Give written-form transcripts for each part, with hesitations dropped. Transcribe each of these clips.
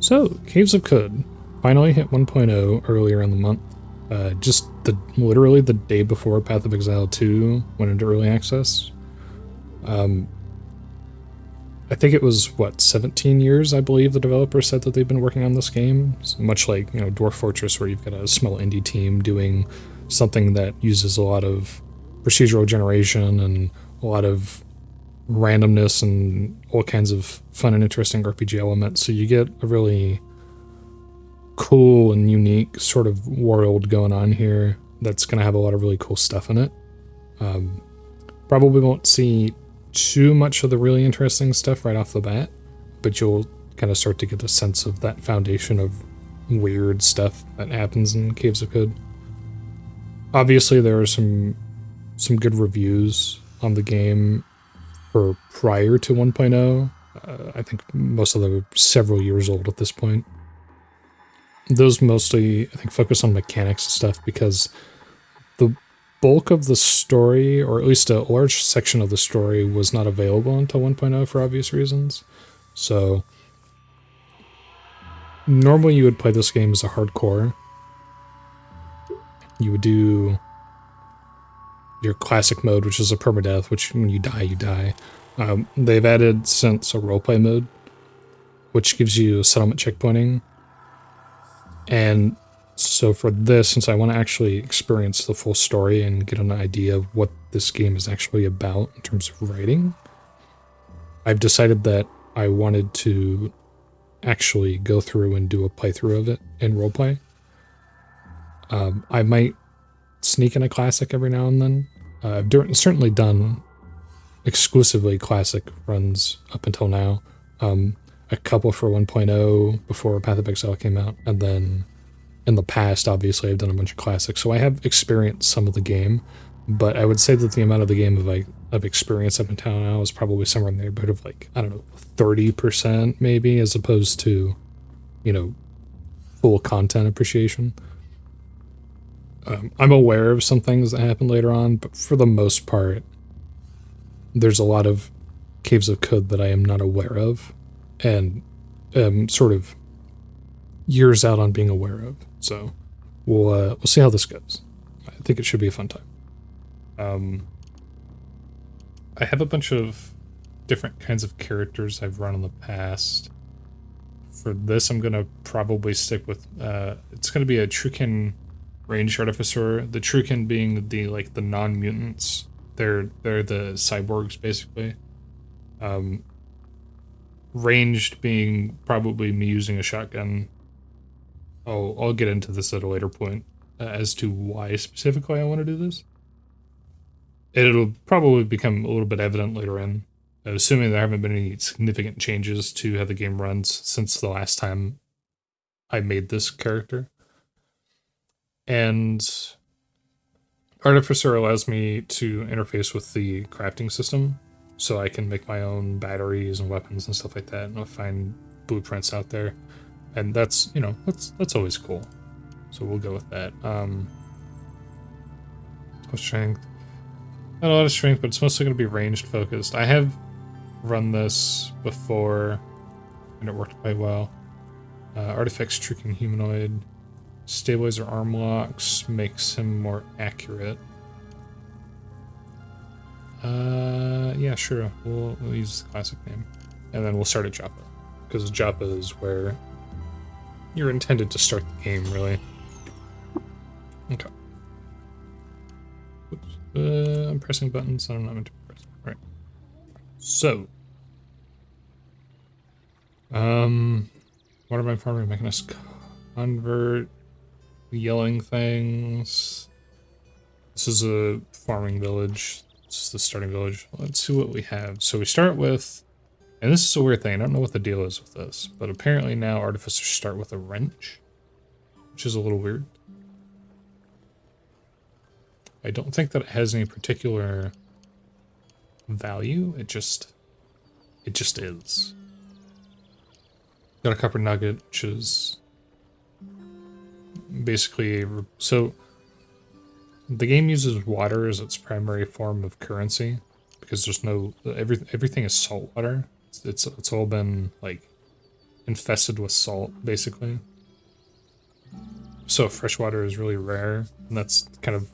So, Caves of Qud finally hit 1.0 earlier in the month. Just literally the day before Path of Exile 2 went into early access. I think it was, 17 years, I believe the developer said that they've been working on this game. So much like, Dwarf Fortress, where you've got a small indie team doing something that uses a lot of procedural generation and a lot of randomness and all kinds of fun and interesting RPG elements. So you get a really cool and unique sort of world going on here that's going to have a lot of really cool stuff in it. Probably won't see too much of the really interesting stuff right off the bat, but you'll kind of start to get a sense of that foundation of weird stuff that happens in Caves of Qud. Obviously, there are some good reviews on the game for prior to 1.0. I think most of them are several years old at this point. Those mostly, I think, focus on mechanics and stuff because the bulk of the story, or at least a large section of the story, was not available until 1.0 for obvious reasons. So normally you would play this game as a hardcore. You would do your classic mode, which is a permadeath, which when you die, you die. They've added since a roleplay mode, which gives you settlement checkpointing. And so for this, since I want to actually experience the full story and get an idea of what this game is actually about in terms of writing, I've decided that I wanted to actually go through and do a playthrough of it in roleplay. I might sneak in a classic every now and then. I've certainly done exclusively classic runs up until now. A couple for 1.0 before Path of Exile came out, and then in the past, obviously, I've done a bunch of classics, so I have experienced some of the game, but I would say that the amount of the game of experience up until now is probably somewhere in the neighborhood of, 30% maybe, as opposed to, full content appreciation. I'm aware of some things that happen later on, but for the most part, there's a lot of Caves of Qud that I am not aware of, and sort of years out on being aware of. So we'll see how this goes. I think it should be a fun time. I have a bunch of different kinds of characters I've run in the past. For this, I'm gonna probably stick with it's gonna be a Truekin Ranged Artificer. The Truekin being the non-mutants. They're the cyborgs basically. Ranged being probably me using a shotgun. I'll get into this at a later point as to why specifically I want to do this. It'll probably become a little bit evident later on, assuming there haven't been any significant changes to how the game runs since the last time I made this character. And Artificer allows me to interface with the crafting system, so I can make my own batteries and weapons and stuff like that, and I'll find blueprints out there. And that's, that's always cool. So we'll go with that. Strength. Not a lot of strength, but it's mostly going to be ranged focused. I have run this before, and it worked quite well. Artifacts Truekin Humanoid. Stabilizer arm locks makes him more accurate. Yeah, sure. We'll use the classic name. And then we'll start at Joppa. Because Joppa is where you're intended to start the game, really. Okay. Oops. I'm pressing buttons that I'm not meant to press. Right. So. What am I farming? Mechanist convert. Yelling things. This is a farming village. This is the starting village. Let's see what we have. So we start with, and this is a weird thing. I don't know what the deal is with this, but apparently now artificers start with a wrench, which is a little weird. I don't think that it has any particular value. It just is. Got a copper nugget, which is basically, so the game uses water as its primary form of currency because there's no everything is salt water. It's all been infested with salt, basically. So freshwater is really rare, and that's kind of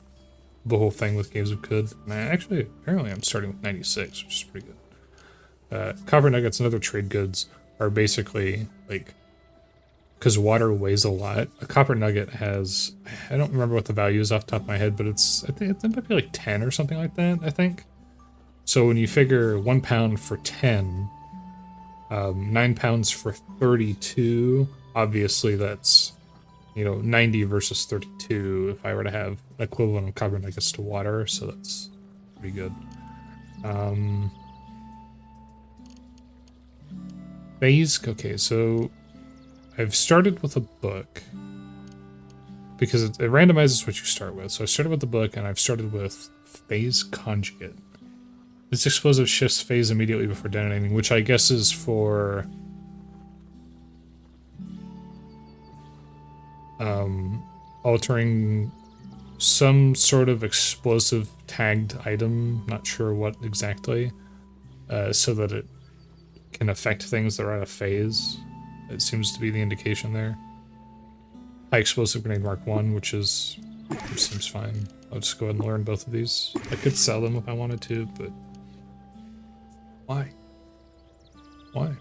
the whole thing with Caves of Qud. And apparently I'm starting with 96, which is pretty good. Copper nuggets and other trade goods are basically, like, because water weighs a lot. A copper nugget has, I don't remember what the value is off the top of my head, but I think it might be like 10 or something like that, I think. So when you figure 1 pound for 10, 9 pounds for 32, obviously that's, 90 versus 32 if I were to have an equivalent of copper nuggets to water, so that's pretty good. Phase, okay, so I've started with a book because it randomizes what you start with. So I started with the book and I've started with phase conjugate. This explosive shifts phase immediately before detonating, which I guess is for altering some sort of explosive tagged item, not sure what exactly, so that it can affect things that are out of phase. It seems to be the indication there. High explosive grenade Mark 1, which seems fine. I'll just go ahead and learn both of these. I could sell them if I wanted to, but why? Why?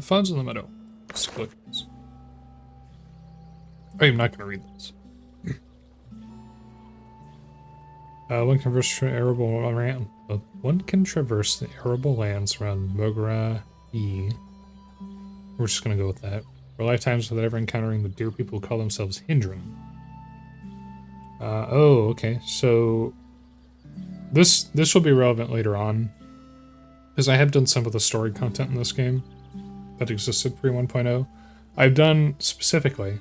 Funds in the meadow. Exclusions. I'm not going to read this. One can traverse the arable lands around Mogra E. We're just going to go with that. For lifetimes without ever encountering the deer people who call themselves Hindran. Oh, okay. So this will be relevant later on, because I have done some of the story content in this game that existed pre 1.0. I've done specifically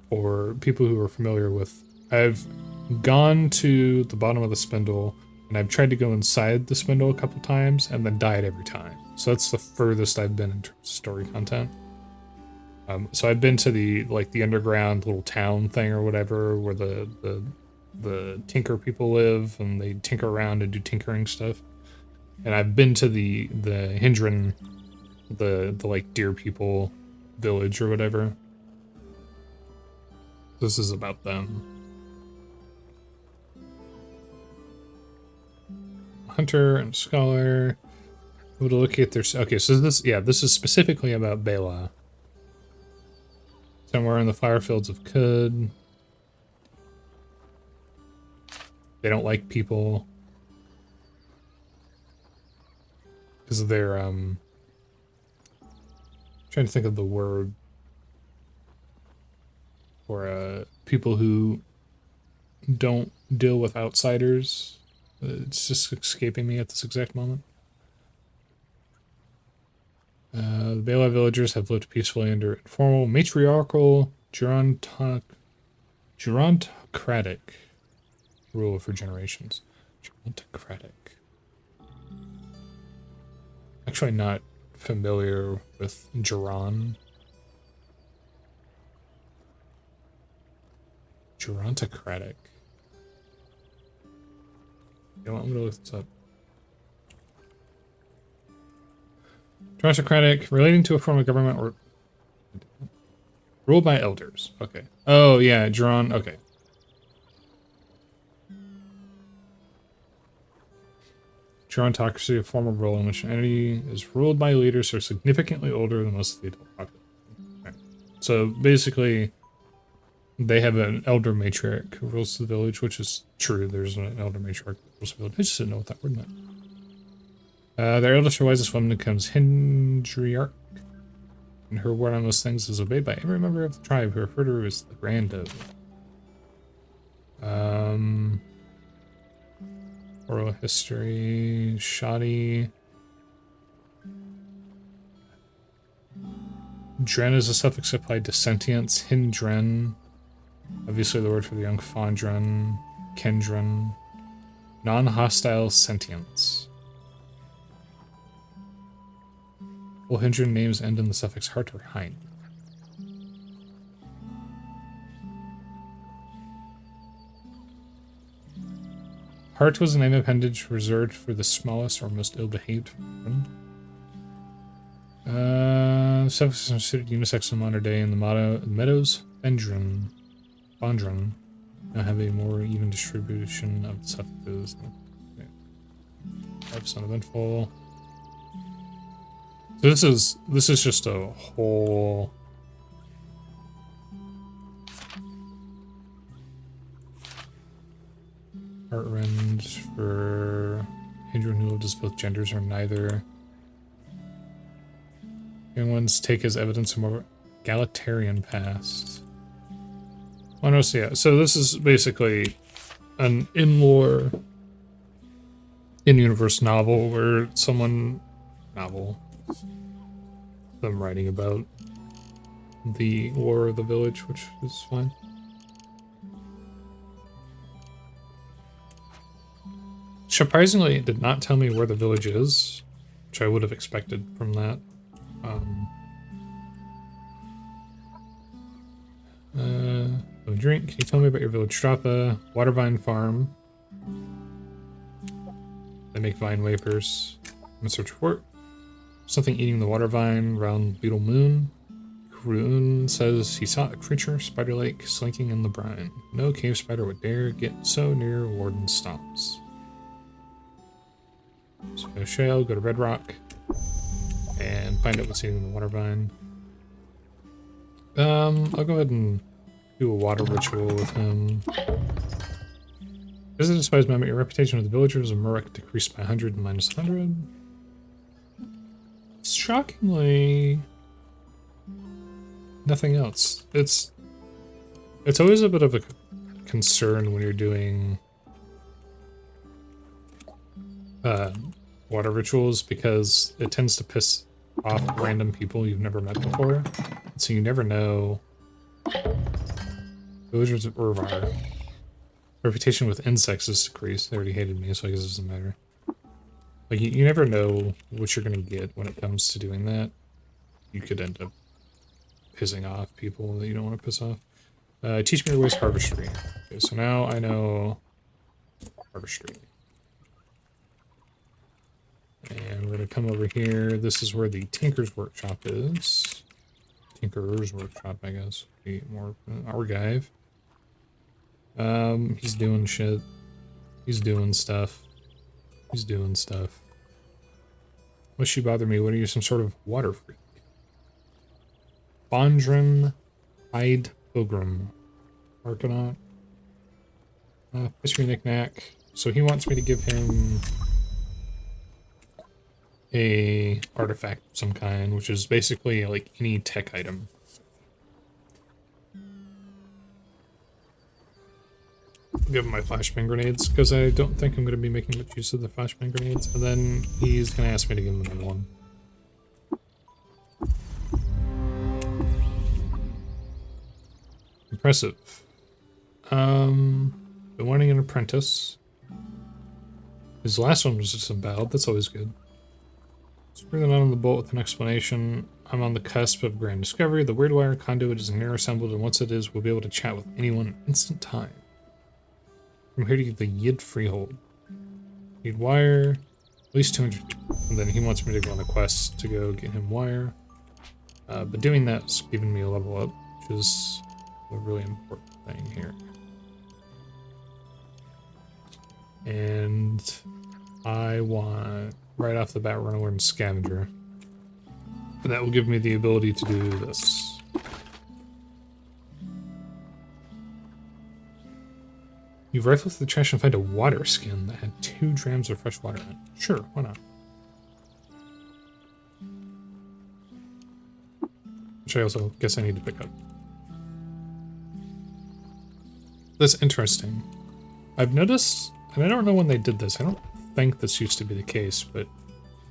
for people who are familiar with. I've gone to the bottom of the spindle, and I've tried to go inside the spindle a couple times, and then died every time. So that's the furthest I've been in terms of story content. So I've been to the underground little town thing or whatever, where the tinker people live, and they tinker around and do tinkering stuff. And I've been to the Hindran, the like deer people village or whatever. This is about them. Hunter and scholar. Able to look at their. Okay, so this is specifically about Bela. Somewhere in the fire fields of Qud. They don't like people because of their trying to think of the word for people who don't deal with outsiders. It's just escaping me at this exact moment. The Bela villagers have lived peacefully under informal, matriarchal, gerontocratic rule for generations. Gerontocratic. Actually not familiar with Geron. Gerontocratic. You know what, I'm gonna look this up. Gerontocratic, relating to a form of government or ruled by elders. Okay. Oh yeah, Geron. Okay. Gerontocracy, a form of rule in which an entity is ruled by leaders who are significantly older than most of the adult population. Okay. So basically, they have an elder matriarch who rules the village, which is true. There's an elder matriarch who rules the village. I just didn't know what that word meant. Their eldest or wisest woman becomes Hindriarch, and her word on those things is obeyed by every member of the tribe who refer to her as the Grando. Oral history, shoddy. Dren is a suffix applied to sentience. Hindren, obviously the word for the young Fondren. Kendren, non-hostile sentience. All Hindren names end in the suffix hart or hind. Hart was a name appendage reserved for the smallest or most ill-behaved friend. Suffix considered unisex in modern day in the meadows. Bondron. Now have a more even distribution of suffixes. Okay. Life's uneventful. So this is just a whole art rend for Andrew who does both genders or neither. Young ones take as evidence a more egalitarian past. Oh no, so yeah. So this is basically an in-lore, in-universe novel where them writing about the lore of the village, which is fine. Surprisingly, it did not tell me where the village is, which I would have expected from that. Drink. Can you tell me about your village? Strapa, Watervine Farm. They make vine wafers. I'm gonna search for it. Something eating the water vine round Beetle Moon. Kroon says he saw a creature, spider-like, slinking in the brine. No cave spider would dare get so near Warden Stomps. So go to Shale, go to Red Rock, and find out what's eating the water vine. I'll go ahead and do a water ritual with him. Visit a despised moment. Your reputation with the villagers of Murek decreased by 100 and minus 100. Shockingly, nothing else. It's always a bit of a concern when you're doing water rituals because it tends to piss off random people you've never met before. So you never know. Villagers of Urvar. Reputation with insects is decreased. They already hated me, so I guess it doesn't matter. Like, you never know what you're going to get when it comes to doing that. You could end up pissing off people that you don't want to piss off. Teach me your ways harvestry. Okay, so now I know harvestry. And we're going to come over here. This is where the Tinker's Workshop is. Tinkerer's Workshop, I guess. Be more archive. He's doing shit. He's doing stuff. He's doing stuff. Wish you bother me. What are you, some sort of water freak? Bondron Hyde Pilgrim. Argonaut. Fish me knick-knack. So he wants me to give him a artifact of some kind, which is basically like any tech item. I'll give him my flashbang grenades, because I don't think I'm going to be making much use of the flashbang grenades, and then he's going to ask me to give him another one. Impressive. Been wanting an apprentice. His last one was just about. That's always good. Let's bring them out on the boat with an explanation. I'm on the cusp of grand discovery. The weird wire conduit is near assembled, and once it is, we'll be able to chat with anyone in instant time. I'm here to get the Yid Freehold. Need wire, at least 200 people. And then he wants me to go on a quest to go get him wire. But doing that's giving me a level up, which is a really important thing here. And I want, right off the bat, run over and scavenger. And that will give me the ability to do this. You rifle through the trash and find a water skin that had 2 drams of fresh water in it. Sure, why not? Which I also guess I need to pick up. That's interesting. I've noticed, and I don't know when they did this, I don't think this used to be the case, but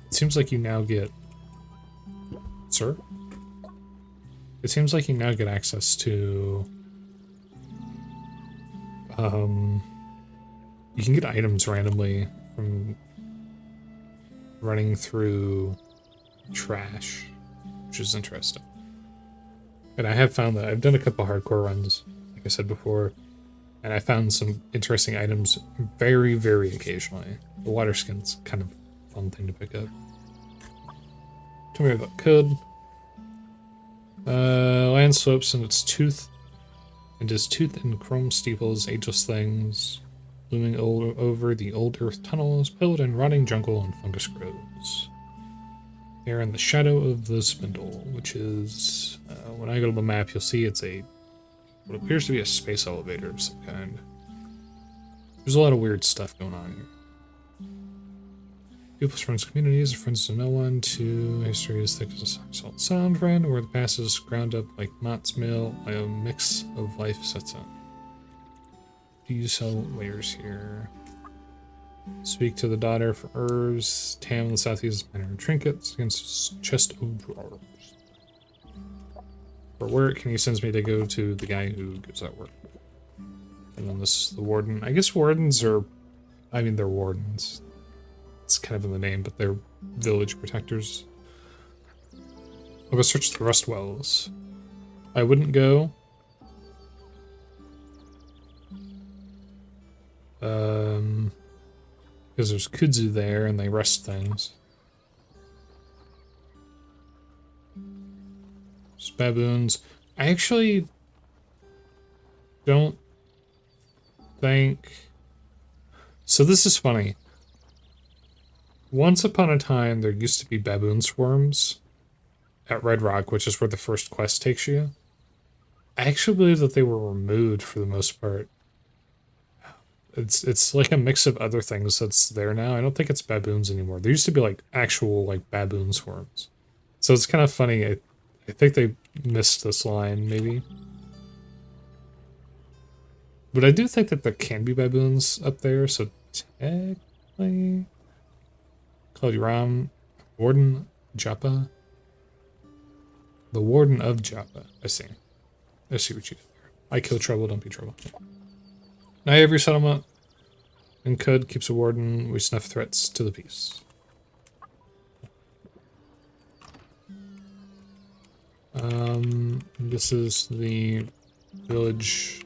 it seems like you now get... Sir? It seems like you now get access to... you can get items randomly from running through trash, which is interesting. And I have found that I've done a couple hardcore runs, like I said before, and I found some interesting items very, very occasionally. The water skin's kind of a fun thing to pick up. Tell me about Qud. Land slopes and its tooth. And his tooth and chrome steeples, ageless things, looming over the old earth tunnels, pillowed in rotting jungle and fungus grows. They are in the shadow of the spindle, which is, when I go to the map, you'll see it's what appears to be a space elevator of some kind. There's a lot of weird stuff going on here. People's friends, communities, are friends to no one, to history is thick as a salt sound friend, where the past is ground up like Mott's mill, a mix of life sets in. Do you sell layers here? Speak to the daughter for herbs. Tam in the southeast minor trinkets against chest of drawers. For work, and he sends me to go to the guy who gives that work. And then this is the warden. I guess wardens are, I mean, they're wardens. It's kind of in the name, but they're village protectors. I'll go search the rust wells. I wouldn't go. Because there's kudzu there and they rust things. There's baboons. I actually don't think... So this is funny. Once upon a time, there used to be baboon swarms at Red Rock, which is where the first quest takes you. I actually believe that they were removed for the most part. It's like a mix of other things that's there now. I don't think it's baboons anymore. There used to be like actual like baboon swarms. So it's kind of funny. I think they missed this line maybe. But I do think that there can be baboons up there, so technically... Claudia Ram, Warden Joppa. The Warden of Joppa. I see what you did there. I kill trouble, don't be trouble. Now every settlement in Qud keeps a warden. We snuff threats to the peace. This is the village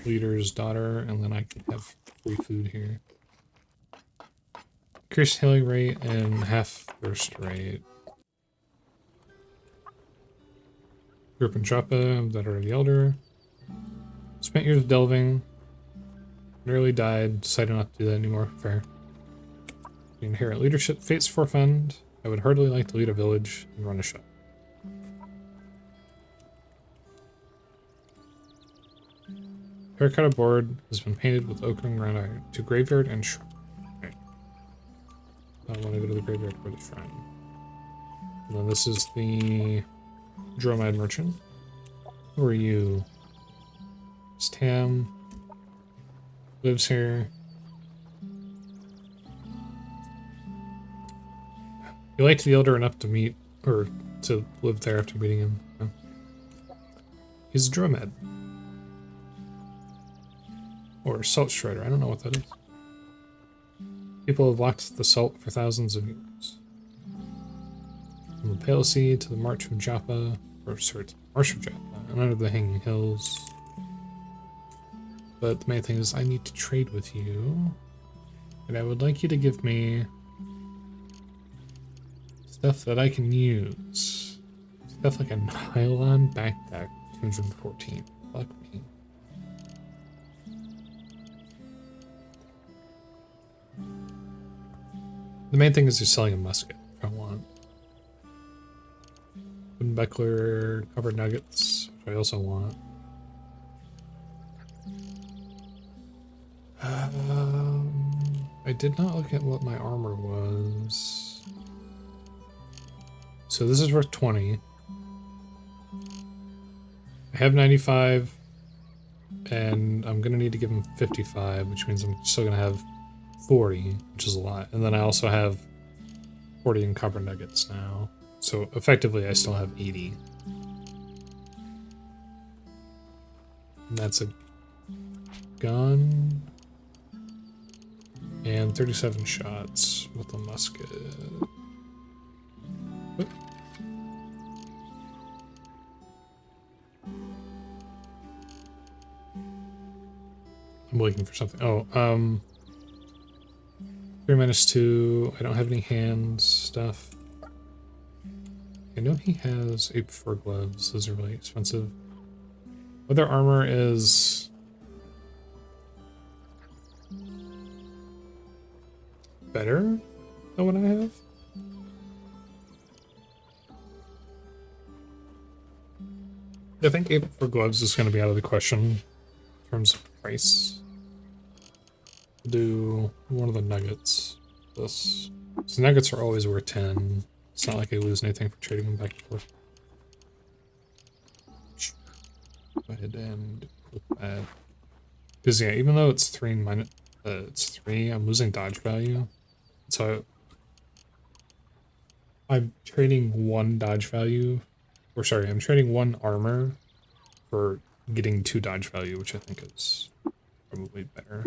leader's daughter, and then I can have free food here. Increased healing rate and half burst rate. Group and Joppa that are the elder. Spent years delving. Nearly died. Decided not to do that anymore. Fair. The inherent leadership. Fates forfend. I would heartily like to lead a village and run a shop. Terracotta board has been painted with ochre and ground iron to graveyard and shrine. Right. I want to go to the graveyard for the shrine. And then this is the Dromad merchant. Who are you? It's Tam. Lives here. You liked the elder enough to meet, or to live there after meeting him. No. He's a Dromad. Or salt shredder, I don't know what that is. People have walked the salt for thousands of years. From the Pale Sea to the March of Joppa, or sorry, to the Marsh of Joppa, and under the Hanging Hills. But the main thing is I need to trade with you. And I would like you to give me stuff that I can use. Stuff like a nylon backpack, 214. Fuck me. The main thing is you're selling a musket, if I want. Wooden buckler, covered nuggets, which I also want. I did not look at what my armor was. So this is worth 20. I have 95, and I'm gonna need to give him 55, which means I'm still gonna have 40, which is a lot. And then I also have 40 in copper nuggets now. So effectively I still have 80. And that's a gun. And 37 shots with a musket. Oop. I'm looking for something. Oh, 3 -2. I don't have any hands stuff. I know he has Ape Fur gloves. Those are really expensive. Leather armor is better than what I have. I think Ape Fur gloves is going to be out of the question in terms of price. We'll do one of the nuggets. This. So nuggets are always worth 10. It's not like I lose anything for trading them back and forth. Go ahead and put that. Because yeah, even though it's 3 minus, it's 3, I'm losing dodge value. So I'm trading 1 dodge value, or sorry, I'm trading 1 armor for getting 2 dodge value, which I think is probably better.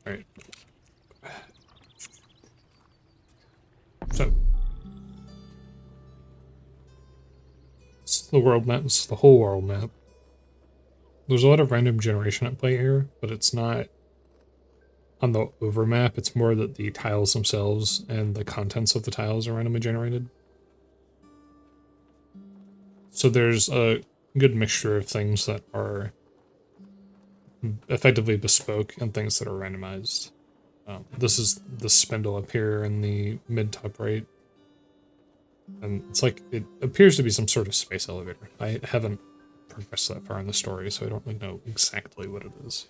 All right. So this is the world map. This is the whole world map. There's a lot of random generation at play here, but it's not on the overmap. It's more that the tiles themselves and the contents of the tiles are randomly generated. So there's a good mixture of things that are effectively bespoke and things that are randomized. This is the spindle up here in the mid top right. And it's like, it appears to be some sort of space elevator. I haven't progressed that far in the story, so I don't really know exactly what it is.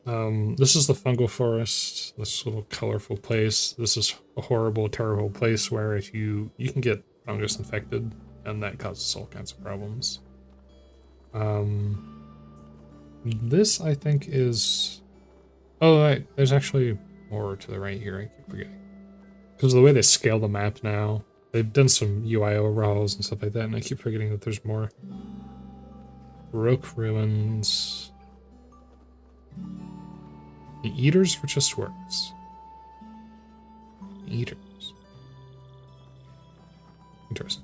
This is the fungal forest, this little colorful place. This is a horrible, terrible place where if you can get fungus infected, and that causes all kinds of problems. This, I think, is... Oh, right, there's actually more to the right here, I keep forgetting. Because of the way they scale the map now, they've done some UI overhauls and stuff like that, and I keep forgetting that there's more. Baroque ruins. The eaters were just works. Eaters. Interesting.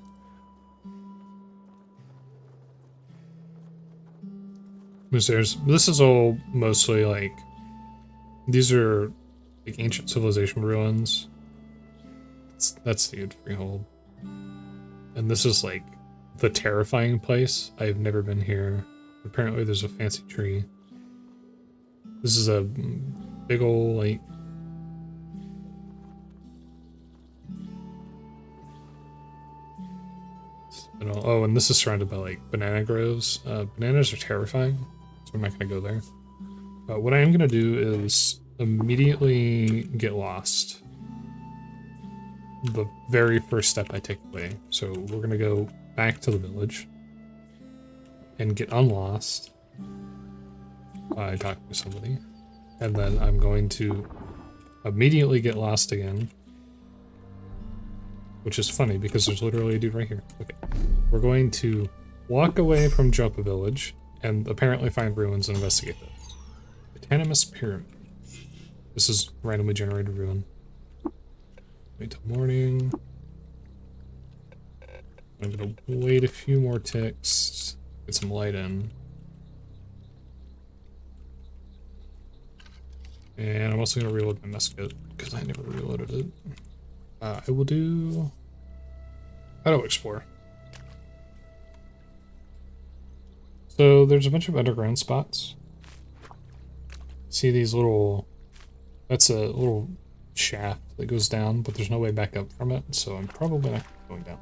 This is all mostly like, these are like ancient civilization ruins. That's the freehold. And this is like the terrifying place. I've never been here. Apparently there's a fancy tree. This is a big old like oh, and this is surrounded by like banana groves. Bananas are terrifying, so I'm not gonna go there. What I am gonna do is immediately get lost. The very first step I take away. So we're gonna go back to the village and get unlost by talking to somebody, and then I'm going to immediately get lost again, which is funny because there's literally a dude right here. Okay, we're going to walk away from Jumpa Village and apparently find ruins and investigate those. Eponymous Pyramid. This is randomly generated ruin. Wait till morning. I'm gonna wait a few more ticks, get some light in. And I'm also gonna reload my musket because I never reloaded it. I will do auto explore. So there's a bunch of underground spots. See these little, that's a little shaft that goes down, but there's no way back up from it, so I'm probably not going down.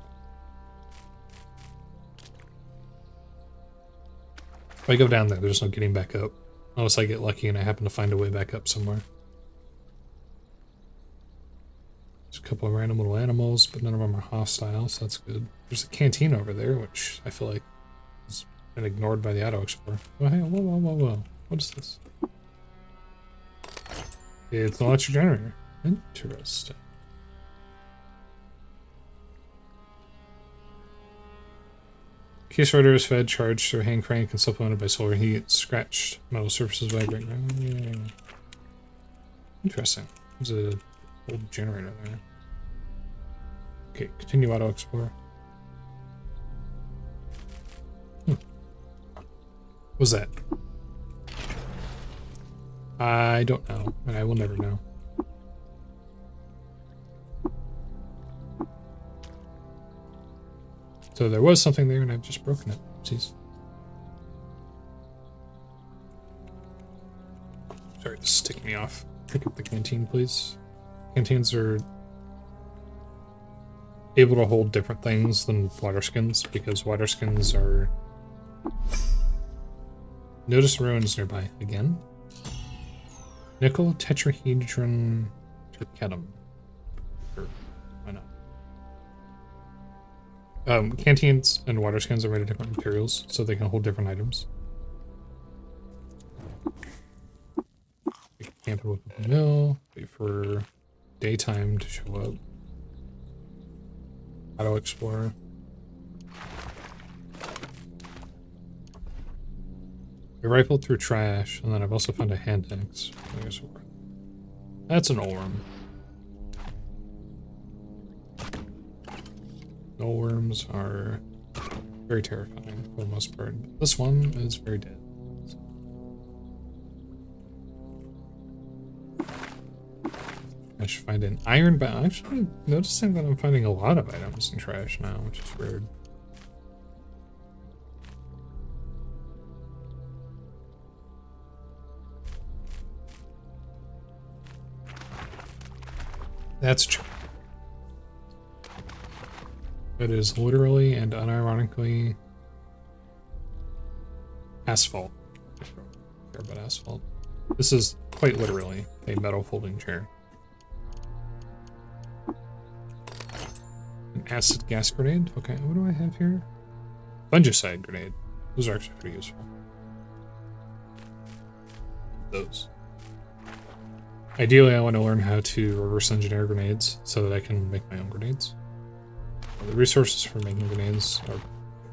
If I go down there, there's no getting back up. Unless I get lucky and I happen to find a way back up somewhere. There's a couple of random little animals, but none of them are hostile, so that's good. There's a canteen over there, which I feel like has been ignored by the auto explorer. Oh, hey, whoa, whoa, whoa, whoa. What is this? It's an electric generator. Interesting. Case rotor is fed, charged through a hand crank, and supplemented by solar heat. Scratched metal surfaces vibrate. Yeah. Interesting. There's a old generator there. Okay, continue auto explore. What was that? I don't know, and I will never know. So there was something there and I've just broken it. Oopsies. Sorry, this is ticking me off. Pick up the canteen, please. Canteens are able to hold different things than water skins because water skins are... Notice ruins nearby. Again? Nickel tetrahedron terketum. Sure, why not? Canteens and water skins are made of different materials, so they can hold different items. Camp with the mill, wait for daytime to show up. Auto Explorer. I rifled through trash, and then I've also found a hand axe. That's an old-worm. Old-worms are very terrifying for the most part. This one is very dead. I should find an iron bound. I'm actually noticing that I'm finding a lot of items in trash now, which is weird. That's true. It is literally and unironically asphalt. I don't care about asphalt. This is quite literally a metal folding chair. An acid gas grenade. Okay, what do I have here? Fungicide grenade. Those are actually pretty useful. Those. Ideally, I want to learn how to reverse engineer grenades so that I can make my own grenades. The resources for making grenades are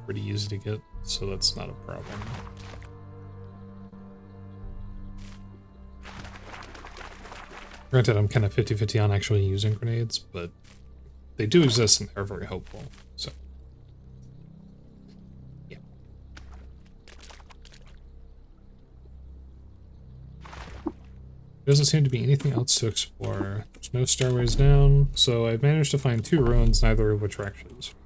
pretty easy to get, so that's not a problem. Granted, I'm kind of 50-50 on actually using grenades, but they do exist and they're very helpful, so. Yeah. There doesn't seem to be anything else to explore. There's no stairways down, so I've managed to find 2 ruins, neither of which are actually useful.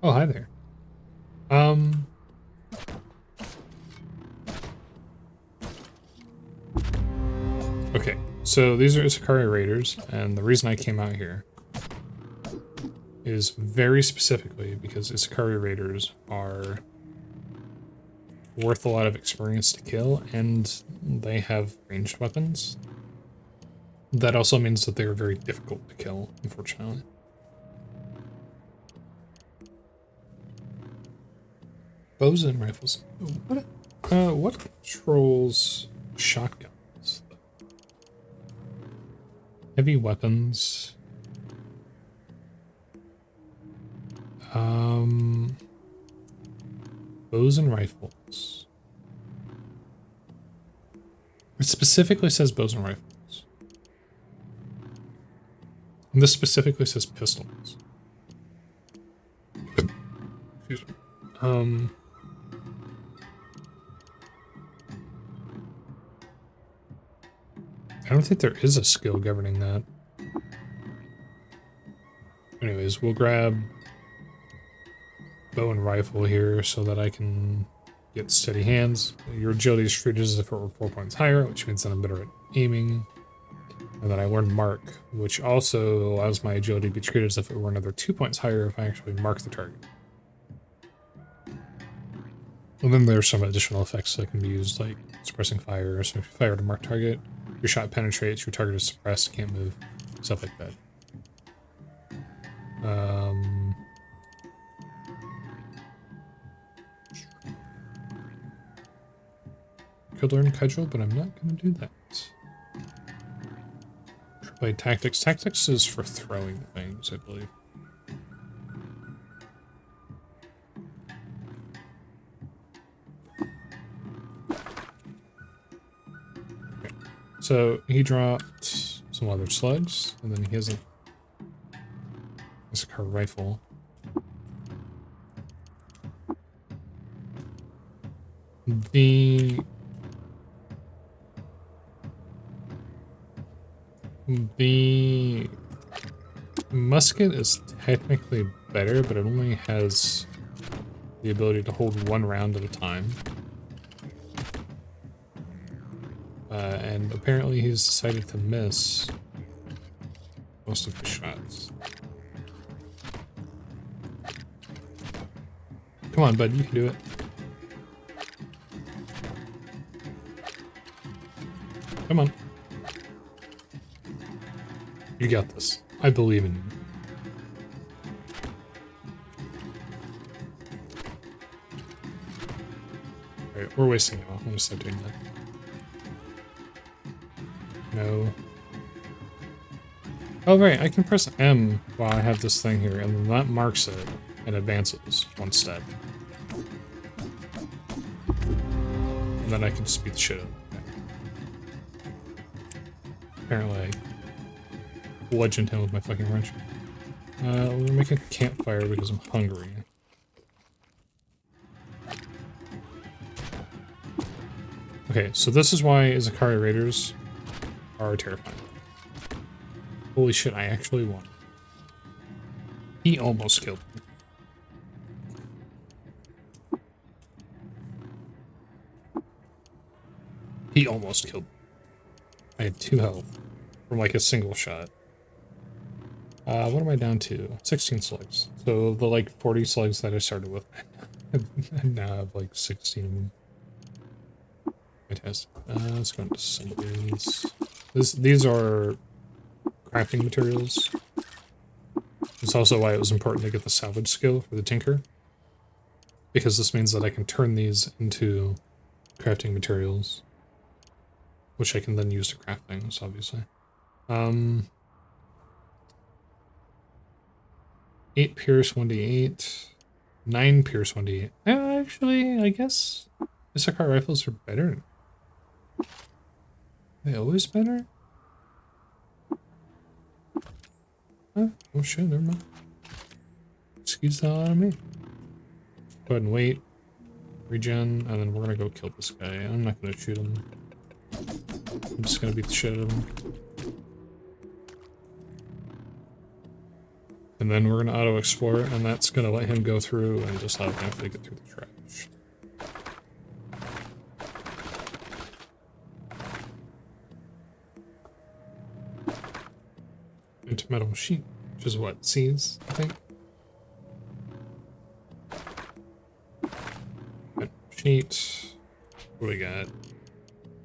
Oh, hi there. Okay, so these are Isakari Raiders, and the reason I came out here is very specifically because Isakari Raiders are worth a lot of experience to kill, and they have ranged weapons. That also means that they are very difficult to kill, unfortunately. Bows and rifles. What controls shotguns? Heavy weapons. Bows and rifles. It specifically says bows and rifles. And this specifically says pistols. Excuse me. I don't think there is a skill governing that. Anyways, we'll grab bow and rifle here so that I can get steady hands. Your agility is treated as if it were 4 points higher, which means that I'm better at aiming. And then I learned mark, which also allows my agility to be treated as if it were another 2 points higher if I actually mark the target. And then there's some additional effects that can be used, like suppressing fire. So if you fire to mark target, your shot penetrates, your target is suppressed, can't move, stuff like that. Could learn cudgel, but I'm not going to do that. Play tactics. Tactics is for throwing things, I believe. Okay. So he dropped some other slugs, and then he has a car rifle. The musket is technically better, but it only has the ability to hold 1 round at a time. And apparently he's decided to miss most of his shots. Come on, bud, you can do it. Come on. You got this. I believe in you. Alright, we're wasting it all. I'm gonna stop doing that. No. Oh, right, I can press M while I have this thing here, and then that marks it and advances 1 step. And then I can just beat the shit out of it. Apparently, I bludgeoned him with my fucking wrench. We're gonna make a campfire because I'm hungry. Okay, so this is why Izakari Raiders are terrifying. Holy shit, I actually won. He almost killed me. He almost killed me. I had 2 health from like a single shot. What am I down to? 16 slugs. So the like 40 slugs that I started with, I now have like 16 of them. Fantastic. Let's go into some of these. These are crafting materials. It's also why it was important to get the salvage skill for the tinker, because this means that I can turn these into crafting materials, which I can then use to craft things, obviously. 8 pierce, 1d8. 9 pierce, 1d8. Actually, I guess Issacar rifles are better. Are they always better? Oh shit, never mind. Excuse the hell out of me. Go ahead and wait. Regen, and then we're gonna go kill this guy. I'm not gonna shoot him. I'm just gonna beat the shit out of him. And then we're gonna auto-explore, and that's gonna let him go through and just automatically get through the trash. Into metal sheet, which is what, C's, I think? Metal sheet. What do we got?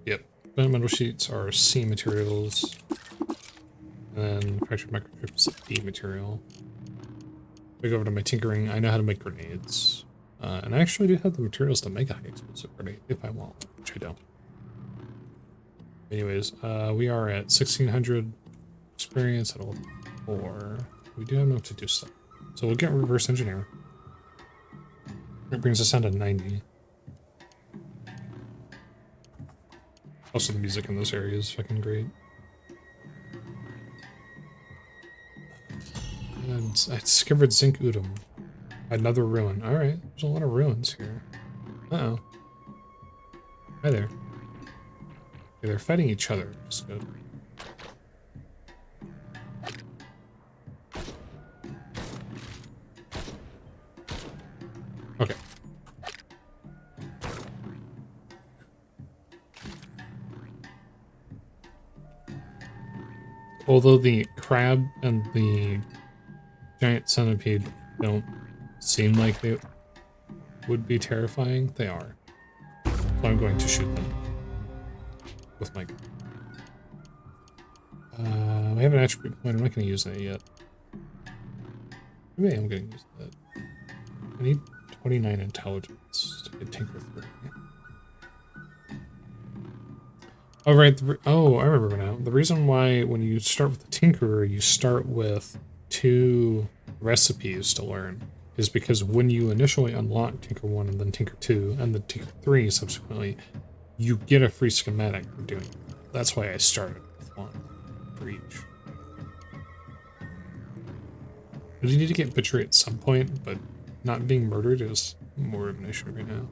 Yep. Metal sheets are C materials. And then fractured microchip is D material. If I go over to my tinkering, I know how to make grenades. And I actually do have the materials to make a high explosive grenade if I want, which I don't. Anyways, we are at 1600 experience at level 4. We do have enough to do stuff. So we'll get reverse engineer. It brings us down to 90. Also, the music in this area is fucking great. And I discovered Zinc Udum. Another ruin. Alright, there's a lot of ruins here. Uh-oh. Hi there. Okay, they're fighting each other, which is good. Okay. Although the crab and the giant centipede don't seem like they would be terrifying, they are. So I'm going to shoot them with my gun. I have an attribute point, I'm not going to use that yet. Maybe I am going to use that. I need 29 intelligence to get Tinker 3. Oh, right. Oh, I remember now. The reason why when you start with the Tinkerer, you start with 2 recipes to learn is because when you initially unlock Tinker 1 and then Tinker 2 and then Tinker 3 subsequently, you get a free schematic for doing it. That's why I started with 1 for each. You need to get butchery at some point, but not being murdered is more of an issue right now.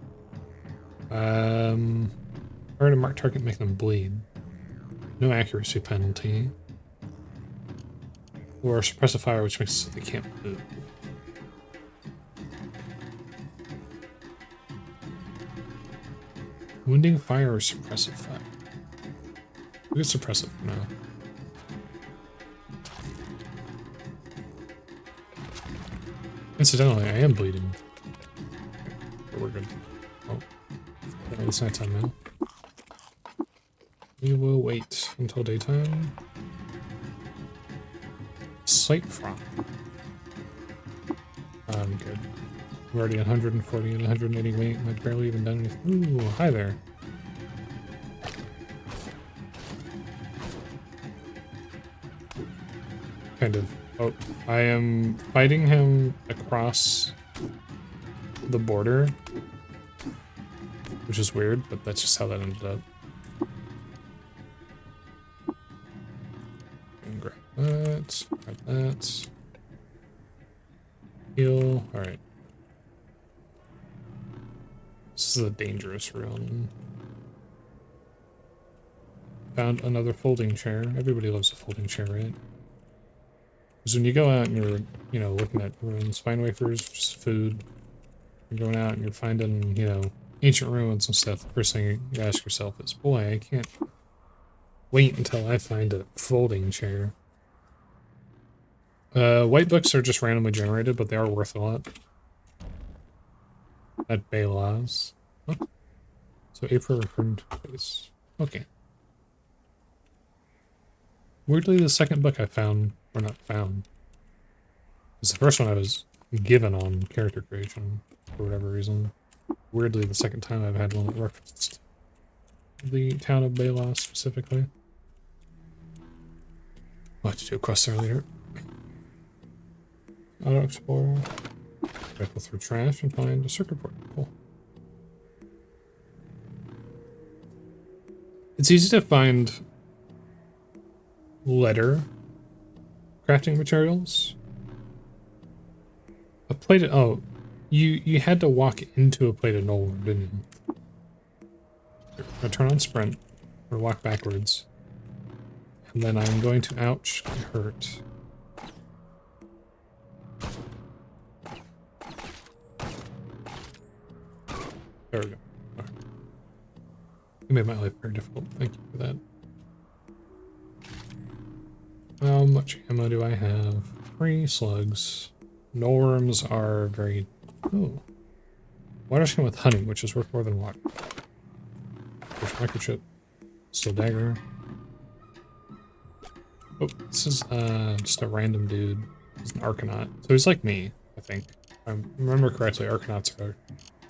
Fire to mark target, make them bleed. No accuracy penalty. Or suppress a fire, which makes it so they can't move. Wounding fire or suppressive fire? We could suppress it for now. Incidentally, I am bleeding. But we're good. Oh. It's nighttime now. We will wait until daytime. Slate front. I'm good. We're already 140 and 180 weight, and I've barely even done anything. Ooh, hi there. Kind of. Oh, I am fighting him across the border, which is weird, but that's just how that ended up. And grab that, grab that. Heal. Alright. This is a dangerous room. Found another folding chair. Everybody loves a folding chair, right? Because when you go out and you're, you know, looking at ruins, fine wafers, just food. You're going out and you're finding, you know, ancient ruins and stuff. The first thing you ask yourself is, boy, I can't wait until I find a folding chair. White books are just randomly generated, but they are worth a lot. At Belas. Huh? So April returned face. Okay. Weirdly, the second book I found, or not found, is the first one I was given on character creation, for whatever reason. Weirdly, the second time I've had one that referenced the town of Belas specifically. I'll have to do a quest there later. Auto Explorer. Rifle through trash and find a circuit board. Cool. It's easy to find letter crafting materials. A plate of, oh, you had to walk into a plate of Nolan, didn't you? I turn on sprint, or walk backwards. And then I'm going to, ouch, get hurt. There we go. Okay. You made my life very difficult. Thank you for that. How much ammo do I have? 3 slugs. Norms are very... Oh. Water skin with honey, which is worth more than water. Push microchip. Still dagger. Oh, this is just a random dude. He's an Arcanaut. So he's like me, I think. If I remember correctly, Arcanauts are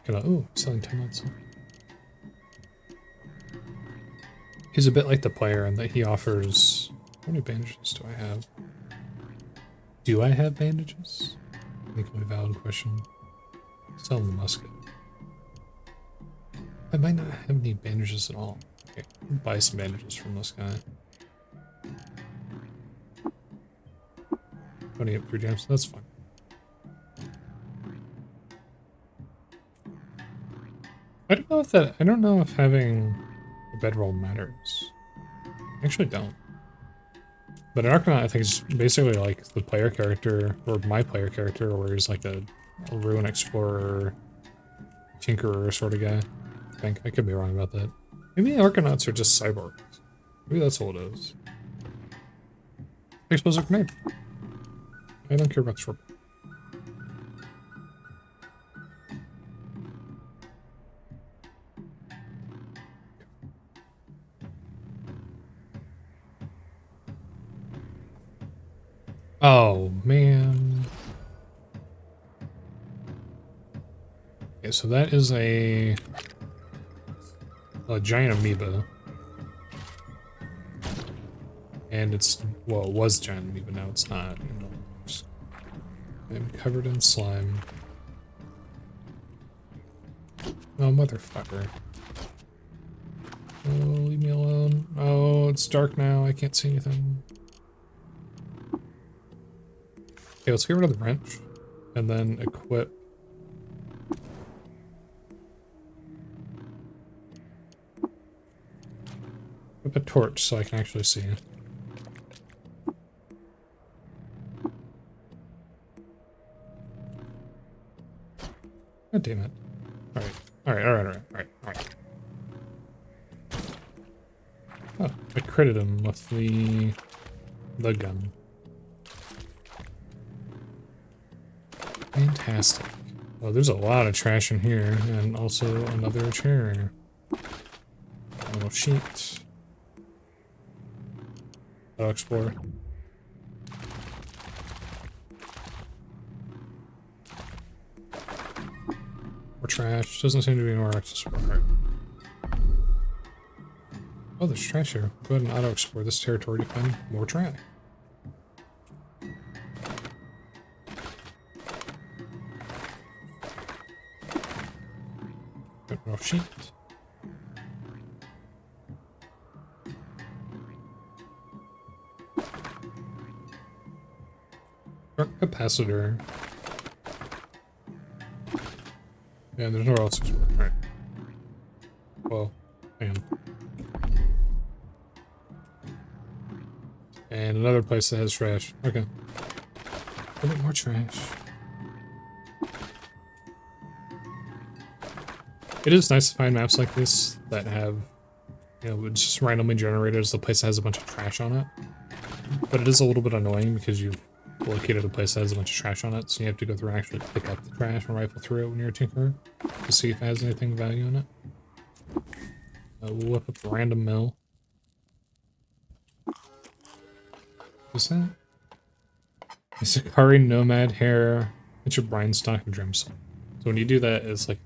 kind of... Ooh, selling 10 months. He's a bit like the player in that he offers... How many bandages do I have? Do I have bandages? I think my valid question. Sell the musket. I might not have any bandages at all. Okay, I'll buy some bandages from this guy. 20 up 3 gems, that's fine. I don't know if having a bedroll matters. I actually don't. But an Arcanaut, I think, is basically like the player character, or my player character, where he's like a ruin explorer, tinkerer sort of guy. I think. I could be wrong about that. Maybe the Arcanauts are just cyborgs. Maybe that's all it is. Explosive grenade. I don't care about short. Oh, man. Okay, so that is a giant amoeba. And it's, well, it was giant amoeba, now it's not. I'm covered in slime. Oh, motherfucker. Oh, leave me alone. Oh, it's dark now, I can't see anything. Okay, let's get rid of the wrench, and then equip. Equip a torch so I can actually see. God damn it. Alright. Alright. Oh, I critted him with the gun. Fantastic. Oh, there's a lot of trash in here, and also another chair. A little sheet. I'll explore. More trash. Doesn't seem to be more accessible. Right. Oh, there's trash here. Go ahead and auto-explore this territory to find more trash. Got no sheet. Dark capacitor. Yeah, there's nowhere else to explore. Alright. Well, hang on. And another place that has trash. Okay. A bit more trash. It is nice to find maps like this that have, you know, it's just randomly generated as the place that has a bunch of trash on it. But it is a little bit annoying because you've located a place that has a bunch of trash on it, so you have to go through and actually pick up the trash and rifle through it when you're a tinkerer to see if it has anything of value in it. We'll whip up a random mill. What's that? A Sakari Nomad hair. It's your brine stock and Dremsel. So when you do that, it's like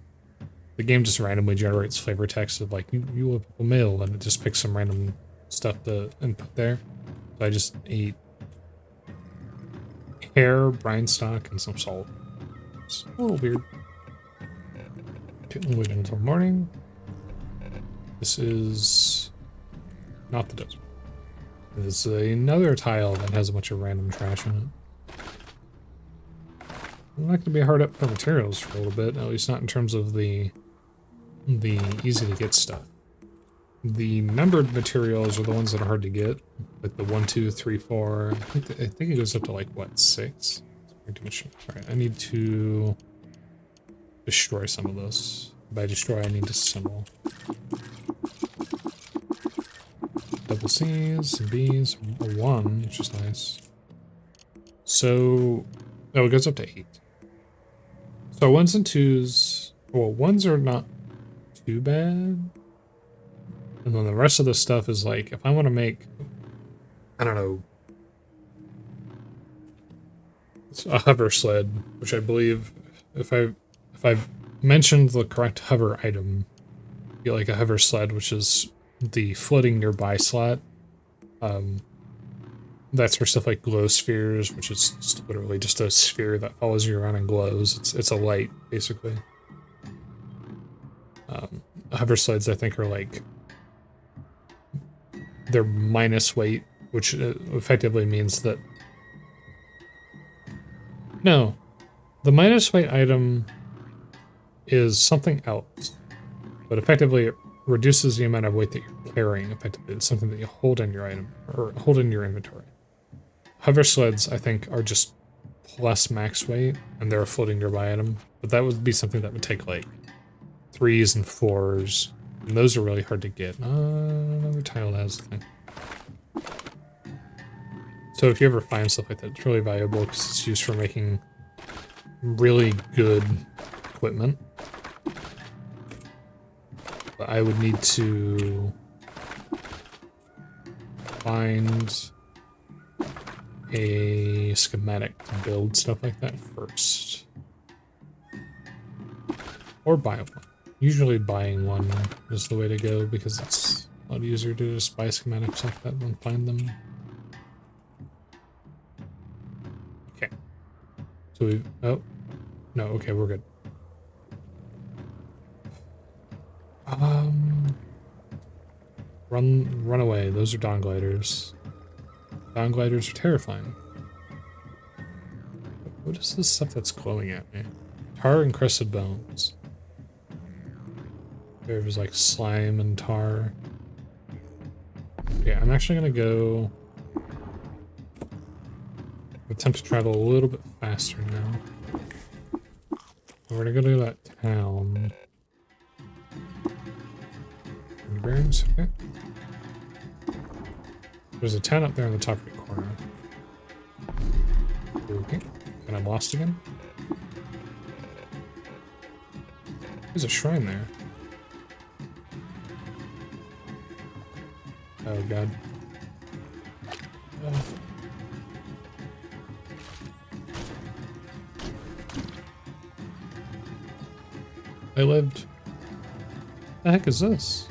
the game just randomly generates flavor text of like you whip up a mill, and it just picks some random stuff to input there. So I just ate hair, brine stock, and some salt. It's a little weird. Okay, we'll wait until morning. This is not the desert. There's another tile that has a bunch of random trash in it. I'm not going to be hard up for materials for a little bit, at least not in terms of the easy to get stuff. The numbered materials are the ones that are hard to get, like the 1, 2, 3, 4. I think it goes up to like what, 6? Alright, I need to destroy some of this. By destroy, I need to assemble. Double C's, B's, a 1, which is nice. So, oh, it goes up to 8. So 1s and 2s, well, 1s are not too bad. And then the rest of the stuff is like, if I want to make, I don't know, it's a hover sled, which I believe, if I've mentioned the correct hover item, you get like a hover sled, which is the floating nearby slot. That's for stuff like glow spheres, which is just literally just a sphere that follows you around and glows. It's a light, basically. Hover sleds, I think, are like, they're minus weight, which effectively means that, no, the minus weight item is something else, but effectively it reduces the amount of weight that you're carrying. Effectively, it's something that you hold in your item, or hold in your inventory. Hover sleds, I think, are just plus max weight, and they're a floating nearby item, but that would be something that would take like 3s and 4s, and those are really hard to get. Another tile has the thing. So if you ever find stuff like that, it's really valuable because it's used for making really good equipment. But I would need to find a schematic to build stuff like that first. Or buy one. Usually buying one is the way to go because it's a lot easier to just buy schematics like that than find them. Okay. So we, oh, no, okay, we're good. Run away. Those are dawn gliders. Dawn gliders are terrifying. What is this stuff that's glowing at me? Tar encrusted bones. There's like slime and tar. Okay, I'm actually gonna go attempt to travel a little bit faster now. We're gonna go to that town. Bearings, okay. There's a town up there in the top right corner. Okay. And I'm lost again. There's a shrine there. Oh god. I lived. The heck is this?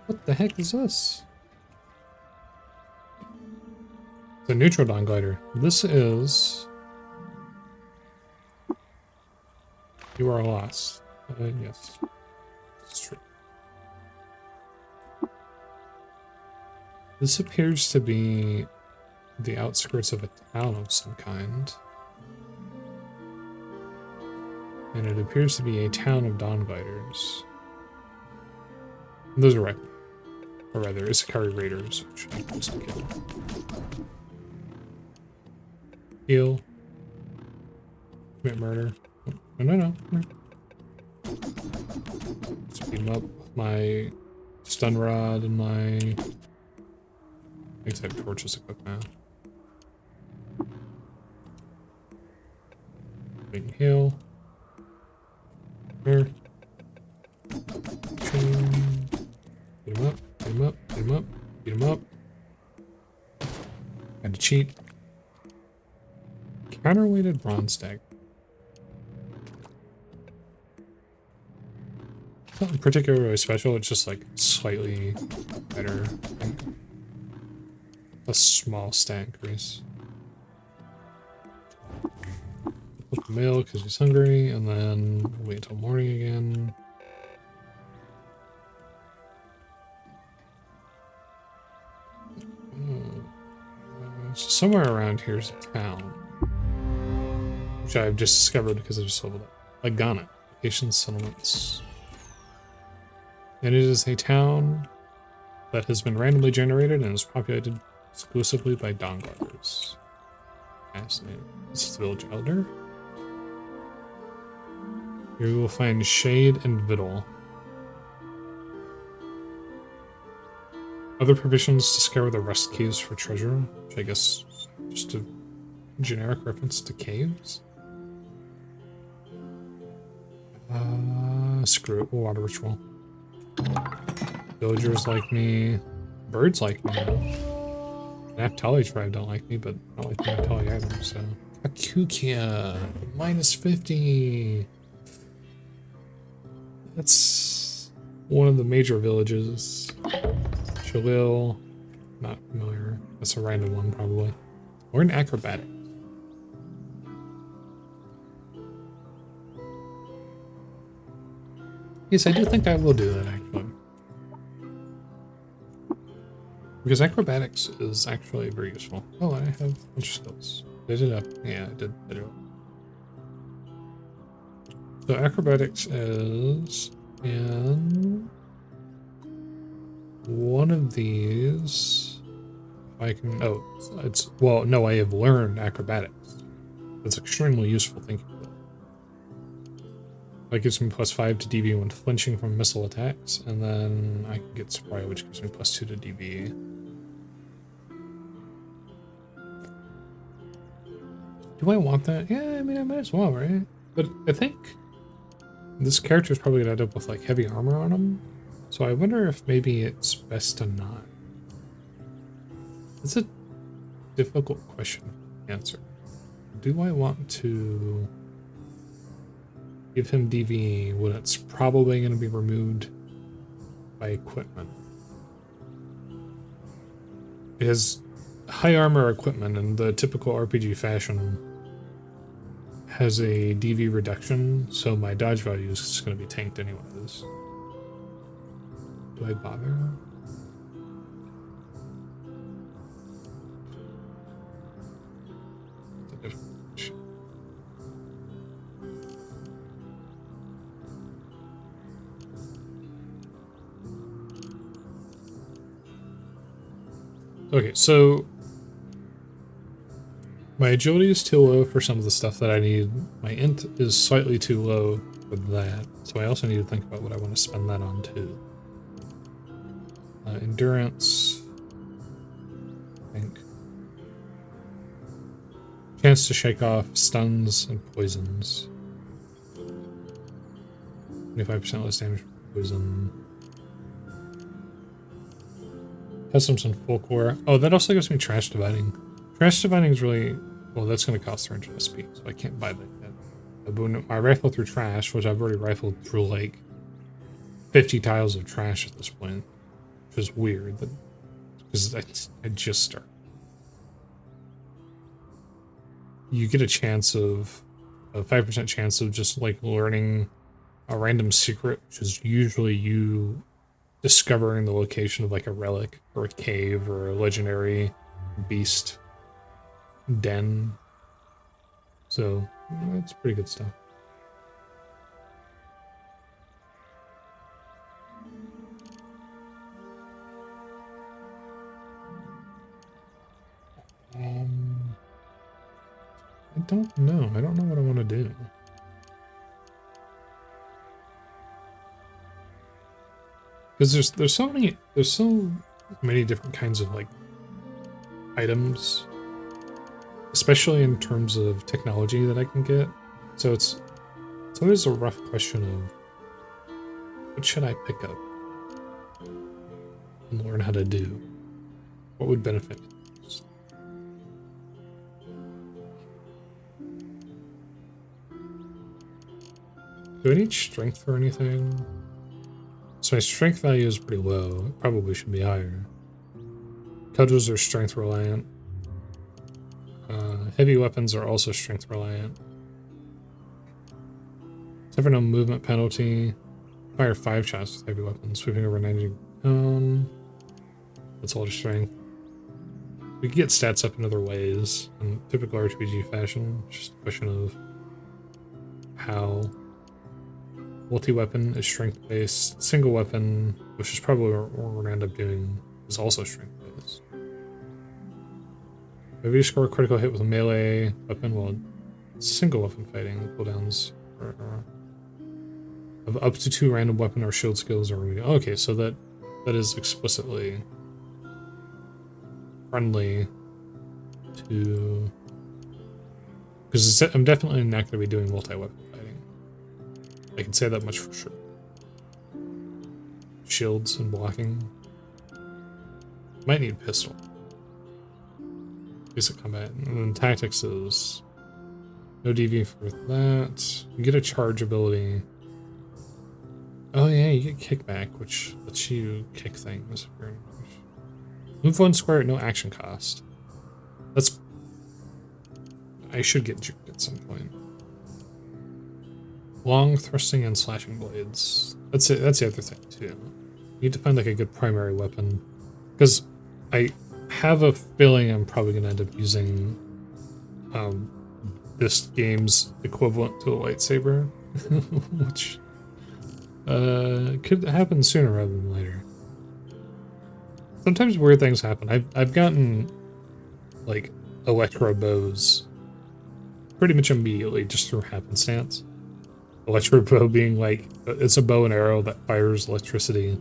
What the heck is this? It's a Neutrodon glider. This is... You are lost. Yes. It's true. This appears to be the outskirts of a town of some kind. And it appears to be a town of Dawn Gliders. Those are right. Or rather, Isakari Raiders, which I'm supposed to kill. Heal. Commit murder. Oh, no. Let's beam up my stun rod and my... I guess I have torches equipped now. We can heal. Here. Chain. Beat him up, beat him up, beat him up, beat him up. Had to cheat. Counterweighted bronze stack. Nothing particularly special, it's just like slightly better. A small stat increase. Put the mail because he's hungry, and then wait until morning again. So somewhere around here is a town, which I've just discovered because I just leveled up. Lagana, Asian settlements. And it is a town that has been randomly generated and is populated exclusively by Donglers. Fascinating. This is the village elder. Here you will find shade and victual. Other provisions discover the rust caves for treasure, which I guess just a generic reference to caves. Screw it, water ritual. Villagers like me. Birds like me now. Naphtali tribe don't like me, but I don't like the Naphtali either, so. Akukia, minus 50. That's one of the major villages. Shalil, not familiar. That's a random one, probably. Or an acrobatic. Yes, I do think I will do that, actually. Because acrobatics is actually very useful. Oh, I have a bunch of skills. Did it up? Yeah, I did it up. So acrobatics is in one of these. I can, oh, it's, well, no, I have learned acrobatics. That's extremely useful, thank you. That gives me +5 to DV when flinching from missile attacks, and then I can get spray, which gives me +2 to DV. Do I want that? Yeah, I mean, I might as well, right? But I think this character is probably gonna end up with like heavy armor on him, so I wonder if maybe it's best to not. It's a difficult question to answer. Do I want to give him DV when it's probably going to be removed by equipment? Because high armor equipment in the typical RPG fashion has a DV reduction, so my dodge value is just going to be tanked anyways. Do I bother? It's a different question. Okay, so My agility is too low for some of the stuff that I need. My int is slightly too low for that. So I also need to think about what I want to spend that on too. Endurance. I think. Chance to shake off stuns and poisons. 25% less damage from poison. Customs and full core. Oh, that also gives me trash dividing. Trash dividing is really... Well, that's going to cost 300 SP, so I can't buy that yet. But when I rifle through trash, which I've already rifled through like 50 tiles of trash at this point, which is weird, because I just started. You get a chance of... a 5% chance of just like learning a random secret, which is usually you discovering the location of like a relic or a cave or a legendary beast den. So that's pretty good stuff. I don't know. I don't know what I want to do. Because there's so many different kinds of like items, especially in terms of technology that I can get. So it's always a rough question of what should I pick up and learn how to do? What would benefit me most? Do I need strength for anything? So my strength value is pretty low. It probably should be higher. Cudgels are strength reliant. Heavy weapons are also strength reliant. Except for no movement penalty. Fire 5 shots with heavy weapons, sweeping over 90. That's all just strength. We can get stats up in other ways, in typical RPG fashion. It's just a question of how. Multi-weapon is strength-based. Single weapon, which is probably what we're going to end up doing, is also strength-based. If you score a critical hit with a melee weapon, well, single weapon fighting cooldowns of up to 2 random weapon or shield skills are okay, so that is explicitly friendly to, because I'm definitely not going to be doing multi-weapon fighting. I can say that much for sure. Shields and blocking. Might need pistol. Basic combat. And then tactics is no DV for that. You get a charge ability. Oh yeah, you get kickback, which lets you kick things. Move 1 square at no action cost. That's... I should get juked at some point. Long thrusting and slashing blades. That's it. That's the other thing too. You need to find like a good primary weapon, because I have a feeling I'm probably gonna end up using this game's equivalent to a lightsaber, which could happen sooner rather than later. Sometimes weird things happen. I've gotten like electro bows pretty much immediately just through happenstance. Electro bow being like, it's a bow and arrow that fires electricity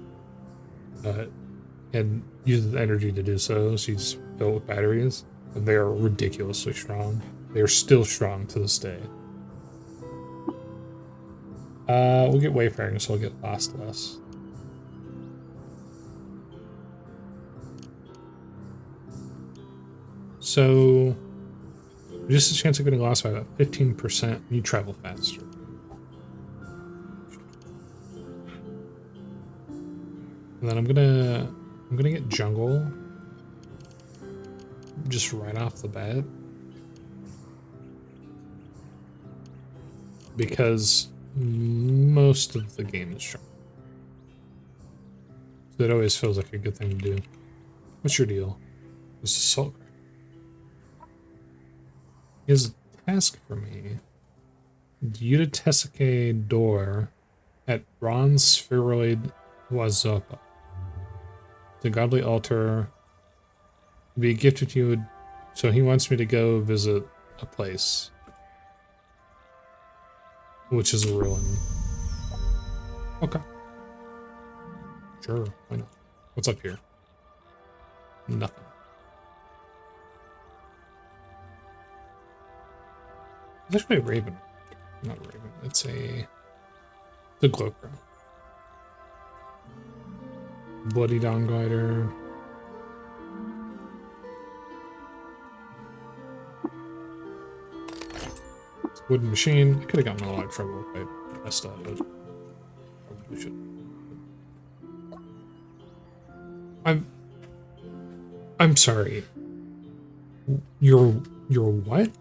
and uses energy to do so. So you just fill it with batteries, and they are ridiculously strong. They are still strong to this day. We'll get wayfaring, so we'll get lost less. So, just a chance of getting lost by about 15%, and you travel faster. And then I'm gonna get jungle just right off the bat, because most of the game is jungle. So it always feels like a good thing to do. What's your deal? This is assault. Here's a task for me. Utatesike door at bronze spheroid Wazopa. The godly altar be gifted to you So he wants me to go visit a place, which is a ruin. Okay. Sure, why not? What's up here? Nothing. It's actually a raven. Not a raven. It's the Glowcrow. Bloody Dawn Glider. Wooden machine. I could have gotten in a lot of trouble if I messed up, but probably should. I'm sorry. You're what?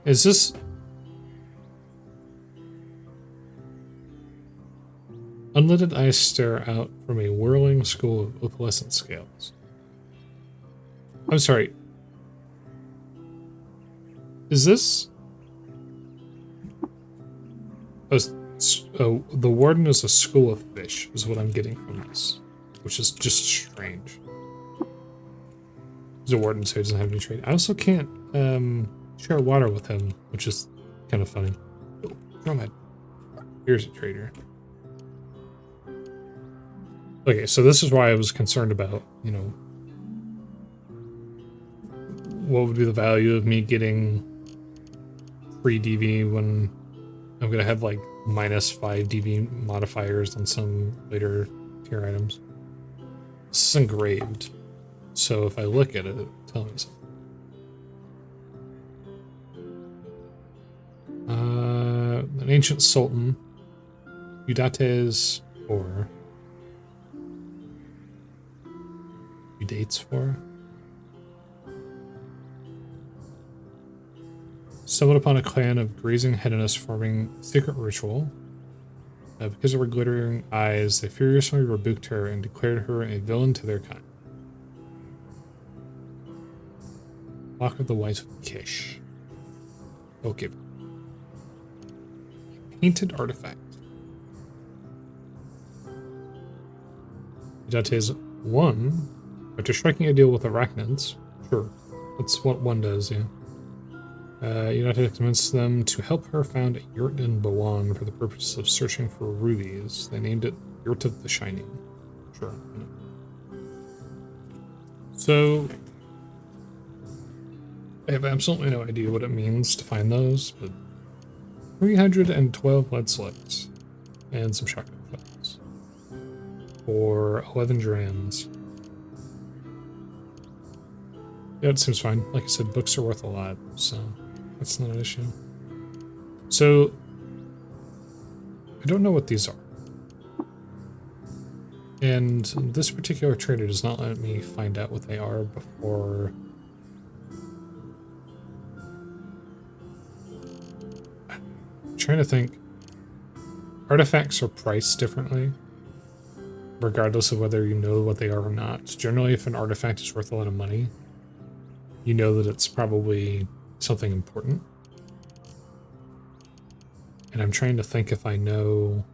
Is this unlit eyes stare out from a whirling school of opalescent scales? I'm sorry. Is this the warden is a school of fish, is what I'm getting from this, which is just strange. He's a warden, so he doesn't have any trade. I also can't share water with him, which is kind of funny. Oh, here's a trader. Okay, so this is why I was concerned about, you know, what would be the value of me getting free DV when I'm gonna have like -5 DV modifiers on some later tier items. This is engraved, so if I look at it, it'll tell me something. An ancient sultan, Udates or Udates for. Stumbled upon a clan of grazing hedonists forming a secret ritual. Because of her glittering eyes, they furiously rebuked her and declared her a villain to their kind. Lock of the Wife of Kish. Okay. Painted artifact. Udates 1. After striking a deal with arachnids. Sure. That's what 1 does, yeah. United convinced them to help her found a yurt in Bawan for the purpose of searching for rubies. They named it Yurt of the Shining. Sure. So, I have absolutely no idea what it means to find those, but 312 lead slugs and some shotgun shells for 11 drams. Yeah, it seems fine. Like I said, books are worth a lot, so that's not an issue. So, I don't know what these are. And this particular trader does not let me find out what they are before... I'm trying to think. Artifacts are priced differently, regardless of whether you know what they are or not. Generally, if an artifact is worth a lot of money, you know that it's probably something important. And I'm trying to think if I know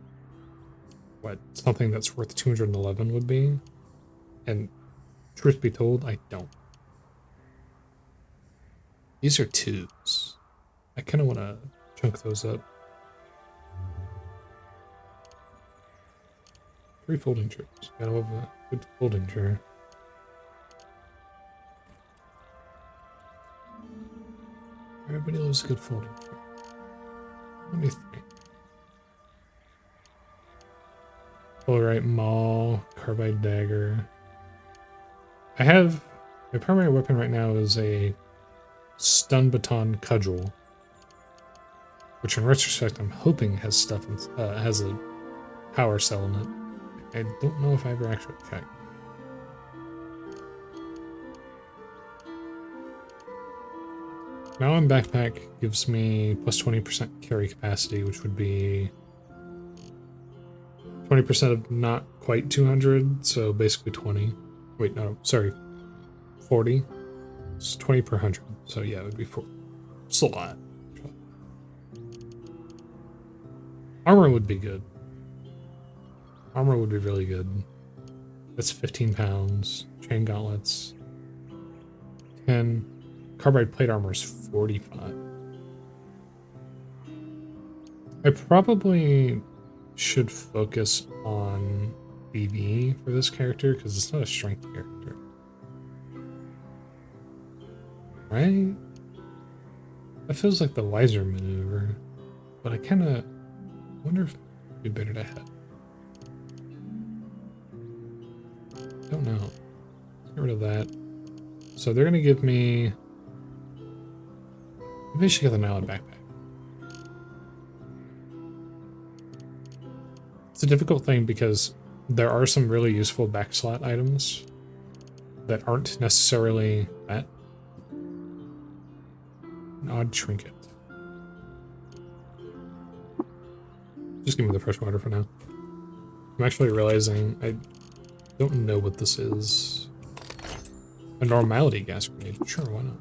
what something that's worth 211 would be. And truth be told, I don't. These are 2s. I kind of want to chunk those up. 3 folding chairs. Gotta love a good folding chair. Everybody loves a good folding chair. Let me think. Fullright Maul, Carbide Dagger. I have... my primary weapon right now is a Stun Baton Cudgel, which in retrospect I'm hoping has stuff in, has a power cell in it. I don't know if I ever actually checked. Now on backpack gives me plus 20% carry capacity, which would be 20% of not quite 200, so basically 20. Wait, no, sorry, 40. It's 20 per 100, so yeah, it would be 40. It's a lot. Armor would be good. Armor would be really good. That's 15 pounds. Chain gauntlets. 10. Carbide plate armor is 45. I probably should focus on BB for this character because it's not a strength character. Right? That feels like the wiser maneuver, but I kind of wonder if it'd be better to have. Don't know. Get rid of that. So they're going to give me... Maybe I should get the Nylon backpack. It's a difficult thing because there are some really useful backslot items that aren't necessarily that. An odd trinket. Just give me the fresh water for now. I'm actually realizing I don't know what this is. A normality gas grenade. Sure, why not?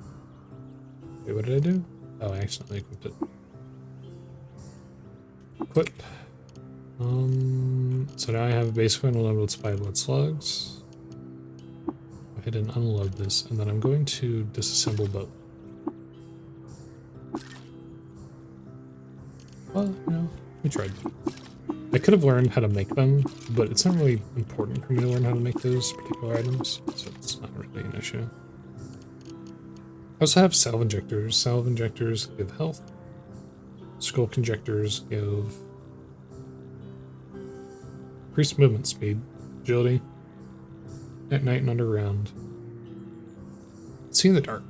Wait, what did I do? Oh, I accidentally equipped it. Equip. So now I have basically an unloaded supply of blood slugs. Go ahead and unload this, and then I'm going to disassemble both. Well, you know, we tried. I could have learned how to make them, but it's not really important for me to learn how to make those particular items, so it's not really an issue. I also have salve injectors. Salve injectors give health. Skull conjectors give increased movement speed, agility, at night and underground. See in the dark.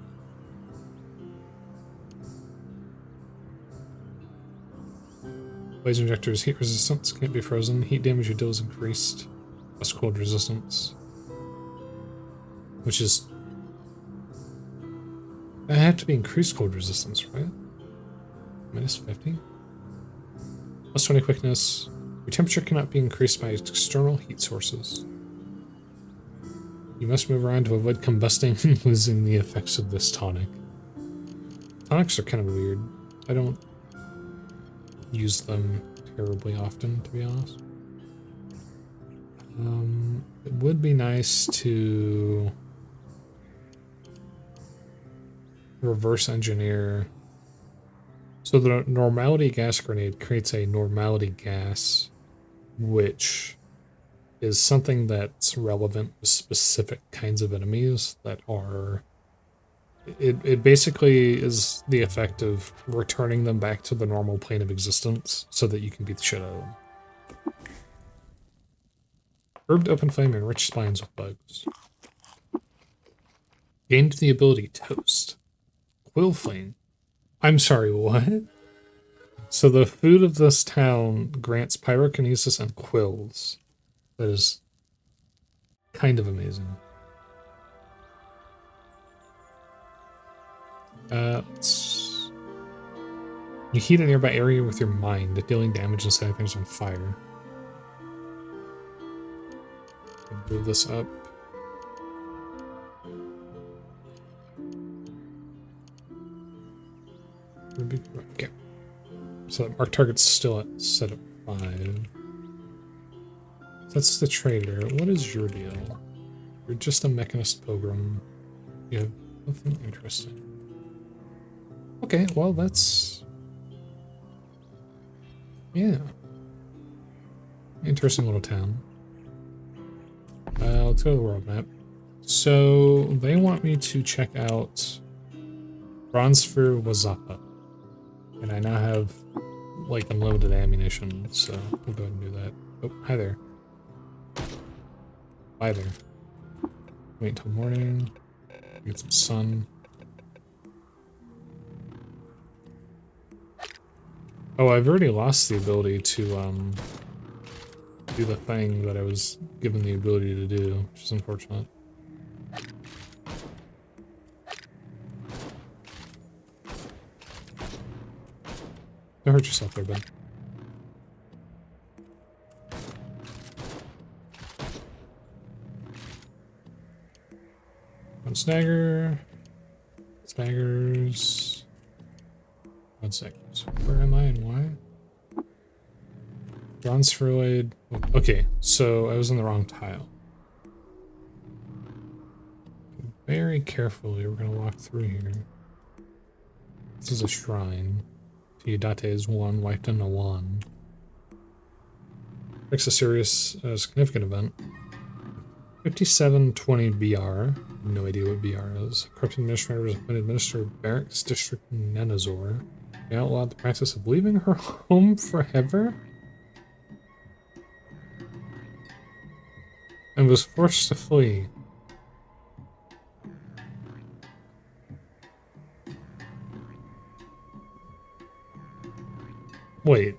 Laser injectors, heat resistance, can't be frozen. Heat damage you deal is increased. Plus cold resistance. Which is... I have to be increased cold resistance, right? Minus 50? Plus 20 quickness. Your temperature cannot be increased by external heat sources. You must move around to avoid combusting and losing the effects of this tonic. Tonics are kind of weird. I don't use them terribly often, to be honest. It would be nice to reverse engineer. So the normality gas grenade creates a normality gas, which is something that's relevant to specific kinds of enemies that are... It basically is the effect of returning them back to the normal plane of existence so that you can beat the shit out of them. Herb to open flame and rich spines with bugs. Gained the ability Toast. Quill flame. I'm sorry, what? So the food of this town grants pyrokinesis and quills. That is kind of amazing. You heat a nearby area with your mind, dealing damage and setting things on fire. Move this up. Okay. So our target's still at set at 5. That's the trader. What is your deal? You're just a mechanist pilgrim. You have nothing interesting. Okay, well that's... yeah. Interesting little town. Let's go to the world map. So they want me to check out Bronzefur Wazapa. And I now have like unlimited ammunition, so we'll go ahead and do that. Oh, hi there. Bye there. Wait until morning. Get some sun. Oh, I've already lost the ability to do the thing that I was given the ability to do, which is unfortunate. Don't hurt yourself there, bud. One stagger. Staggers. One seconds. Where am I and why? Bronze Freud. Okay, so I was in the wrong tile. very carefully. We're going to walk through here. This is a shrine. Teodate is one, wiped into one. It's a serious, significant event. 5720 BR. No idea what BR is. Corrupt administrator was appointed minister of Barracks District Nenazor. They outlawed the practice of leaving her home forever? And was forced to flee. Wait.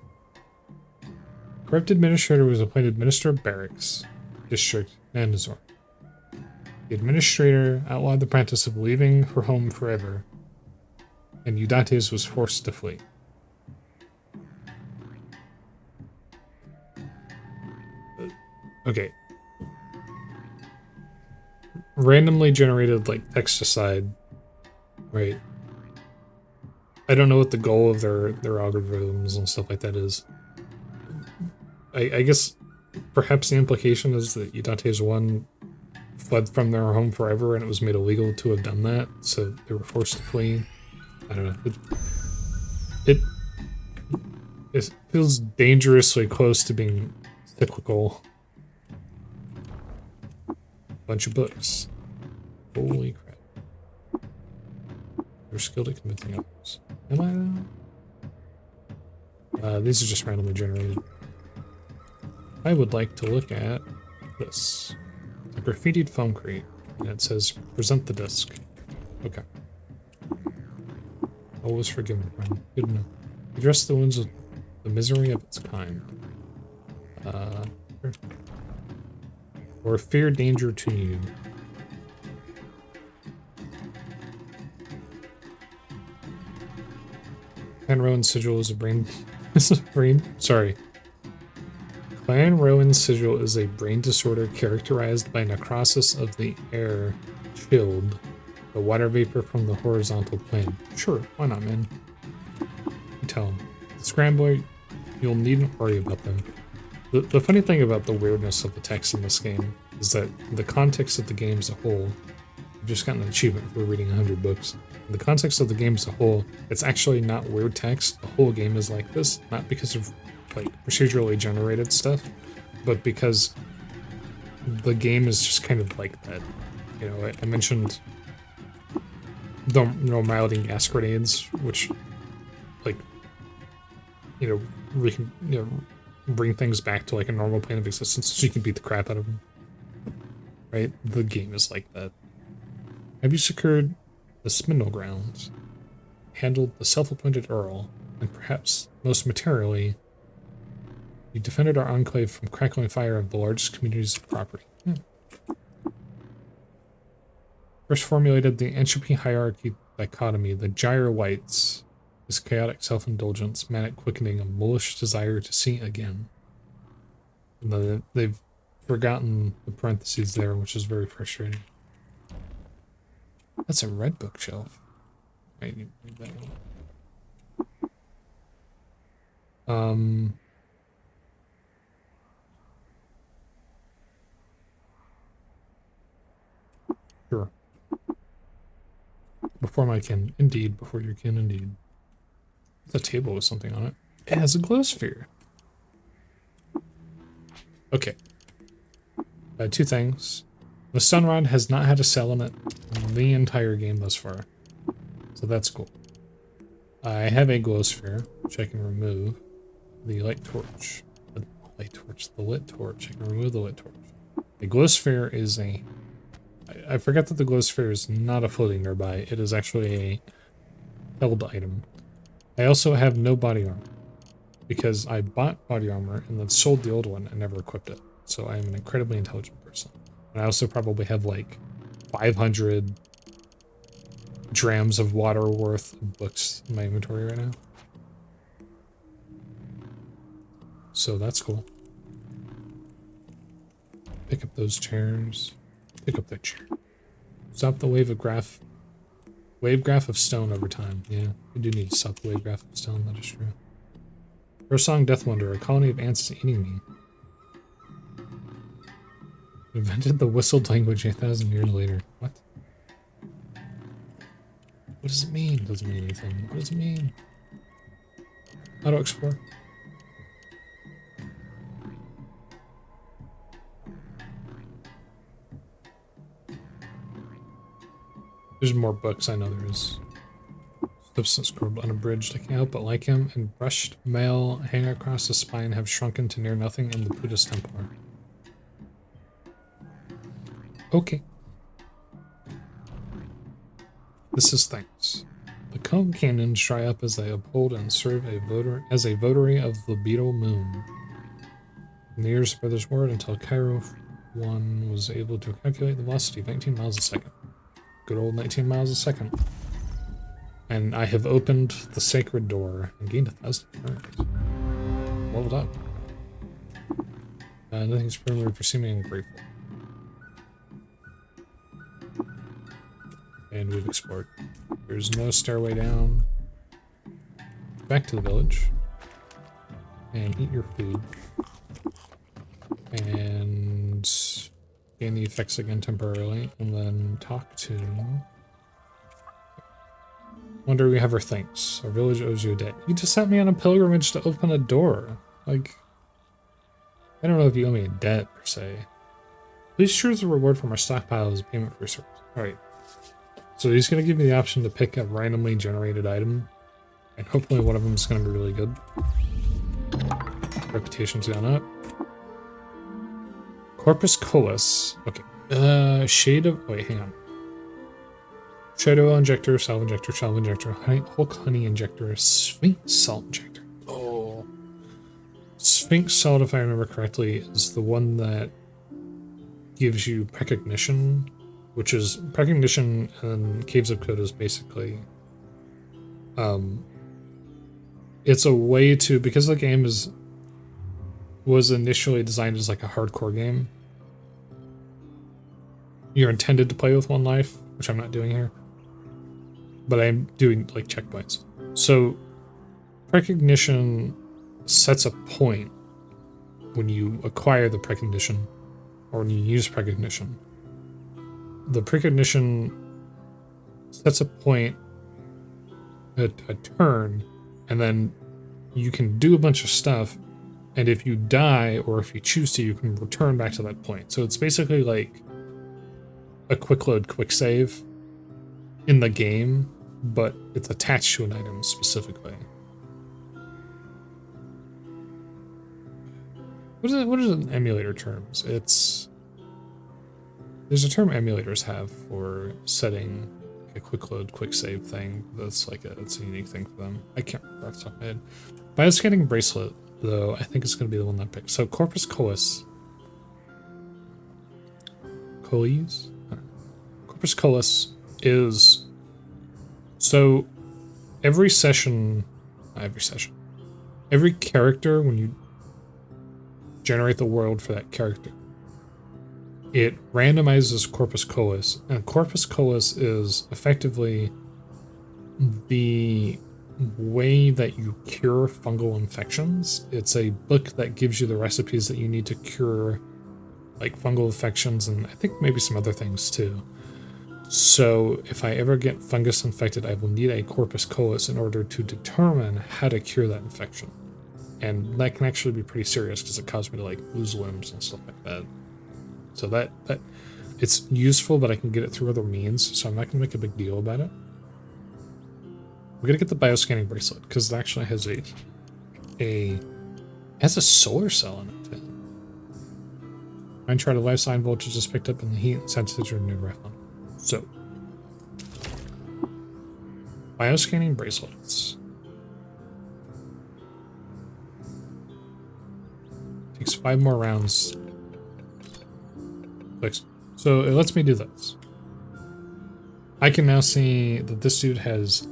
Corrupt administrator was appointed minister of Barracks District Nenazor. The administrator outlawed the practice of leaving her home forever, and Eudates was forced to flee. Okay. Randomly generated, like, text aside, right? I don't know what the goal of their algorithms and stuff like that is. I guess perhaps the implication is that Eudates 1 fled from their home forever and it was made illegal to have done that, so they were forced to flee. I don't know. It feels dangerously close to being cyclical. Bunch of books. Holy crap. You're skilled at convincing others. Am I? These are just randomly generated. I would like to look at this. A graffitied foam crate. And it says, present the disc. Okay. Always forgiven, friend. Good enough. Address the wounds of the misery of its kind. Sure. Or fear danger to you. Clan Rowan's sigil is a brain. This is brain. Sorry. Clan Rowan's sigil is a brain disorder characterized by necrosis of the air chilled, the water vapor from the horizontal plane. Sure, why not, man? You tell him. The Scrambler, you'll needn't worry about them. The funny thing about the weirdness of the text in this game is that the context of the game as a whole, I've just gotten an achievement for reading 100 books. In the context of the game as a whole, it's actually not weird text. The whole game is like this, not because of like procedurally generated stuff, but because the game is just kind of like that. You know, I mentioned the normality gas grenades, which, like, you know, we can, you know, bring things back to like a normal plane of existence so you can beat the crap out of them. Right? The game is like that. Have you secured the Spindle Grounds, handled the self-appointed Earl, and perhaps, most materially, you defended our enclave from crackling fire of the largest communities of property. First formulated the entropy hierarchy dichotomy, the gyre whites, this chaotic self-indulgence, manic quickening, a bullish desire to see again. And then they've forgotten the parentheses there, which is very frustrating. That's a red bookshelf. I need to read that one. Sure. Before my kin, indeed. Before your kin, indeed. It's a table with something on it. It has a glow sphere. Okay. Two things. The Sunrod has not had a cell in it the entire game thus far. So that's cool. I have a glow sphere, which I can remove. The light torch. The lit torch. I can remove the lit torch. The glow sphere is a... I forget that the glow sphere is not a floating nearby. It is actually a held item. I also have no body armor, because I bought body armor and then sold the old one and never equipped it. So I am an incredibly intelligent person. And I also probably have like 500 drams of water worth of books in my inventory right now. So that's cool. Pick up those chairs. Pick up that chair. Stop the wave graph of stone over time. Yeah, we do need to stop the wave graph of stone, that is true. First song, Death Wonder, a colony of ants is eating me. Invented the whistled language 8,000 years later. What? What does it mean? It doesn't mean anything. What does it mean? Auto explore. There's more books, I know there is. Substance curled unabridged. I can't help but like him. And brushed mail hang across the spine have shrunken to near nothing in the Buddhist Templar. Okay. This is thanks. The comb cannons dry up as they uphold and serve as a votary of the beetle moon. In the years of this word until Cairo 1 was able to calculate the velocity of 19 miles a second. Good old 19 miles a second. And I have opened the sacred door and gained 1,000 experience. Leveled up. Nothing's primarily for me and grateful. And we've explored. There's no stairway down. Back to the village. And eat your food. And gain the effects again temporarily. And then talk to... Wonder we have her thanks. Our village owes you a debt. You just sent me on a pilgrimage to open a door. Like, I don't know if you owe me a debt, per se. Please choose a reward from our stockpile as payment for your service. Alright. So he's going to give me the option to pick a randomly generated item. And hopefully one of them is going to be really good. Reputation's gone up. Corpus Colis. Okay. Shade of... Wait, hang on. Shadow oil injector, salve injector, Hulk honey injector, Sphinx salt injector. Oh. Sphinx salt, if I remember correctly, is the one that gives you precognition, which is precognition and Caves of Qud is basically it's a way to, because the game was initially designed as like a hardcore game. You're intended to play with one life, which I'm not doing here. But I'm doing like checkpoints. So precognition sets a point when you acquire the precognition or when you use precognition. The precognition sets a point, a turn, and then you can do a bunch of stuff. And if you die or if you choose to, you can return back to that point. So it's basically like a quick load, quick save in the game, but it's attached to an item specifically. What is an emulator terms? There's a term emulators have for setting a quick load, quick save thing. That's like it's a unique thing for them. I can't remember off the top of my head. Bioscanning bracelet, though, I think it's going to be the one that I picked. So Corpus Colis. Colis? Corpus Colis is... So, every character, when you generate the world for that character, it randomizes Corpus Colis, and Corpus Colis is effectively the way that you cure fungal infections. It's a book that gives you the recipes that you need to cure, like, fungal infections, and I think maybe some other things too. So if I ever get fungus infected, I will need a Corpus Colis in order to determine how to cure that infection. And that can actually be pretty serious because it caused me to like lose limbs and stuff like that. So that it's useful, but I can get it through other means, so I'm not gonna make a big deal about it. We're gonna get the bioscanning bracelet because it actually has has a solar cell in it. Mine chart of life sign voltage is picked up in the heat and sensitivity of new rifle. So, bioscanning bracelets. Takes 5 more rounds. So it lets me do this. I can now see that this dude has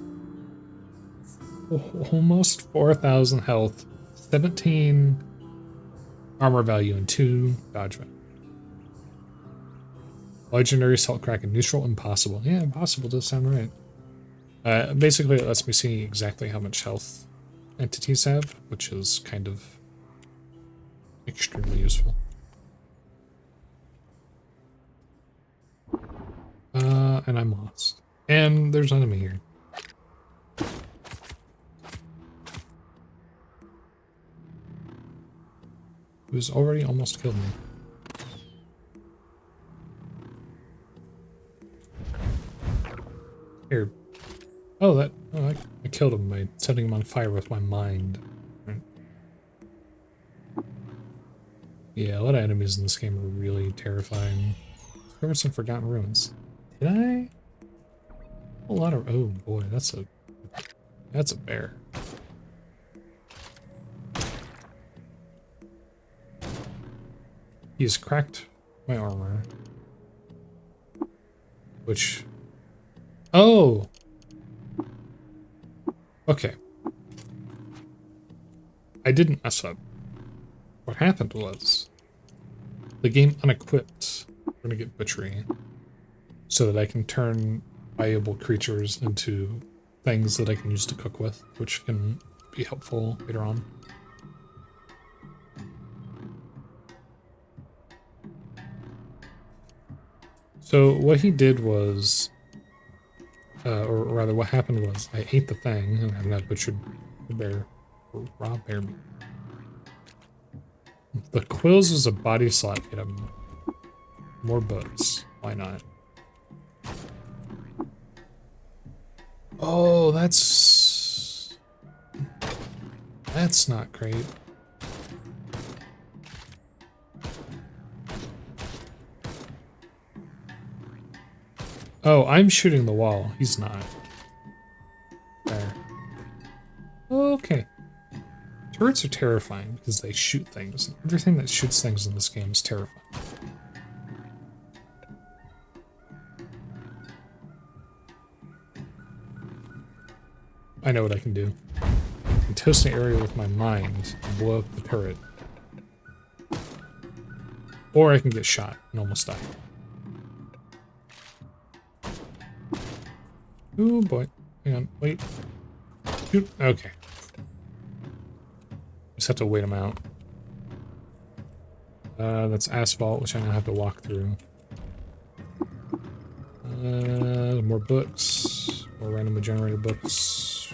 almost 4,000 health, 17 armor value, and 2 dodge value. Legendary Salt Kraken, neutral, impossible. Yeah, impossible does sound right. Basically, it lets me see exactly how much health entities have, which is kind of extremely useful. And I'm lost. And there's an enemy here. who's already almost killed me. Here. Oh, I killed him by setting him on fire with my mind. Right. Yeah, a lot of enemies in this game are really terrifying. Discovered some forgotten ruins. Did I? A lot of. Oh boy, that's a bear. He's cracked my armor. Which... Oh! Okay. I didn't mess up. What happened was... the game unequipped. I'm gonna get butchery. So that I can turn viable creatures into things that I can use to cook with, which can be helpful later on. So what he did was, or rather what happened was, I ate the thing, and I'm not butchered the bear, or raw bear meat. The quills is a body slot item. More books. Why not? Oh, that's not great. Oh, I'm shooting the wall. He's not. There. Okay. Turrets are terrifying because they shoot things. Everything that shoots things in this game is terrifying. I know what I can do. I can toast an area with my mind and blow up the turret. Or I can get shot and almost die. Ooh boy. Hang on, wait. Shoot. Okay. Just have to wait him out. That's asphalt, which I now have to walk through. More books. More randomly generated books.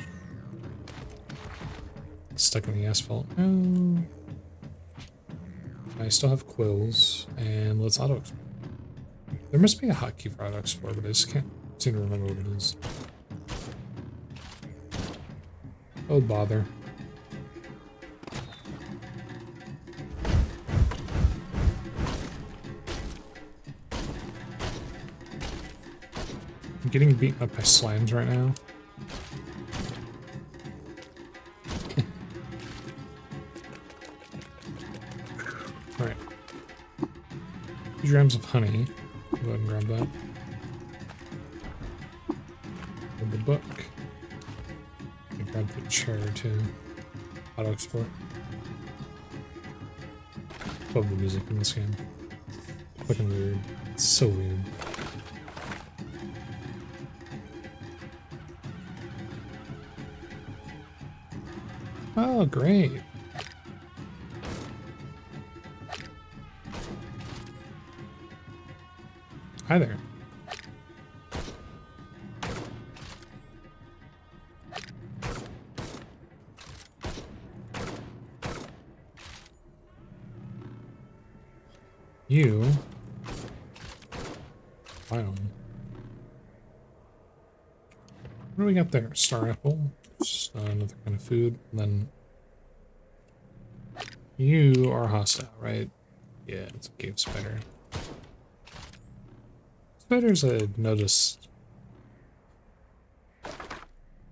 Stuck in the asphalt. No. I still have quills. And let's auto explore. There must be a hotkey for auto explore, but I just can't seem to remember what it is. Oh, bother. I'm getting beaten up by slimes right now. Alright. 2 grams of honey. Go ahead and grab that. Grab the book. I grab the chair too. Auto explore. Love the music in this game. Fucking weird. It's so weird. Oh, great. Hi there. You. Wow. What do we got there? Star apple. Just another kind of food. And then you are hostile, right? Yeah, it's a cave spider. Spiders I noticed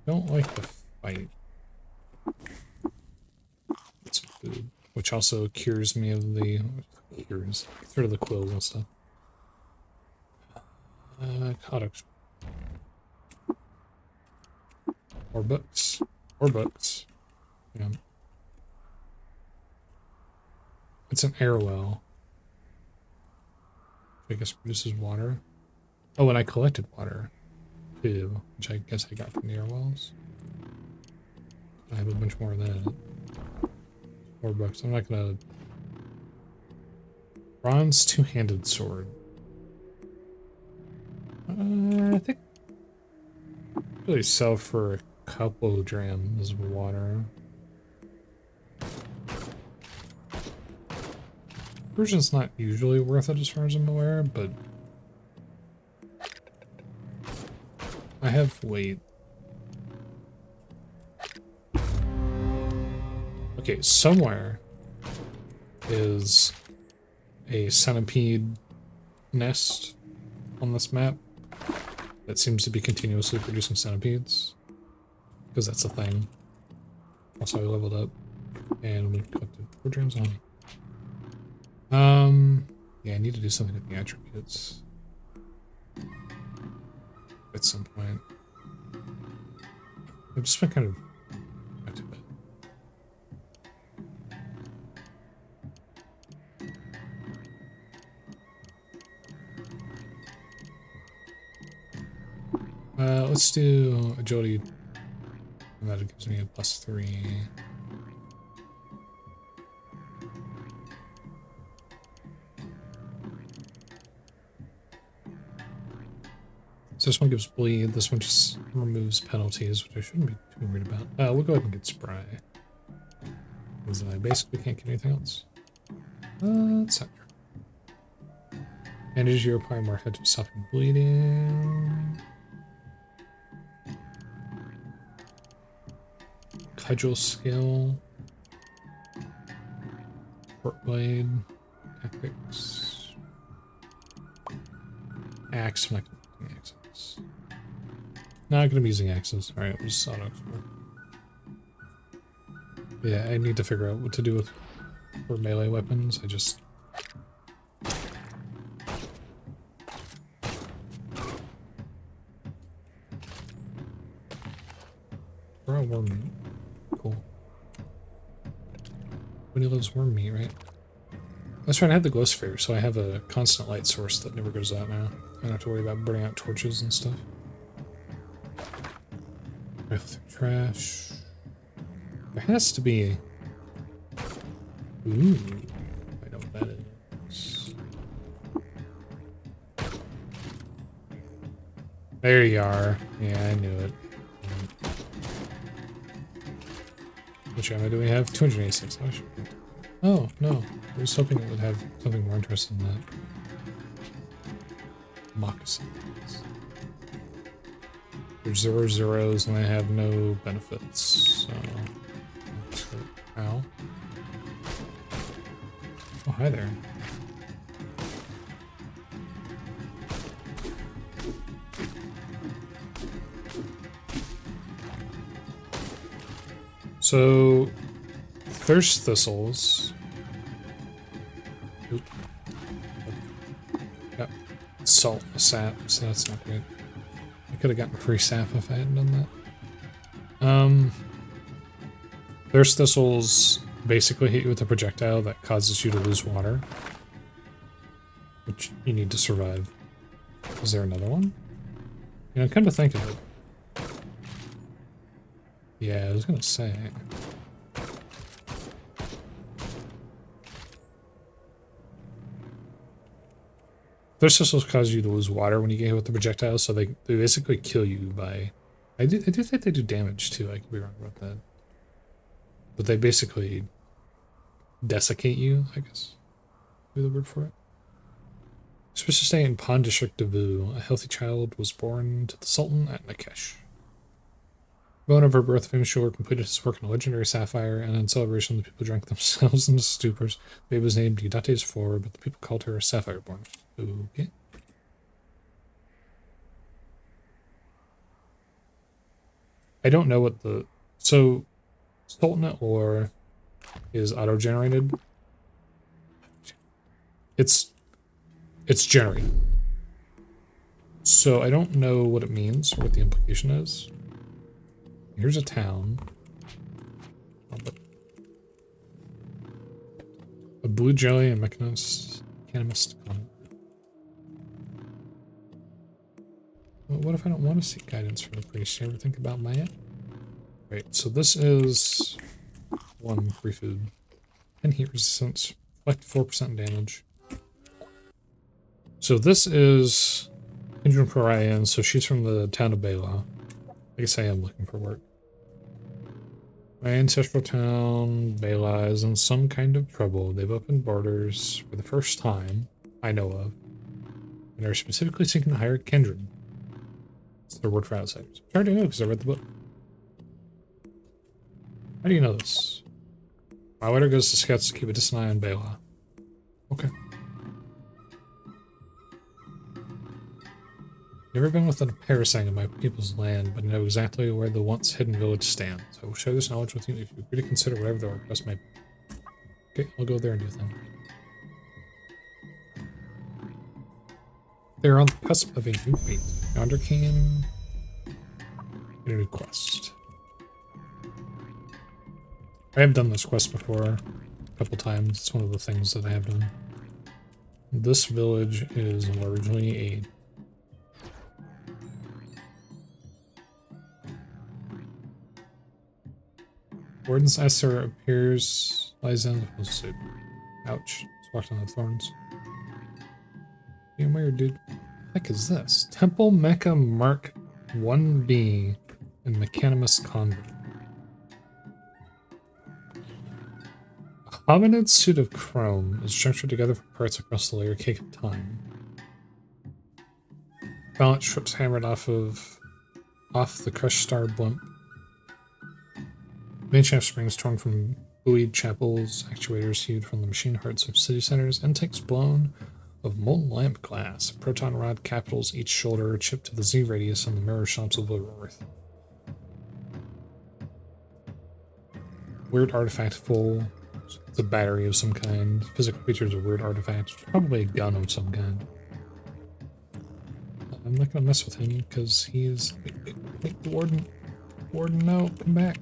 don't like to fight. It's food, which also cures me of the cures. Gets rid of the quills and stuff. Codex. Or books. Or books. Yeah. It's an air well. I guess produces water. Oh, and I collected water too, which I guess I got from the air wells. I have a bunch more of that. 4 bucks. I'm not gonna. Bronze 2-handed sword. I think really sell for a couple drams of water. Version's not usually worth it as far as I'm aware, but I have weight. Okay, somewhere is a centipede nest on this map that seems to be continuously producing centipedes, because that's a thing. Also, I leveled up and we collected 4 drams of honey. Yeah, I need to do something with the attributes at some point. I've just been kind of not too bad. Let's do agility, and that gives me a +3. So this one gives bleed, this one just removes penalties, which I shouldn't be too worried about. We'll go ahead and get spray, because I basically can't get anything else. That's not true. Manages your apply more head to stopping bleeding. Cudgel skill. Port blade. Tactics. Axe. I'm not going to be using axes. Not going to be using axes. Alright, we'll just auto explore. Yeah, I need to figure out what to do with for melee weapons. I just... We're on worm meat. Cool. Winnie loves worm meat, right? That's right, I have the glow sphere, so I have a constant light source that never goes out now. I don't have to worry about burning out torches and stuff. Rifle through trash. There has to be... Ooh. I know what that is. There you are. Yeah, I knew it. Which ammo do we have? 286. Oh, no. I was hoping it would have something more interesting than that. Moccasins. There's 0 zeros and I have no benefits, so... Ow. Oh, hi there. So, thirst thistles. Oop. Yep. Salt sap, so that's not good. I could have gotten free sap if I hadn't done that. Thirst thistles basically hit you with a projectile that causes you to lose water, which you need to survive. Is there another one? You know, come to think of it. Yeah, I was gonna say. Thirst thistles cause you to lose water when you get hit with the projectiles, so they basically kill you by... I do think they do damage too, I could be wrong about that. But they basically desiccate you, I guess. Be the word for it. Suspicious day in Pond District of Vu. A healthy child was born to the Sultan at Nakesh. Born of her birth, famous jeweler completed his work in a legendary sapphire, and in celebration, the people drank themselves into stupors. The baby was named Eudates IV, but the people called her Sapphire Born. Okay. I don't know what the... So, Sultanate ore is auto-generated. It's generated. So I don't know what it means or what the implication is. Here's a town. Oh, but a blue jelly and mechanist canimist comment. Well, what if I don't want to seek guidance from the priest? You ever think about Maya? Right, so this is 1 free food. 10 heat resistance, reflect 4% damage. So this is Indra Parian, so she's from the town of Bela. I guess I am looking for work. My ancestral town, Bela, is in some kind of trouble. They've opened borders for the first time I know of, and are specifically seeking to hire kindred. It's their word for outsiders. I already know because I read the book. How do you know this? My letter goes to scouts to keep a distant eye on Bela. Okay. Never been within a parasang of my people's land, but know exactly where the once hidden village stands. I will share this knowledge with you if you agree to consider whatever the request might be. Okay, I'll go there and do that. They're on the cusp of a new fate. Yonder came a new quest. I have done this quest before a couple times. It's one of the things that I have done. This village is largely a Warden's Esser appears, lies down the full suit. Ouch. Just walked on the thorns. Damn weird, dude. What the heck is this? Temple Mecha Mark 1B in Mechanimus Convent. A hominid suit of chrome is structured together from parts across the layer cake of time. Balance strips hammered off the crushed star blimp. Main shaft springs torn from buoyed chapels, actuators hewed from the machine hearts of city centers, intakes blown of molten lamp glass, proton rod capitals each shoulder chipped to the Z radius on the mirror shops of Lilworth. Weird artifact full. It's a battery of some kind. Physical features of weird artifacts. Probably a gun of some kind. I'm not gonna mess with him because he is. Wait, the warden. Warden, no, come back.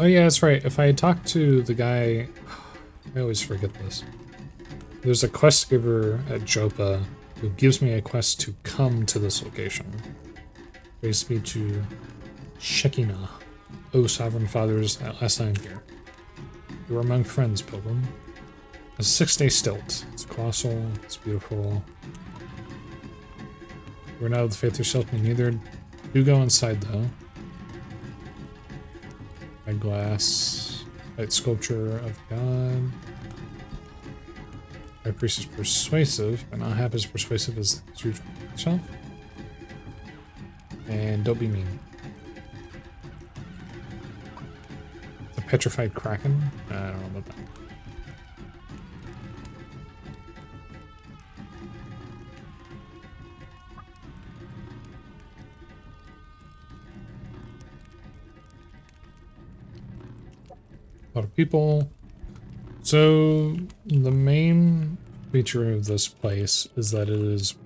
Oh yeah, that's right. If I had talked to the guy, I always forget this. There's a quest giver at Jopa who gives me a quest to come to this location. Brings me to Shekinah. O Sovereign Fathers, at last I am here. You are among friends, pilgrim. It's a 6-day stilt. It's colossal. It's beautiful. We're not of the faith yourself, me neither. Do go inside though. Glass, light sculpture of God. My priest is persuasive, but not half as persuasive as the yourself. And don't be mean. The petrified kraken? I don't know about that. A lot of people. So the main feature of this place is that it is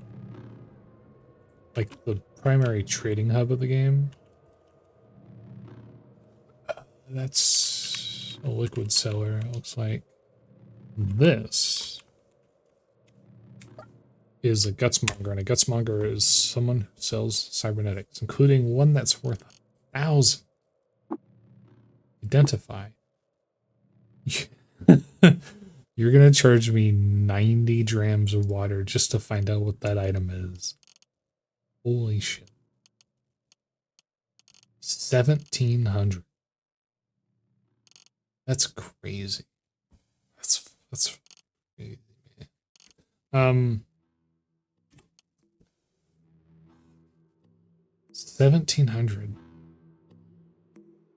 like the primary trading hub of the game. That's a liquid seller, it looks like. This is a gutsmonger, and a gutsmonger is someone who sells cybernetics, including one that's worth 1,000. Identify. You're gonna charge me 90 drams of water just to find out what that item is. Holy shit. 1,700. That's crazy. That's crazy, man. 1,700.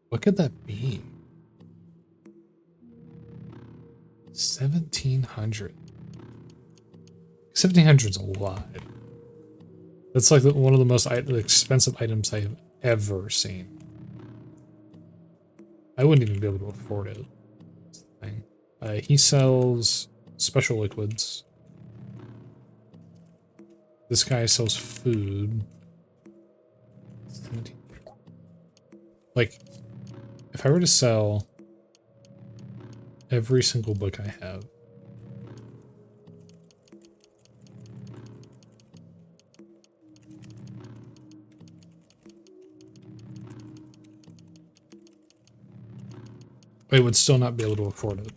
What could that be? 1,700. 1,700 is a lot. That's like one of the most expensive items I have ever seen. I wouldn't even be able to afford it. He sells special liquids. This guy sells food. Like, if I were to sell every single book I have, I would still not be able to afford it.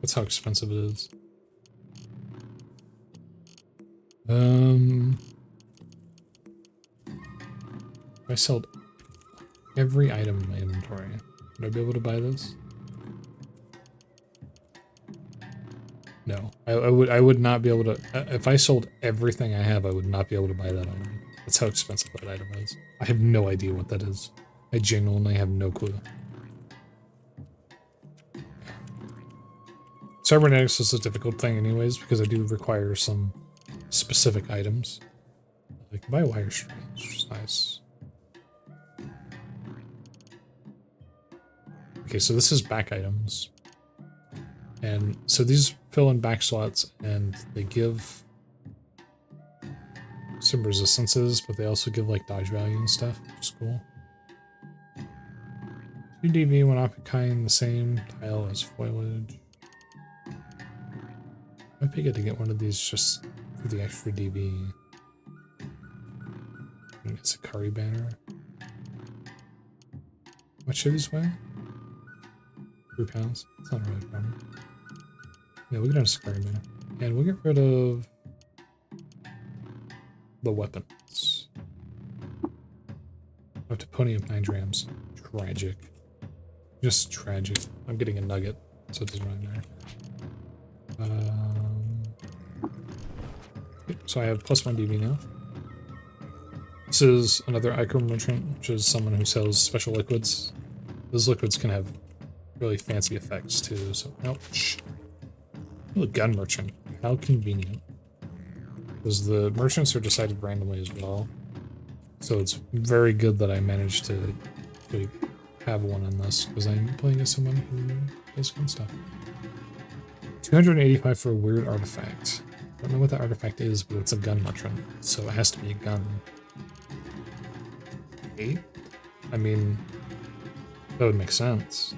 That's how expensive it is. I sold every item in my inventory, would I be able to buy this? No, I would not be able to. If I sold everything I have, I would not be able to buy that item. That's how expensive that item is. I have no idea what that is. I genuinely have no clue. Cybernetics is a difficult thing anyways, because I do require some specific items. I can buy wire strands, which is nice. Okay, so this is back items. And so these fill in back slots, and they give some resistances, but they also give like dodge value and stuff, which is cool. 2 DV when occupying the same tile as foliage. Might be good to get one of these just for the extra DV. It's a curry banner. How much do these weigh? 3 pounds. It's not really a problem. Yeah, we'll get on a curry banner. And we'll get rid of the weapons. Up to pony of 9 grams. Tragic. Just tragic. I'm getting a nugget, so it doesn't really matter. So I have +1 DV now. This is another Icon merchant, which is someone who sells special liquids. Those liquids can have really fancy effects too, so nope. Oh, a gun merchant. How convenient. Because the merchants are decided randomly as well. So it's very good that I managed to actually have one on this, because I'm playing as someone who does gun stuff. 285 for a weird artifact. I don't know what the artifact is, but it's a gun merchant, so it has to be a gun. 8? I mean, that would make sense.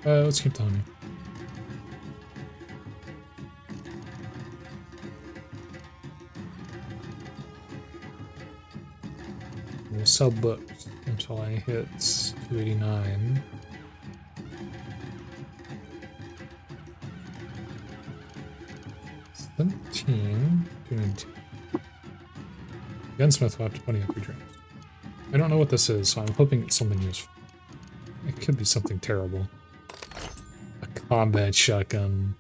Let's keep telling you. We'll sell books until I hit 289. Gunsmith will have to 20 up your dreams. I don't know what this is, so I'm hoping it's something useful. It could be something terrible. A combat shotgun.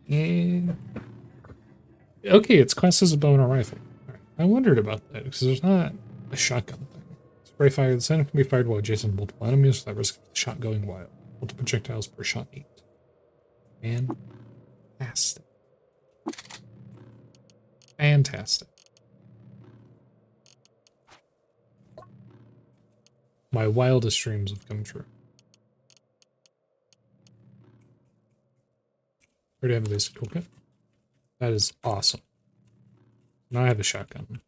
And okay, it's classed as a bow and a rifle. Right. I wondered about that, because there's not a shotgun thing. Spray fire, the sound can be fired while adjacent to multiple enemies without risk of the shot going wild. Multiple projectiles per shot 8. Fantastic. Fantastic. My wildest dreams have come true. Already have a basic toolkit. That is awesome. Now I have a shotgun.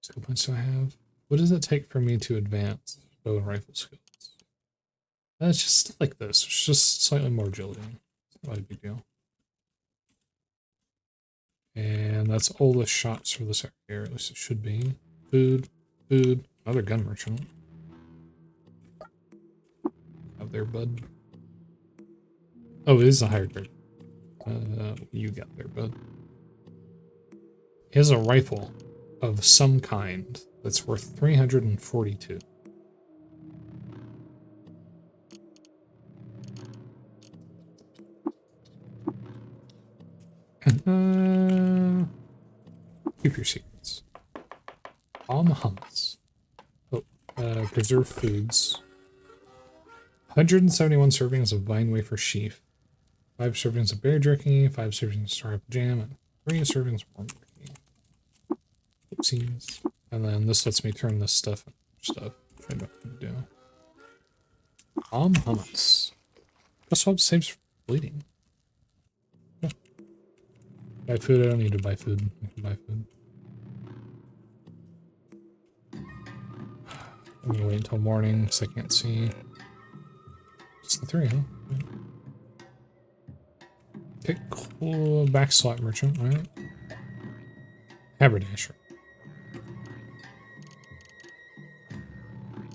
Skill points do I have? What does it take for me to advance bow and rifle skills? It's just stuff like this. It's just slightly more agility. It's not a big deal. And that's all the shots for this area, at least it should be. Food, food, another gun merchant. Out there, bud. Oh, it is a higher grade. You got there, bud. He has a rifle of some kind that's worth 342. Keep your secrets. Hummus. Oh, preserved foods. 171 servings of vine wafer sheaf. 5 servings of berry jerky, 5 servings of star apple jam, and 3 servings of warm jerky. Oopsies. And then this lets me turn this stuff into stuff, which I don't want to do. Hummus. Plus swap saves for bleeding. Yeah. Buy food, I don't need to buy food. I can buy food. I'm gonna wait until morning because I can't see. Just the 3, huh? Yeah. Pick cool back slot merchant, right? Haberdasher.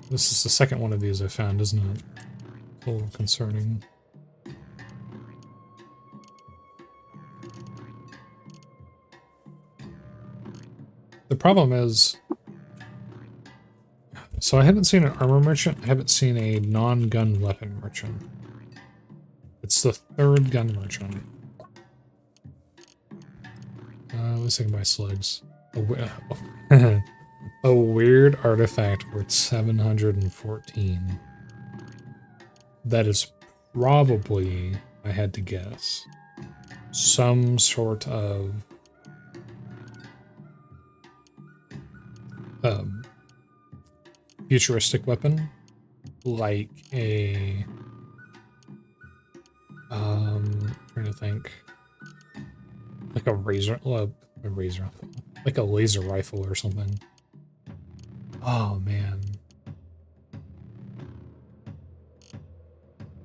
This is the second one of these I found, isn't it? A little concerning. The problem is, so I haven't seen an armor merchant, I haven't seen a non-gun weapon merchant. It's the third gun merchant. Let's see, buy slugs. A weird artifact worth 714. That is probably, I had to guess, some sort of futuristic weapon, like a trying to think, like a razor, like a laser rifle or something. Oh man,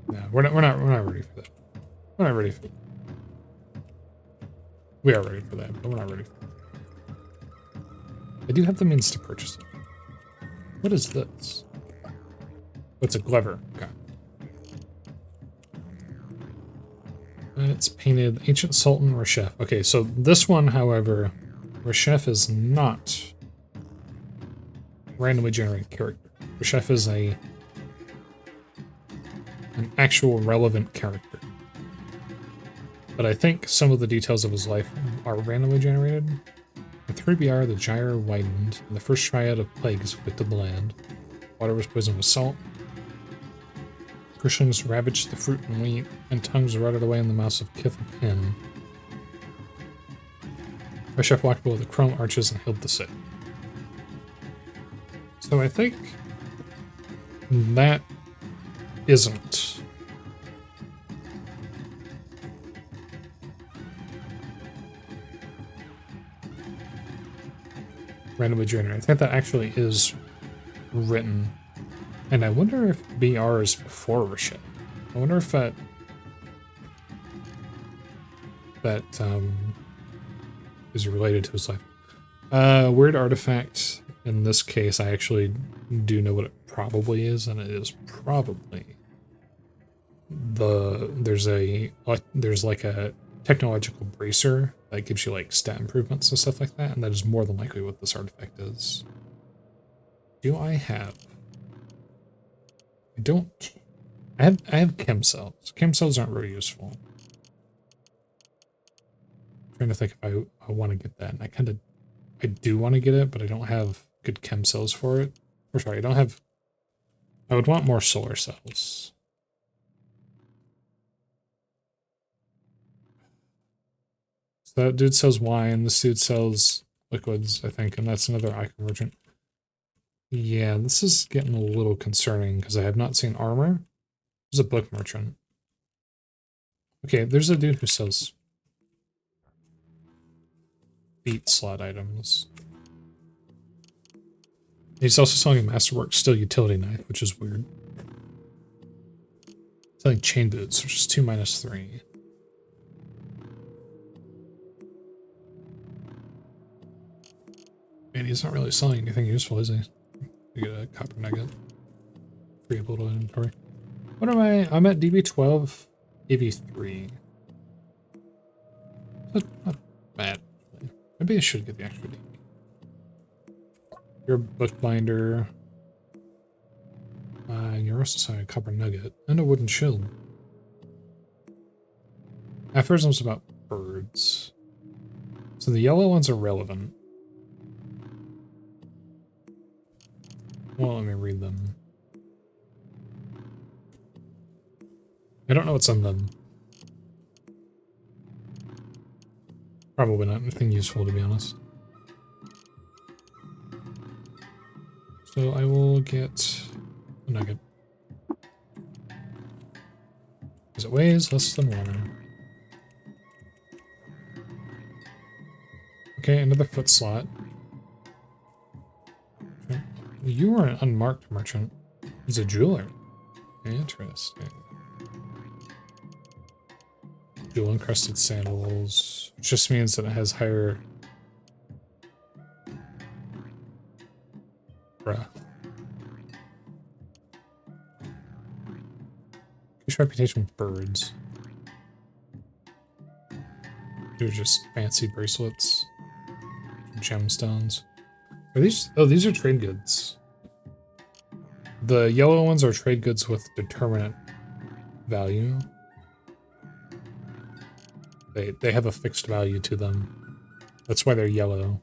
no, we're not ready for that. We're not ready for that. We are ready for that, but we're not ready for that. I do have the means to purchase it. What is this? What's a clever? Okay. It's painted Ancient Sultan Reshef. Okay, so this one, however, Reshef is not randomly generated character. Reshef is an actual relevant character. But I think some of the details of his life are randomly generated. In 3BR, the gyre widened, and the first triad of plagues afflicted the land. Water was poisoned with salt. Christians ravaged the fruit and wheat, and tongues rotted away in the mouths of kith and kin. Reshef walked below the chrome arches and healed the sick. So I think that isn't randomly generated. I think that actually is written. And I wonder if BR is before Reshef. I wonder if that is related to his life. Weird artifact. In this case, I actually do know what it probably is, and it is probably there's like a technological bracer that gives you like stat improvements and stuff like that, and that is more than likely what this artifact is. Do I have? I don't. I have chem cells. Chem cells aren't very useful. I'm trying to think if I want to get that, and I do want to get it, but I don't have good chem cells for it. Or sorry, I don't have. I would want more solar cells. So that dude sells wine. This dude sells liquids, I think, and that's another icon merchant. Yeah, this is getting a little concerning because I have not seen armor. There's a book merchant. Okay, there's a dude who sells beat slot items. He's also selling a Masterwork Steel Utility Knife, which is weird. Selling chain boots, which is 2 minus 3. Man, he's not really selling anything useful, is he? You get a copper nugget. Free up a little inventory. What am I? I'm at DB12, AV3. That's not bad. Maybe I should get the extra DB. You're a bookbinder. You're also selling a copper nugget and a wooden shield. Aphorisms about birds. So the yellow ones are relevant. Well, let me read them. I don't know what's on them. Probably not anything useful, to be honest. So I will get a nugget. Because it weighs less than water. Okay, another foot slot. Okay. You are an unmarked merchant. He's a jeweler. Interesting. Jewel encrusted sandals, which just means that it has higher. Bruh. Nice reputation with birds. They're just fancy bracelets. Gemstones. Are these? Oh, these are trade goods. The yellow ones are trade goods with determinate value. They have a fixed value to them. That's why they're yellow.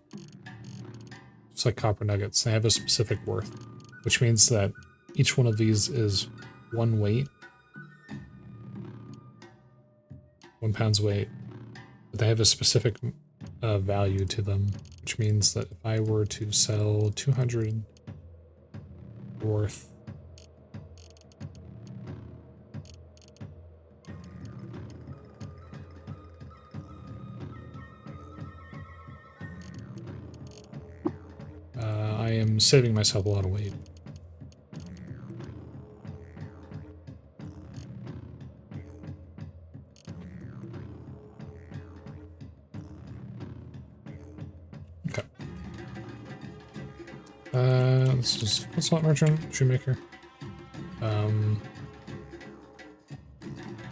Just like copper nuggets, they have a specific worth, which means that each one of these is 1 weight, 1 pound's weight, but they have a specific value to them, which means that if I were to sell 200 worth, I am saving myself a lot of weight. Okay. This is slot merchant, shoemaker.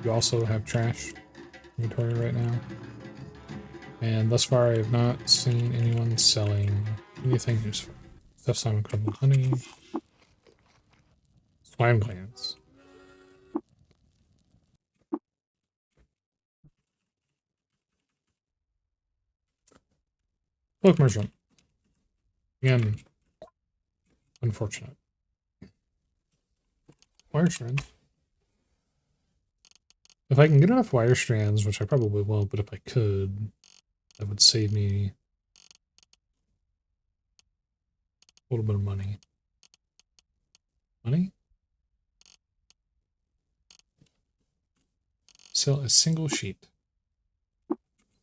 You also have trash inventory right now. And thus far I have not seen anyone selling anything useful. Stuff Simon Crumble Honey. Slime glands. Book merchant. Again, unfortunate. Wire strands. If I can get enough wire strands, which I probably won't, but if I could, that would save me a little bit of money. Money? Sell a single sheet.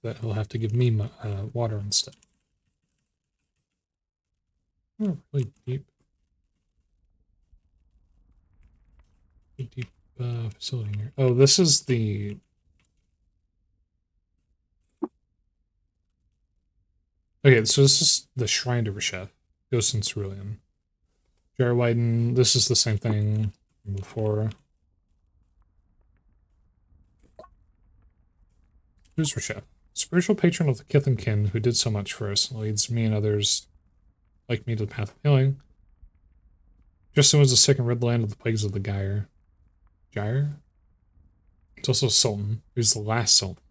That will have to give me water instead. Oh, really deep. Deep facility here. Oh, this is the... Okay, so this is the Shrine to Reshef. Ghost in Cerulean. Jar Widen, this is the same thing from before. Who's Reshef? Spiritual patron of the kith and kin who did so much for us and leads me and others like me to the path of healing. Justin was the second red land of the plagues of the Gyre. Gyre? It's also Sultan. He was the last Sultan.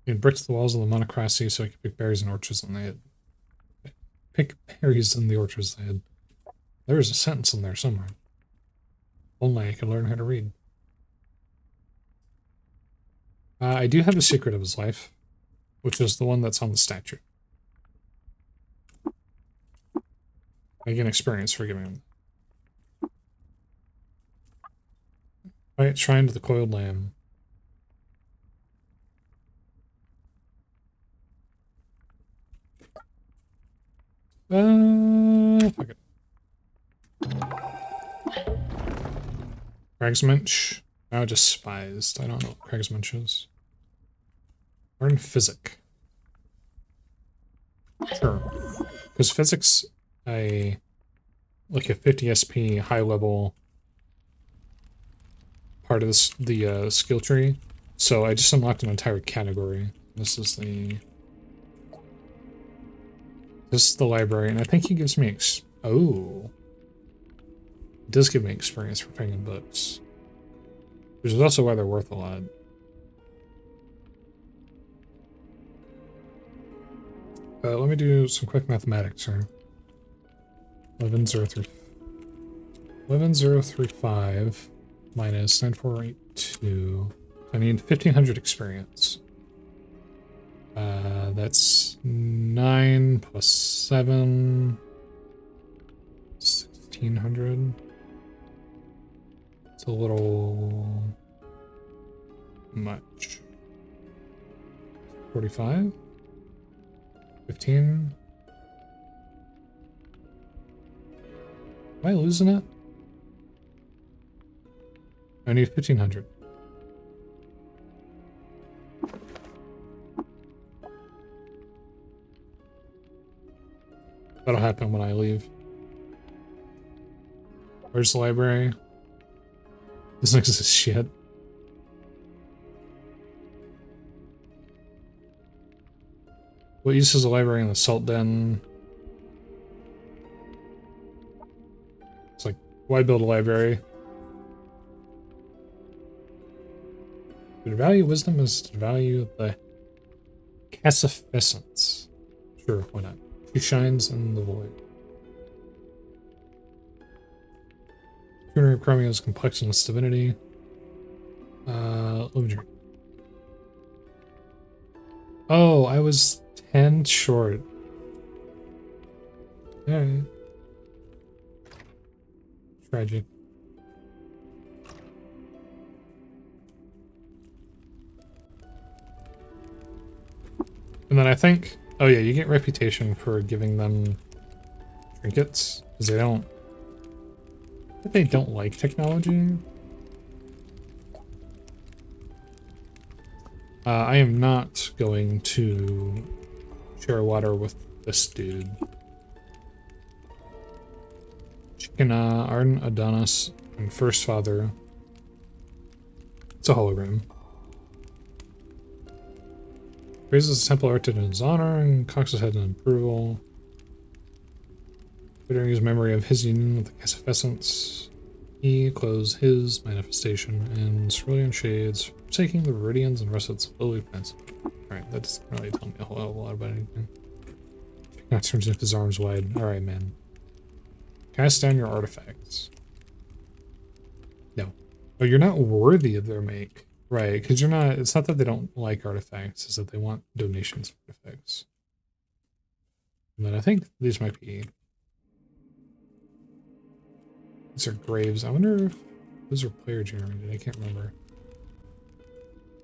He had bricked the walls of the monocracy so he could pick berries in orchards and they had... Pick berries in the orchards they had. There was a sentence in there somewhere. Only I could learn how to read. I do have a secret of his life, which is the one that's on the statue. I get experience for giving him. Right, Shrine to the Coiled Lamb. Fuck it. Cragsminch. Now despised. I don't know what Cragsminch is. Learn physic. Sure. Because physics, like a 50 SP high level part of this, the skill tree. So I just unlocked an entire category. This is the library, and I think he gives me oh. It does give me experience for picking books. Which is also why they're worth a lot. Let me do some quick mathematics here. 11035 minus 9482. I need 1500 experience. That's 9 plus 7. 1600. It's a little much. 45? 15? Am I losing it? I need 1500. That'll happen when I leave. Where's the library? Doesn't exist shit. What use is a library in the salt den? It's like, why build a library? To value wisdom is to value the Cassificence. Sure, why not? She shines in the void. Tuner of Chromium's complex and its divinity. Let me drink. Oh, I was 10 short. Alright. Tragic. And then I think, oh yeah, you get reputation for giving them trinkets, because they don't like technology. I am not going to share water with this dude. Chicken, Arden, Adonis, and First Father. It's a hologram. Raises a temple erected in his honor, and cocks his head in approval. During his memory of his union with the Cassificence, he closed his manifestation in cerulean shades, forsaking the Viridians and Russets of lowly plants. Alright, that doesn't really tell me a whole lot about anything. Now turns up his arms wide. Alright, man. Cast down your artifacts. No. Oh, you're not worthy of their make. Right, because you're not, it's not that they don't like artifacts, it's that they want donations for artifacts. And then I think these might be, these are graves. I wonder if those are player generated. I can't remember.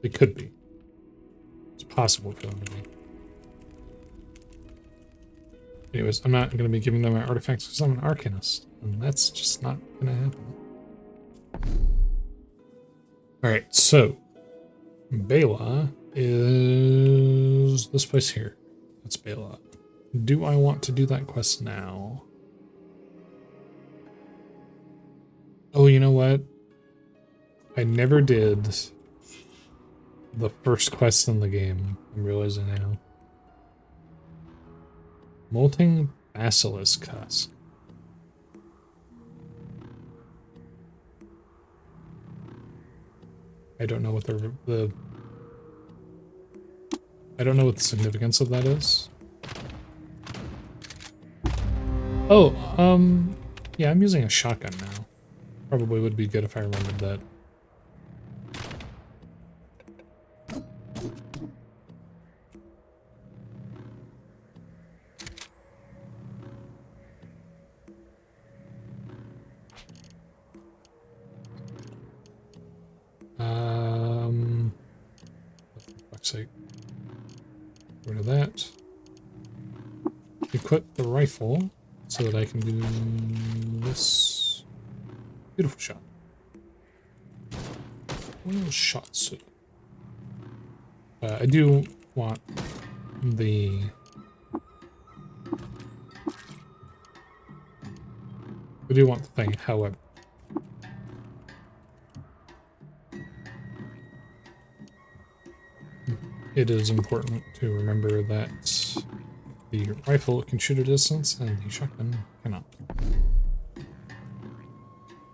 They could be. It's possible for them to be. Anyways, I'm not going to be giving them my artifacts because I'm an arcanist, and that's just not going to happen. Alright, so Bela is this place here. That's Bela. Do I want to do that quest now? Oh, you know what? I never did the first quest in the game. I'm realizing now. Molting Basilisk Husk. I don't know what I don't know what the significance of that is. Oh, yeah, I'm using a shotgun now. Probably would be good if I remembered that. For fuck's sake. Get rid of that. Equip the rifle so that I can do this beautiful shot. Well, shots. I do want the thing, however. It is important to remember that the rifle can shoot a distance and the shotgun cannot.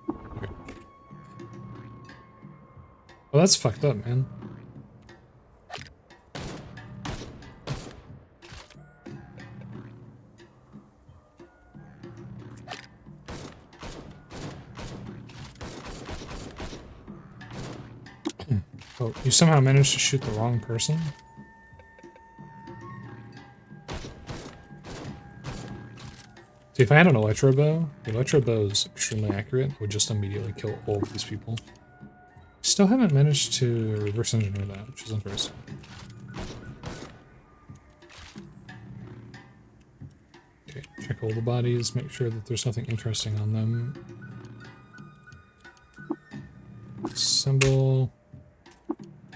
Okay. Well, that's fucked up, man. Oh, you somehow managed to shoot the wrong person? See, if I had an electro bow, the electro bow is extremely accurate. It would just immediately kill all of these people. Still haven't managed to reverse engineer that, which is interesting. Okay, check all the bodies, make sure that there's nothing interesting on them. Assemble.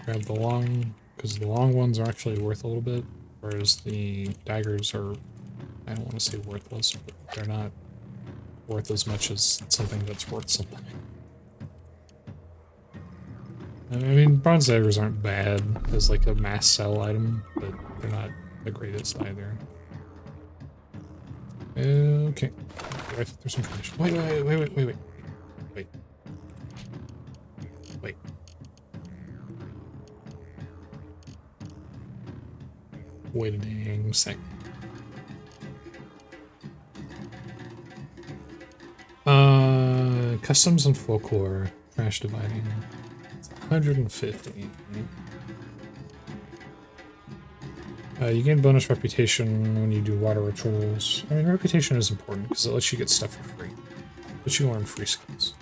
Grab the long, because the long ones are actually worth a little bit, whereas the daggers are, I don't want to say worthless, but they're not worth as much as something that's worth something. I mean, bronze daggers aren't bad as like a mass sell item, but they're not the greatest either. Okay. I think there's some information. Wait. Wait a dang sec. Customs and folklore. Trash dividing. It's 150. You gain bonus reputation when you do water rituals. I mean, reputation is important because it lets you get stuff for free. But you earn free skills.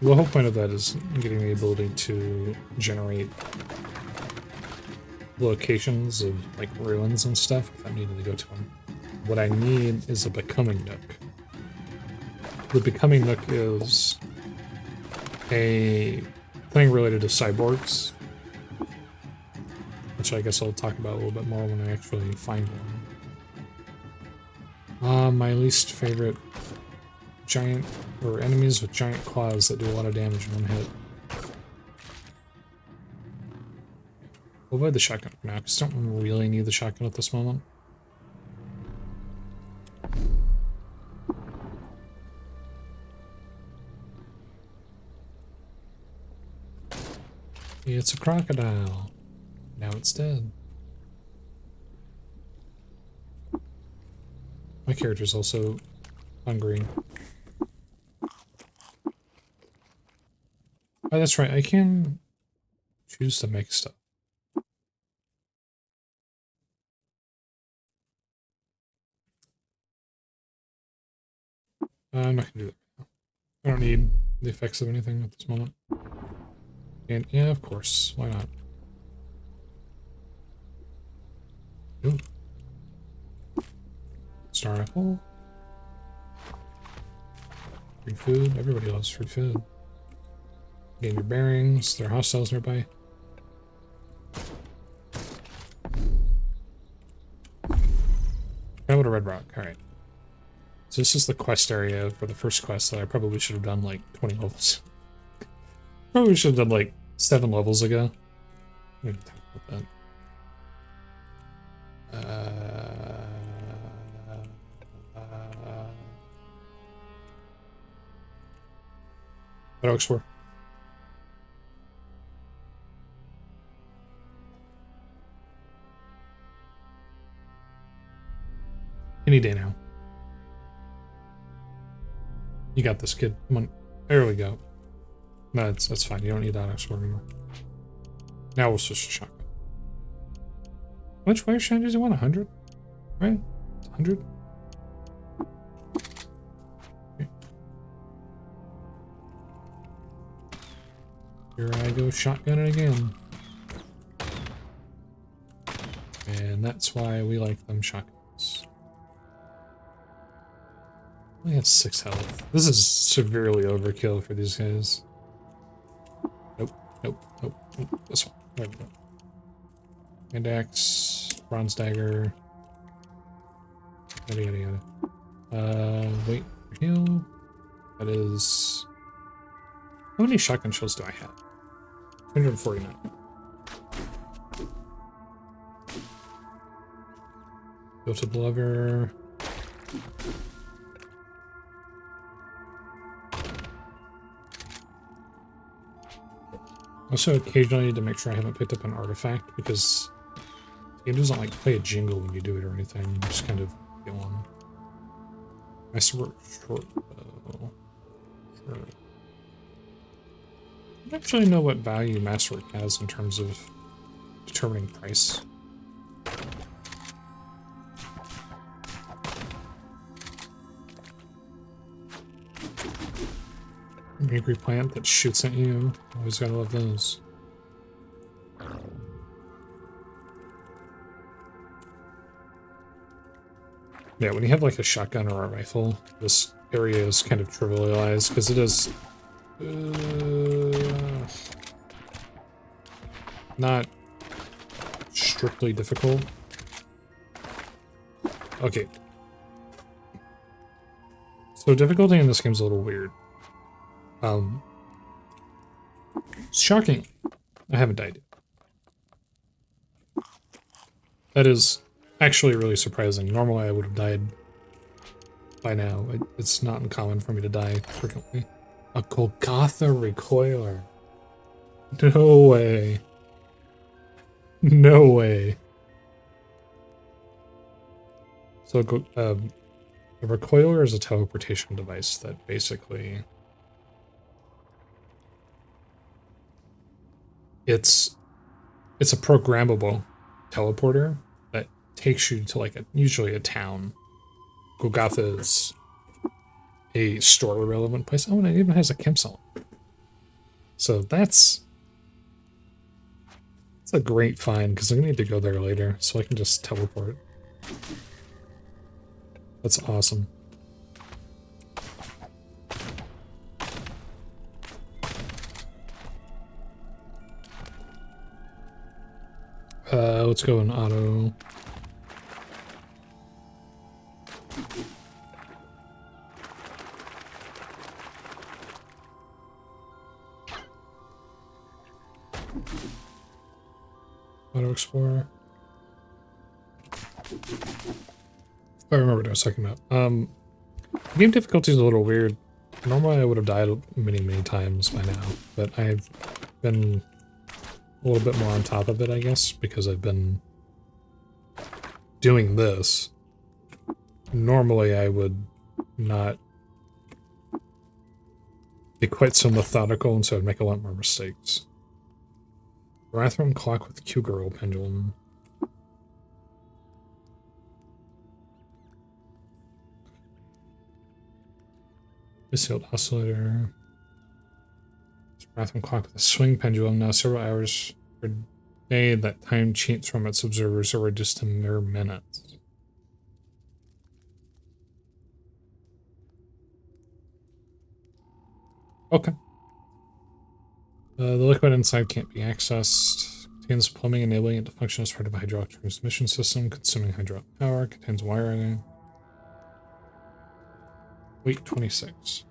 The whole point of that is getting the ability to generate locations of like ruins and stuff without needing to go to them. What I need is a becoming nook. The becoming nook is a thing related to cyborgs, which I guess I'll talk about a little bit more when I actually find one. My least favorite giant or enemies with giant claws that do a lot of damage in one hit. We'll avoid the shotgun for now, because I don't really need the shotgun at this moment. It's a crocodile. Now it's dead. My character's also hungry. Oh, that's right. I can choose to make stuff. I'm not gonna do that. I don't need the effects of anything at this moment. And yeah, of course. Why not? Ooh. Star apple. Free food. Everybody loves free food. Gain your bearings. There are hostiles nearby. How about a red rock? Alright. So this is the quest area for the first quest that I probably should have done like 20 levels. Probably should have done like 7 levels ago. We didn't talk about that. What else for? Any day now. You got this, kid. Come on. There we go. No, that's fine. You don't need that extra anymore. Now we'll switch to shotgun. How much fire shine does it want? 100? Right? 100? Okay. Here I go shotgunning again. And that's why we like them shotguns. I only have 6 health. This is severely overkill for these guys. Nope. This one. There we go. Hand axe, bronze dagger. Yada. Wait for heal. That is. How many shotgun shells do I have? 249. Built-up lever. Also, occasionally need to make sure I haven't picked up an artifact because the game doesn't like play a jingle when you do it or anything. You just kind of get one. Masterwork short bow. Sure. I don't actually know what value Masterwork has in terms of determining price. Angry plant that shoots at you. Always gotta love those. Yeah, when you have like a shotgun or a rifle, this area is kind of trivialized because it is not strictly difficult. Okay. So difficulty in this game is a little weird. Shocking. I haven't died yet. That is actually really surprising. Normally I would have died by now. It's not uncommon for me to die frequently. A Golgotha recoiler. No way. No way. So a recoiler is a teleportation device that basically it's a programmable teleporter that takes you to like usually a town. Golgotha is a story relevant place. Oh, and it even has a campsite. So that's a great find because I need to go there later, so I can just teleport. That's awesome. Let's go in auto. Auto Explorer. I remember what I was talking about. Game difficulty is a little weird. Normally I would have died many times by now, but I've been a little bit more on top of it, I guess, because I've been doing this. Normally I would not be quite so methodical, and so I'd make a lot more mistakes. Bathroom clock with Q-Girl pendulum. Sealed oscillator. Bathroom clock with a swing pendulum. Now several hours per day that time cheats from its observers are reduced to mere minutes. Okay. The liquid inside can't be accessed. Contains plumbing enabling it to function as part of a hydraulic transmission system, consuming hydraulic power. Contains wiring. Weight 26.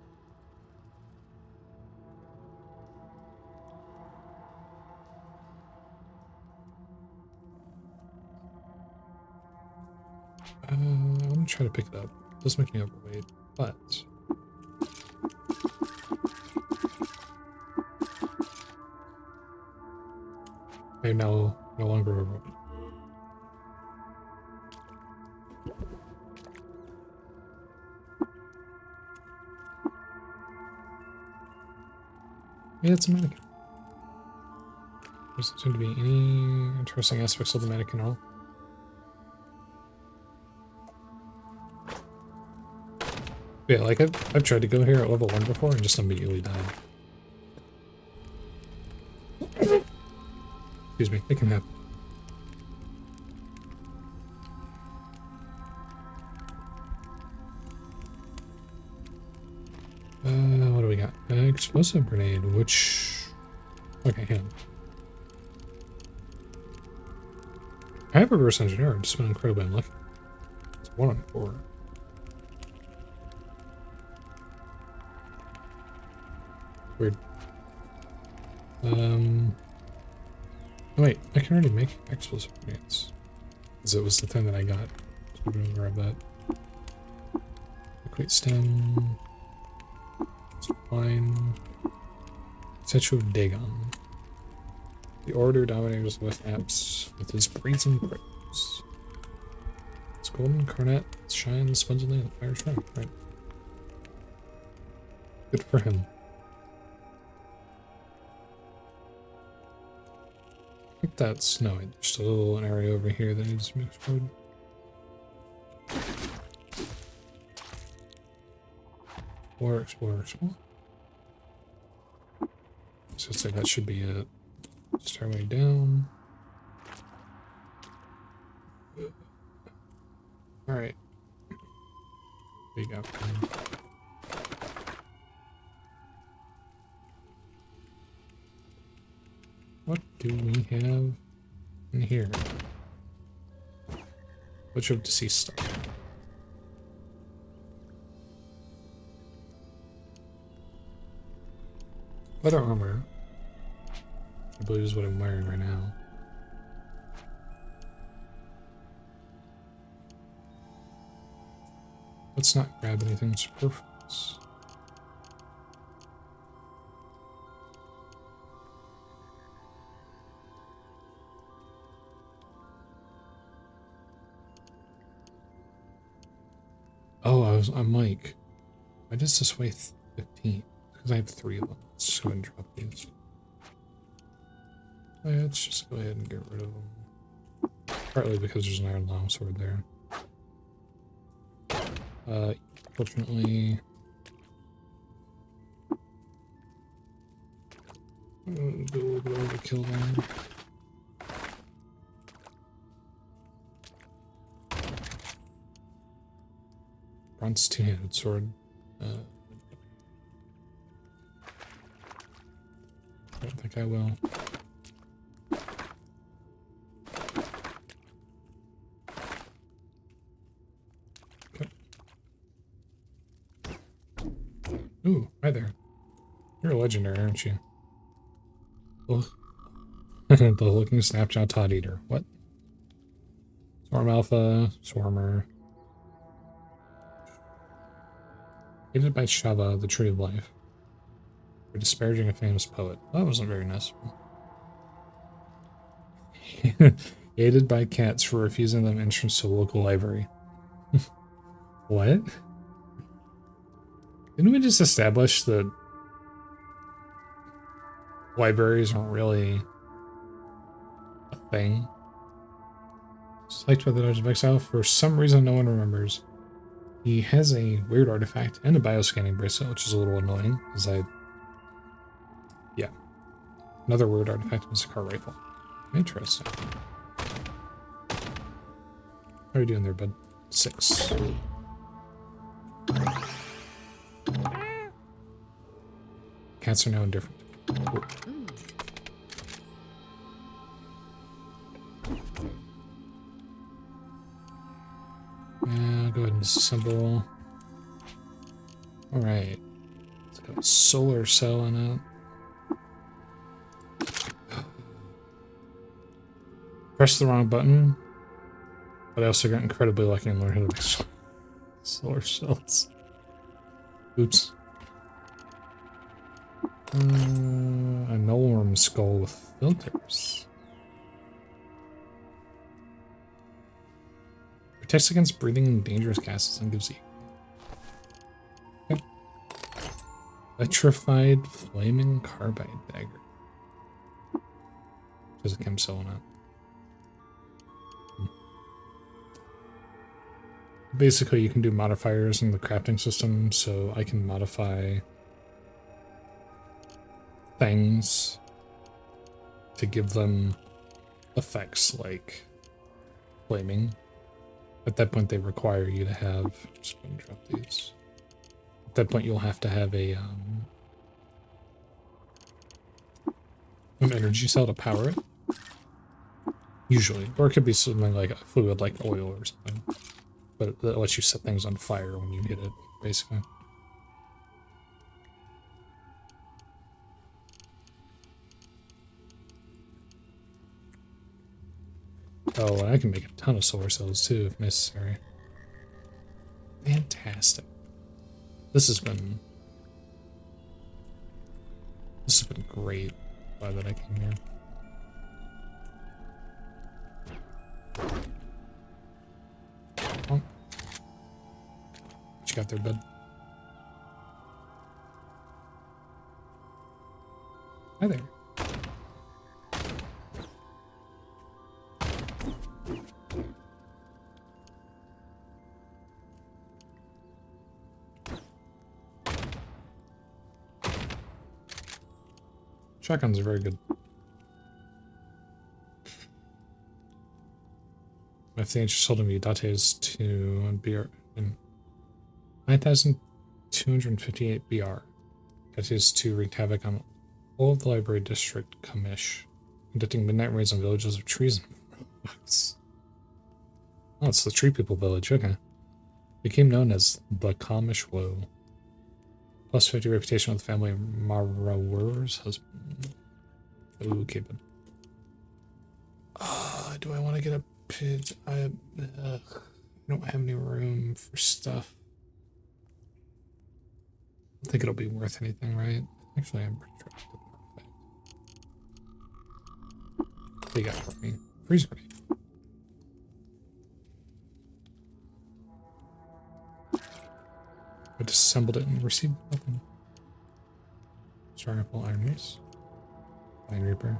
I'm gonna try to pick it up. It does make me overweight, but I'm no longer overweight. Yeah, it's a mannequin. Doesn't seem to be any interesting aspects of the mannequin at all. Yeah, like I've tried to go here at level 1 before and just immediately died. Excuse me, it can happen. What do we got? An explosive grenade, which... Okay, hang on. I have reverse engineer, I've just been incredibly unlucky. It's 1 on 4. Weird. Wait, I can already make explosive grenades. Because it was the thing that I got. So we're gonna grab that. Equate stem. Spine. Statue of Dagon. The Order dominates with apps with his brazen praise. It's golden cornet shines splendidly in the fire's rim. Right. Good for him. I think that's... No, there's still an area over here that needs to be explored. Explore. So it's like that should be it. Just our way down. Alright. There you go. What do we have in here? Which of deceased stuff? Leather armor, I believe, is what I'm wearing right now. Let's not grab anything superfluous. Oh, I'm like, why does this weigh 15? Because I have 3 of them. Let's just go ahead and drop these. Let's just go ahead and get rid of them. Partly because there's an iron longsword there. Fortunately, I'm gonna do a little bit of overkill there. Bronze two-handed sword. I don't think I will. Okay. Ooh, hi there. You're a legendary, aren't you? Oh. The looking snapshot Todd Eater. What? Swarm Alpha, Swarmer. Hated by Shava, the Tree of Life. For disparaging a famous poet. That wasn't very nice. Hated by cats for refusing them entrance to a local library. What? Didn't we just establish that libraries aren't really a thing? Psyched by the Dungeon of Exile. For some reason no one remembers. He has a weird artifact and a bioscanning bracelet, which is a little annoying, because yeah. Another weird artifact is a car rifle. Interesting. How are you doing there, bud? 6. Cats are now indifferent. Cool. Yeah, go ahead and disassemble. Alright. It's got a solar cell in it. Pressed the wrong button, but I also got incredibly lucky and learned how to make solar cells. Oops. A nullworm skull with filters. Protects against breathing in dangerous gases and gives you. Okay. Electrified flaming carbide dagger. There's a chem cell in it. Basically, you can do modifiers in the crafting system, so I can modify things to give them effects like flaming. At that point, they require you to have. Just going to drop these. At that point, you'll have to have an energy cell to power it. Usually, or it could be something like a fluid, like oil or something. But that lets you set things on fire when you hit it, basically. Oh, and I can make a ton of solar cells too, if necessary. Fantastic. This has been great. Glad that I came here. Oh. What you got there, bud? Hi there. Shotguns are very good. If the ancient told me dates to BR in 9,258 BR. That is to wreak havoc on all of the library district Kamish, conducting midnight raids on villages of trees and rocks. Oh, it's the Tree People village, okay. Became known as the Kamish Woe. Plus 50 reputation with the family of Marrower's husband. Okay, but do I want to get a pig? I don't have any room for stuff. I don't think it'll be worth anything, right? Actually, I'm pretty sure I did perfect. They got for me. Freeze grenade. I disassembled it and received nothing. Star apple, iron mace. Iron reaper.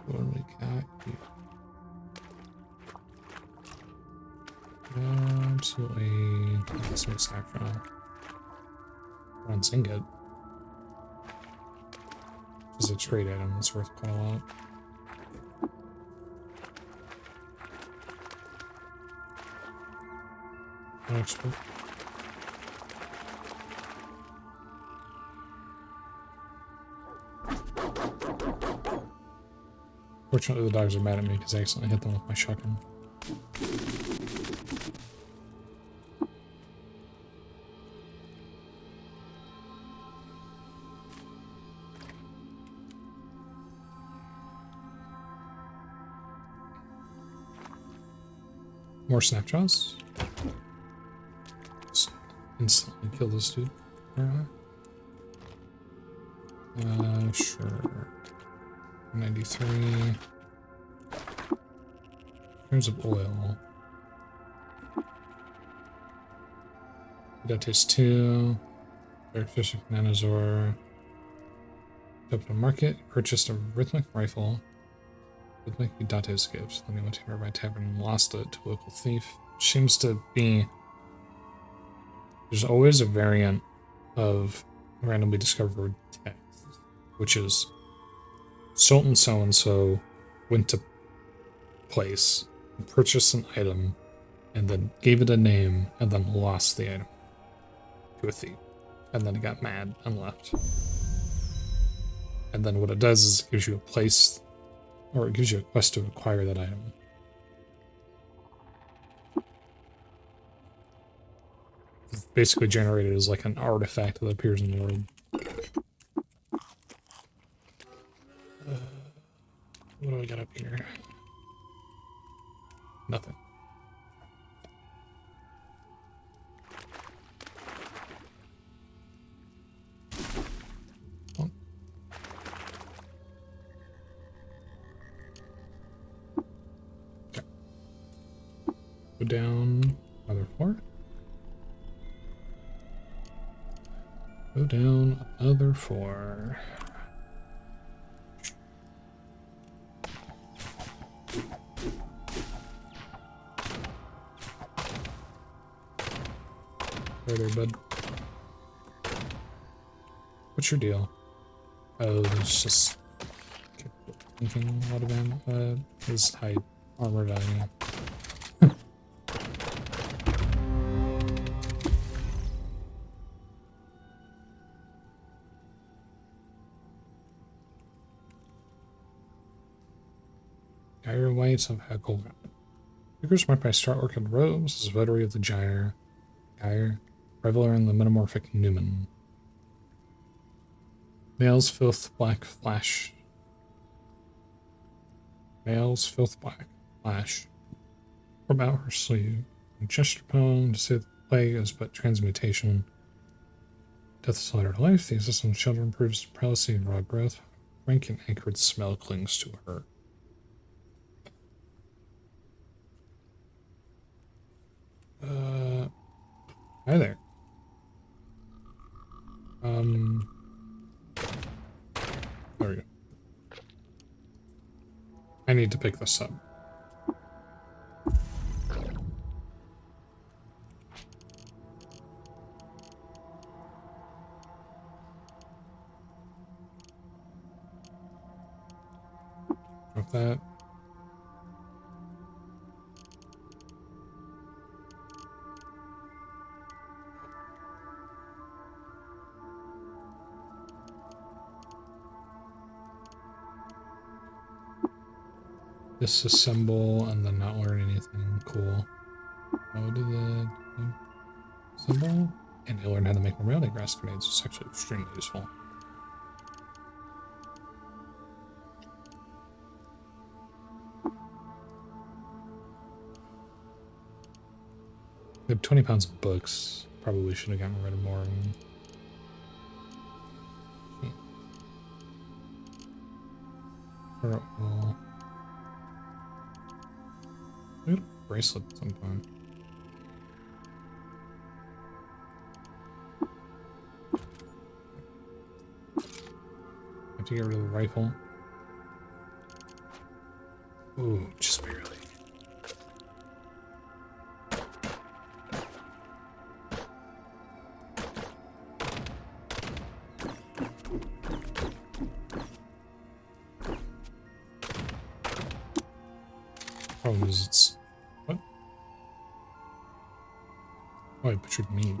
What do we got here? Absolutely. That's some saffron. Once ingot. This is a trade item. It's worth quite a lot. Expert. Fortunately, the dogs are mad at me because I accidentally hit them with my shotgun. More snapshots. Just instantly kill this dude. Sure. 93. In terms of oil. That tastes 2. Fish of Nanozor. Opened a market, purchased a rhythmic rifle. Rhythmic Date's gift. Then he went to a nearby tavern and lost it to a local thief. Seems to be. There's always a variant of randomly discovered text, which is Sultan so and so went to place, purchased an item, and then gave it a name, and then lost the item to a thief. And then it got mad and left. And then what it does is it gives you a place, or it gives you a quest to acquire that item. It's basically generated as like an artifact that appears in the world. What do I got up here? Nothing. Oh. Okay. Go down another floor. Go down another 4. There, bud. What's your deal? Oh, there's just thinking a lot of ammo. His high armor value. Gyre Whites of Heckle. Figures marked by star orchid robes as votary of the Gyre. Reveler in the metamorphic Newman. Nails filth black flash. Nails filth black flash. From out her sleeve. And gesture poem to say that the plague is but transmutation. Death is slaughtered life. The existence of children improves prelacy and raw growth. Rank and anchored smell clings to her. Hi there. There we go. I need to pick this up. Drop that. Disassemble and then not learn anything cool. Go to the symbol, and you'll learn how to make more rally grass grenades. It's actually extremely useful. We have 20 pounds of books. Probably should have gotten rid of more of them. Well, we got a bracelet at some point. Have to get rid of the rifle. Ooh, just barely. Problem is it's... What? Oh, I butchered meat.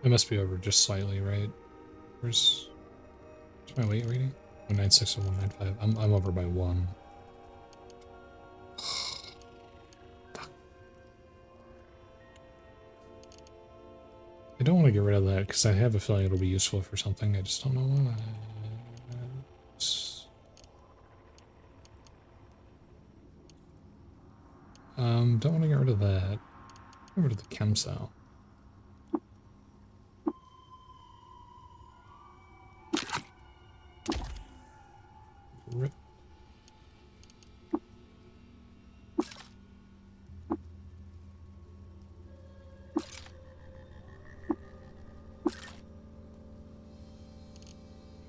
It must be over just slightly, right? Where's my weight reading? 196 and 195. I'm over by 1. Fuck. I don't want to get rid of that because I have a feeling it'll be useful for something. I just don't know what. Don't want to get rid of that. Get rid of the chem cell. Rip.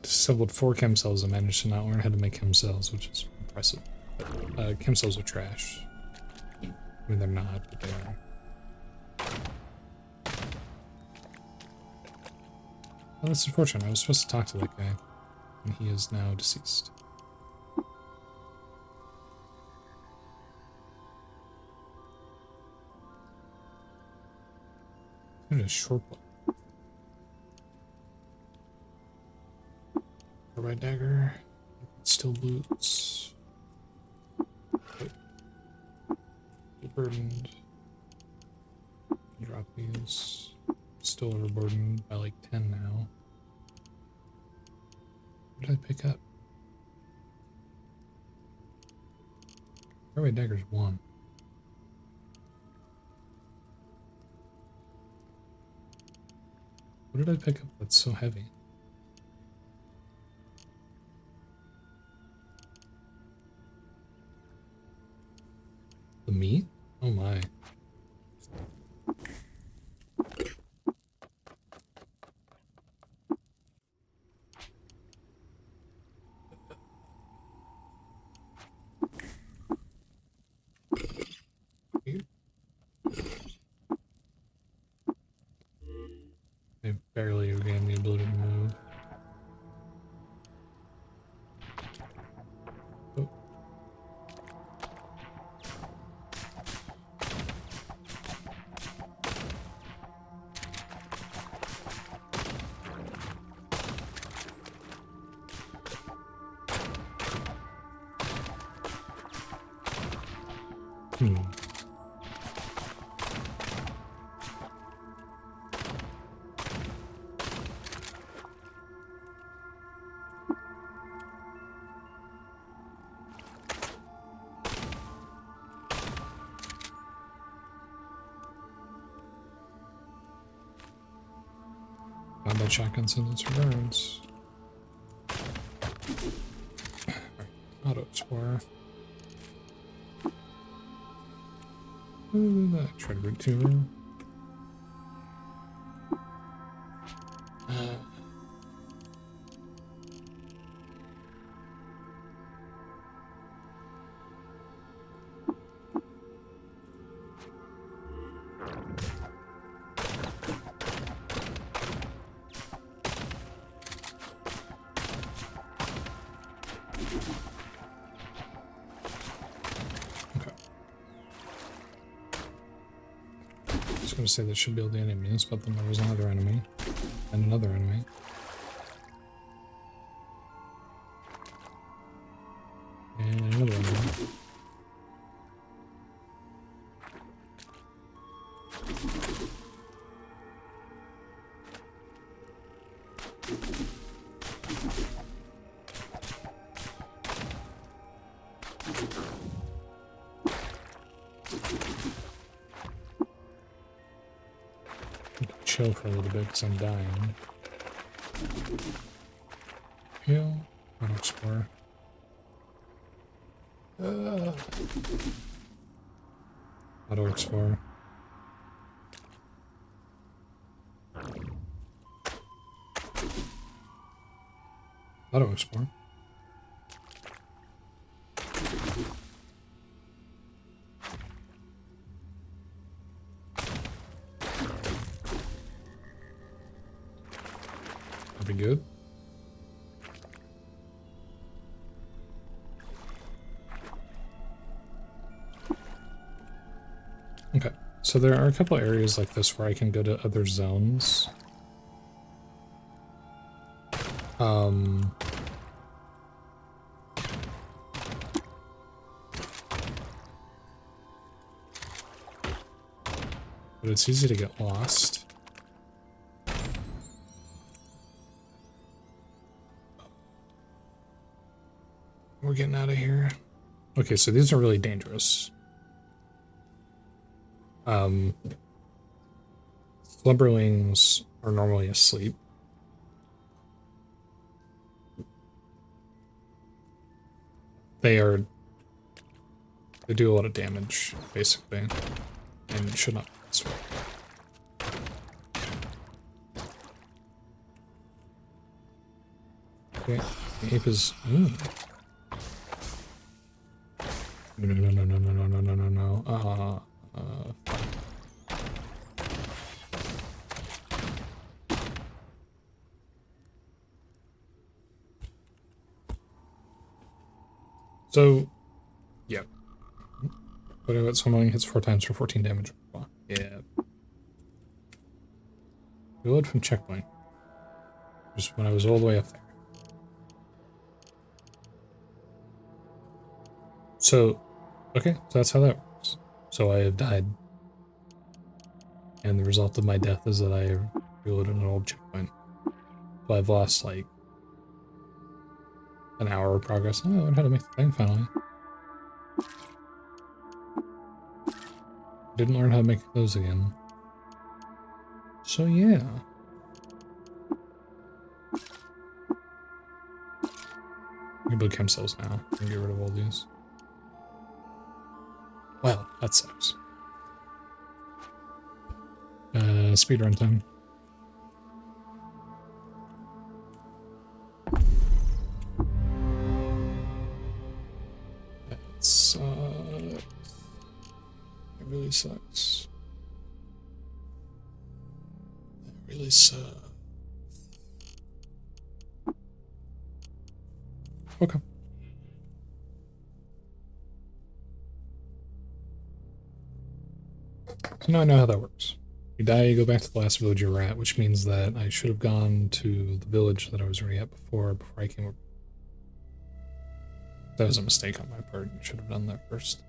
Disassembled 4 chem cells and managed to not learn how to make chem cells, which is impressive. Chem cells are trash. I mean, they're not, but they are. Well, that's unfortunate. I was supposed to talk to that guy, and he is now deceased. It is short bow. Carbide dagger. Still boots. Burdened. Drop these. Still overburdened by like 10 now. What did I pick up? Carbide dagger's 1. What did I pick up that's so heavy? The meat? Oh my. I barely regained the ability to move. Oh. Combat shotgun sends its reverts. Auto explorer. Try to root to. I was going to say that should be all the enemies, but then there was another enemy, and another enemy. Chill for a little bit because I'm dying. Heal. Auto explore. Auto explore. Auto explore. That'd be good. Okay, so there are a couple areas like this where I can go to other zones. But it's easy to get lost. We're getting out of here. Okay, so these are really dangerous. Flubberlings are normally asleep. They do a lot of damage, basically, and it should not be this way. Okay, the ape is... Ooh. No. So, yeah. But I got summoning hits 4 times for 14 damage. Yeah. Reload from checkpoint. Just when I was all the way up there. So, okay, so that's how that works. So I have died. And the result of my death is that I reloaded an old checkpoint. So I've lost like an hour of progress. Oh, I learned how to make the thing finally. Didn't learn how to make those again. So yeah. We can build chem cells now and get rid of all these. Well, that sucks. Speedrun time. That sucks. It really sucks. That really sucks. Okay. So now I know how that works. You die, you go back to the last village you were at, which means that I should have gone to the village that I was already at before I came over. That was a mistake on my part. I should have done that first.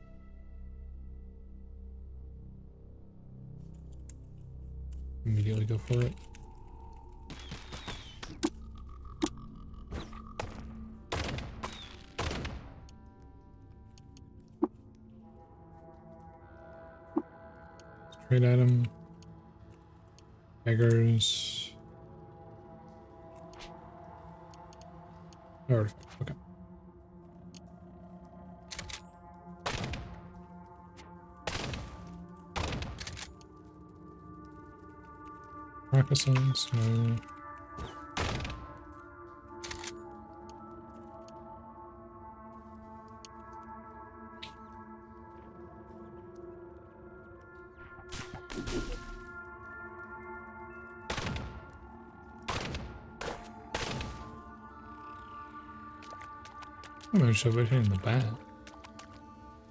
Immediately go for it. Trade item. Beggars. Artifact. Okay. Moccasins, no. I managed to avoid hitting the bat.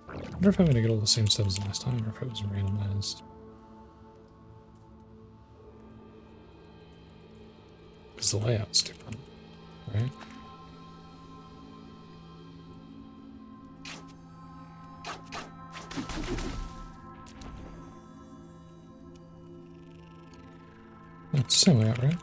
I wonder if I'm going to get all the same stuff as last time or if it was randomized. Because the layout's different, right? It's the same way out, right?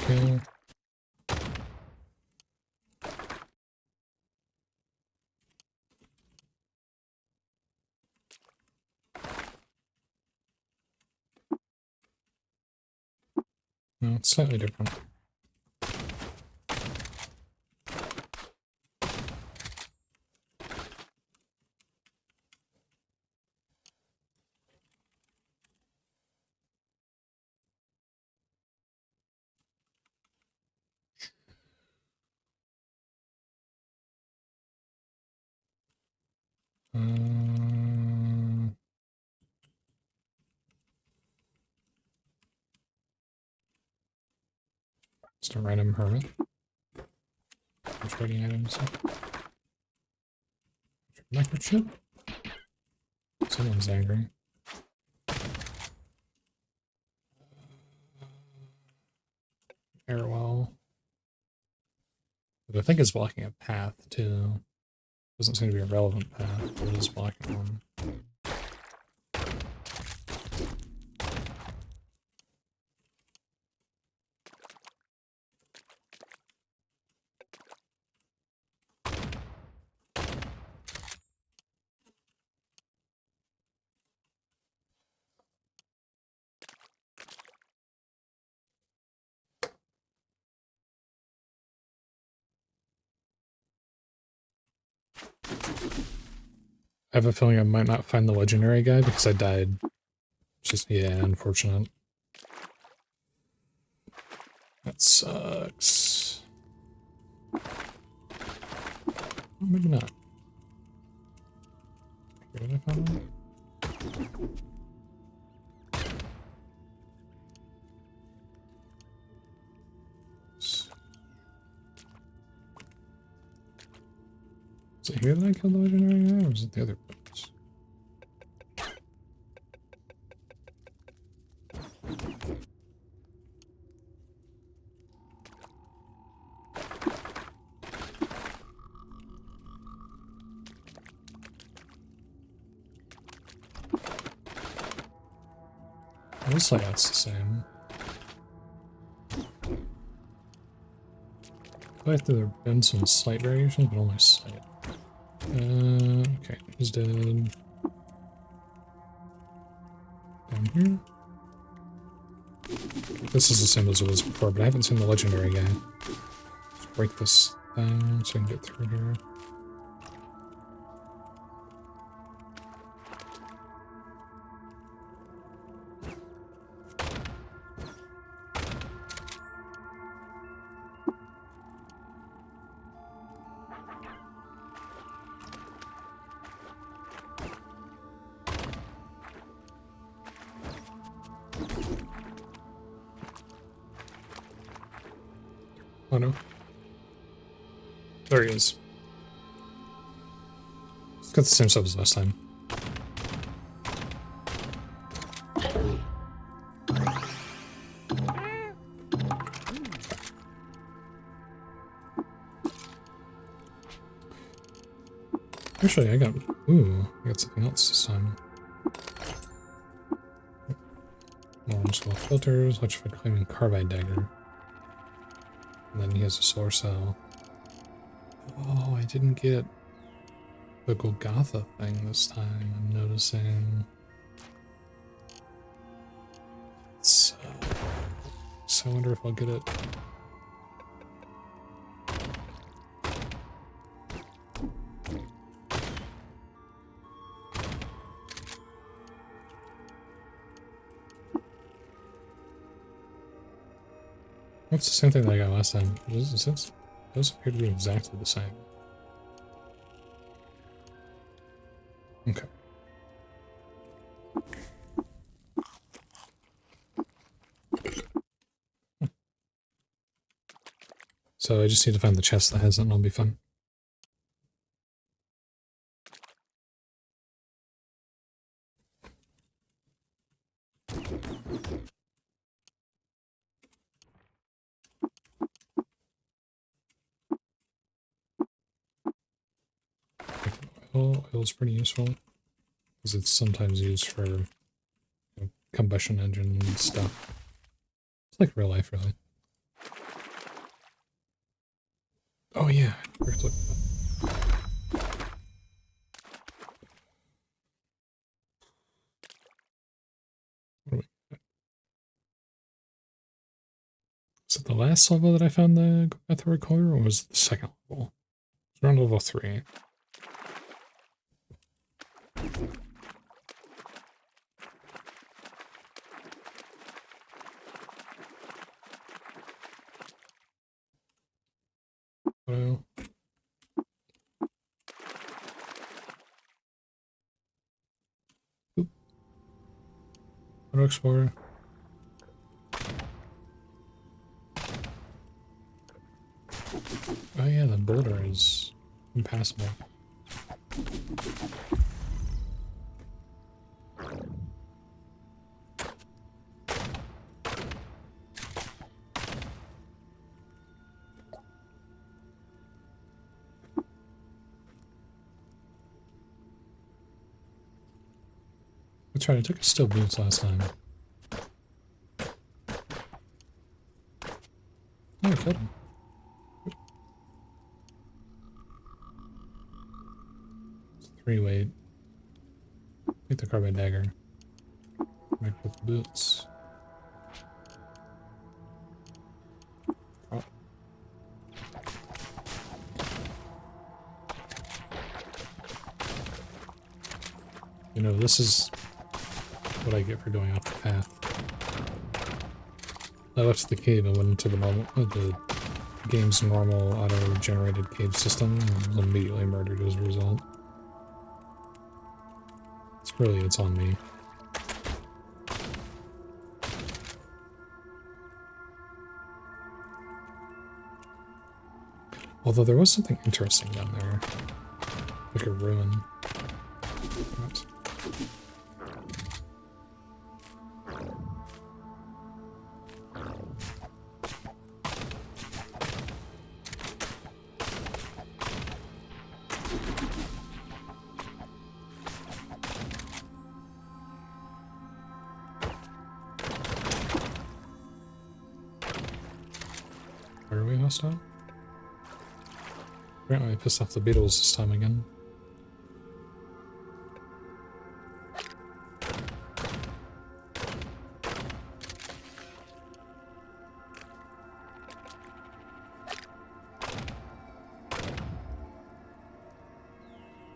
Okay. No, it's slightly different. Just a random hermit. I'm trading items. Microchip? Someone's angry. Airwell. But I think it's blocking a path too. Doesn't seem to be a relevant path, but it is blocking one. I have a feeling I might not find the legendary guy because I died. Just, yeah, unfortunate. That sucks. Well, maybe not. Where did I find him? Is it here that I killed the legendary guy, or was it the other place? It looks like that's the same. I feel like there have been some slight variations, but only slight. Okay, he's dead. Down here. This is the same as it was before, but I haven't seen the legendary guy. Let's break this thing so I can get through here. Oh no. There he is. It's got the same stuff as last time. Actually, I got something else this time. More skull filters, electrified claiming carbide dagger. And then he has a solar cell. Oh, I didn't get the Golgotha thing this time, I'm noticing. So I wonder if I'll get it. That's the same thing that I got last time. Those appear to be exactly the same. Okay. So I just need to find the chest that has it and I'll be fine. Oil's pretty useful because it's sometimes used for combustion engine stuff. It's like real life, really. Oh yeah, is it the last level that I found the Method Color, or was it the second level? It's around level 3. Auto. Oop. Auto Explorer. Oh yeah, the border is impassable. That's right, I took a steel boots last time. Oh, I killed him. It's 3 weight. Take the carbide dagger. Back with the boots. Oh. You know, this is what I get for going off the path. I left the cave and went into the game's normal auto-generated cave system and was immediately murdered as a result. It's on me. Although there was something interesting down there. Like a ruin. What? Where are we hostile? Apparently I pissed off the beetles this time again.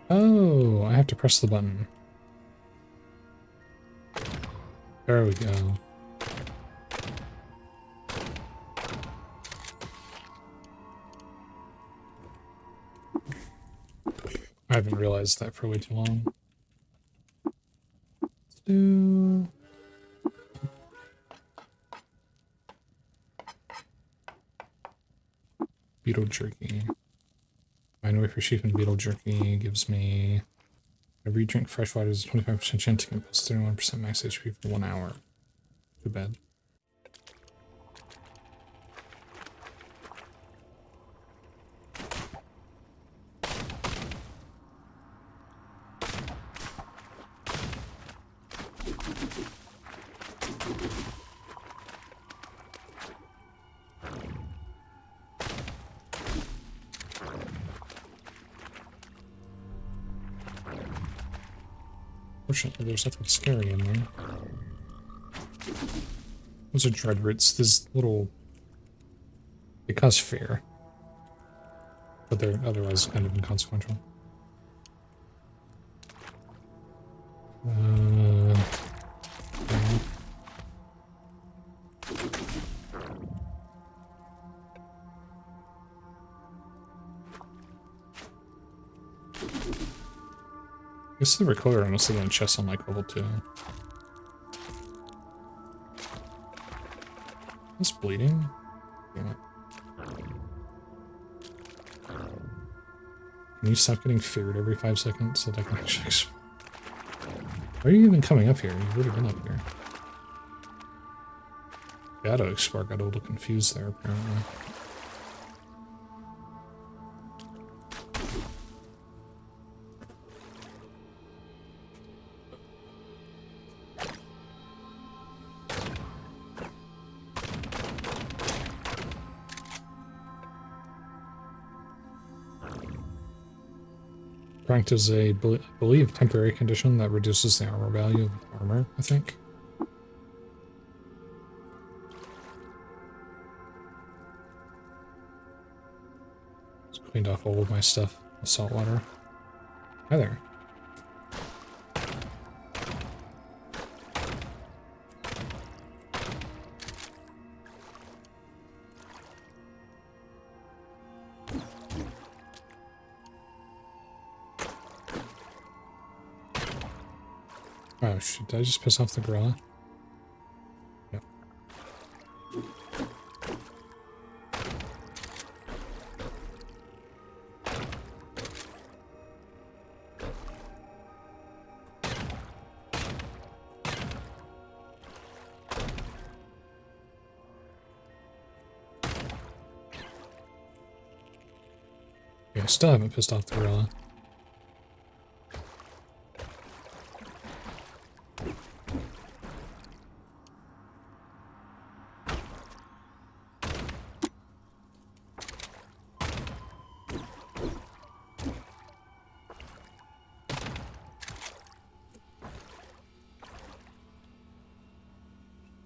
Oh, I have to press the button. There we go. I haven't realized that for way too long. Let's do... Beetle jerky. Find away for sheep and beetle jerky gives me... Whenever you drink fresh water, there's a 25% chance to get plus 31% max HP for 1 hour. Too bad. Fortunately, there's nothing scary in there. Those are dreadworts. These little... They cause fear. But they're otherwise kind of inconsequential. Yeah. I guess the recorder must have been chest on like level 2. It's bleeding? Damn it. Can you stop getting feared every 5 seconds so that I can actually explore? Why are you even coming up here? You've already been up here. The auto explore got a little confused there, apparently. Cranked is a, I believe, temporary condition that reduces the armor value of armor, I think. Just cleaned off all of my stuff with salt water. Hi there. Oh shit, did I just piss off the gorilla? No. Yeah, I still haven't pissed off the gorilla.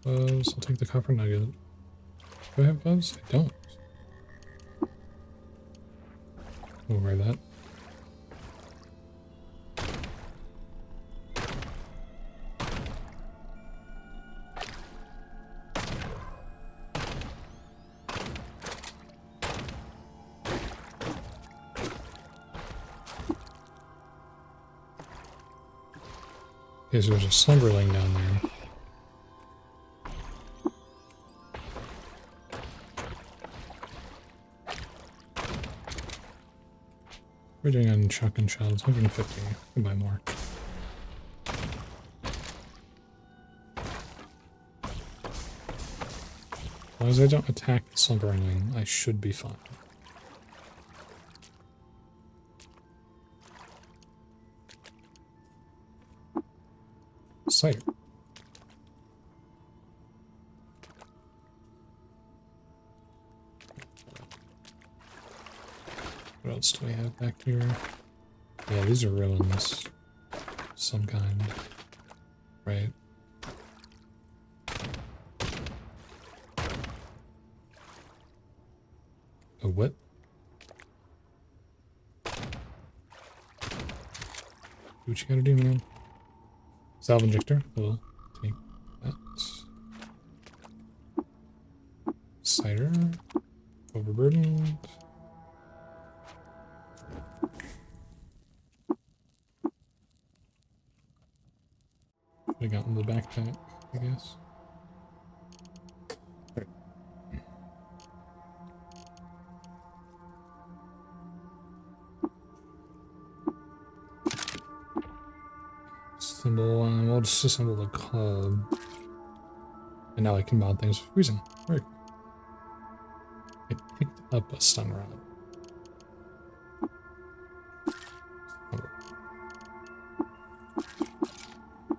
Gloves, I'll take the copper nugget. Do I have gloves? I don't. I'll wear that. Okay, so there's a slumberling down there. We're doing on shotgun shells, 150. I can buy more. As long as I don't attack the slumberling, I should be fine. Cider. What else do we have back here? Yeah, these are ruins. Some kind. Right. A what? Do what you gotta do, man. Salve injector. We'll take that. Cider. Overburdened. I got in the backpack, I guess. Right. Assemble, we'll just assemble the club. And now I can mod things for freezing. Very cool. I picked up a stun rod.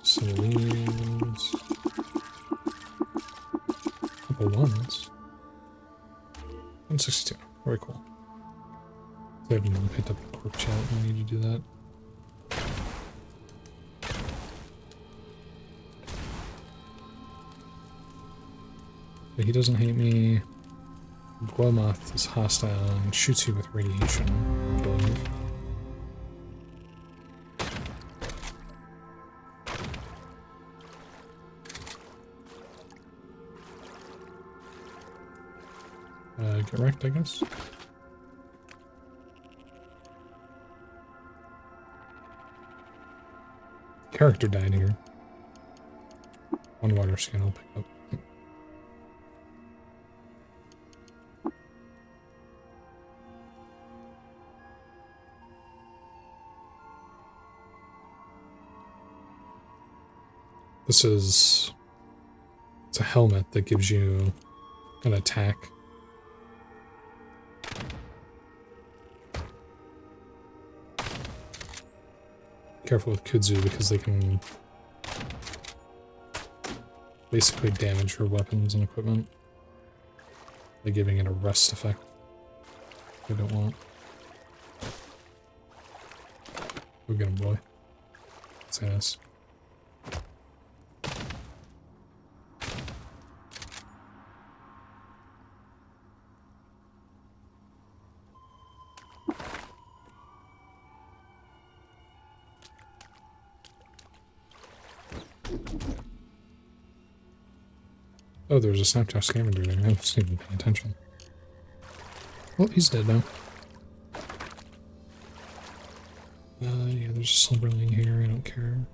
Some of these. Couple ones. 162. Very cool. I haven't even picked up the corpse yet. I need to do that. But he doesn't hate me. Guamoth is hostile and shoots you with radiation, I believe. Get wrecked, I guess. Character died here. One water skin I'll pick up. This is... It's a helmet that gives you an attack. Careful with kudzu because they can basically damage your weapons and equipment by giving it a rest effect. We don't want. Go get him, boy. That's ass. Oh, there's a Snapchat scavenger there. I wasn't even paying attention. Well, he's dead now. Yeah, there's a Silverling here. I don't care.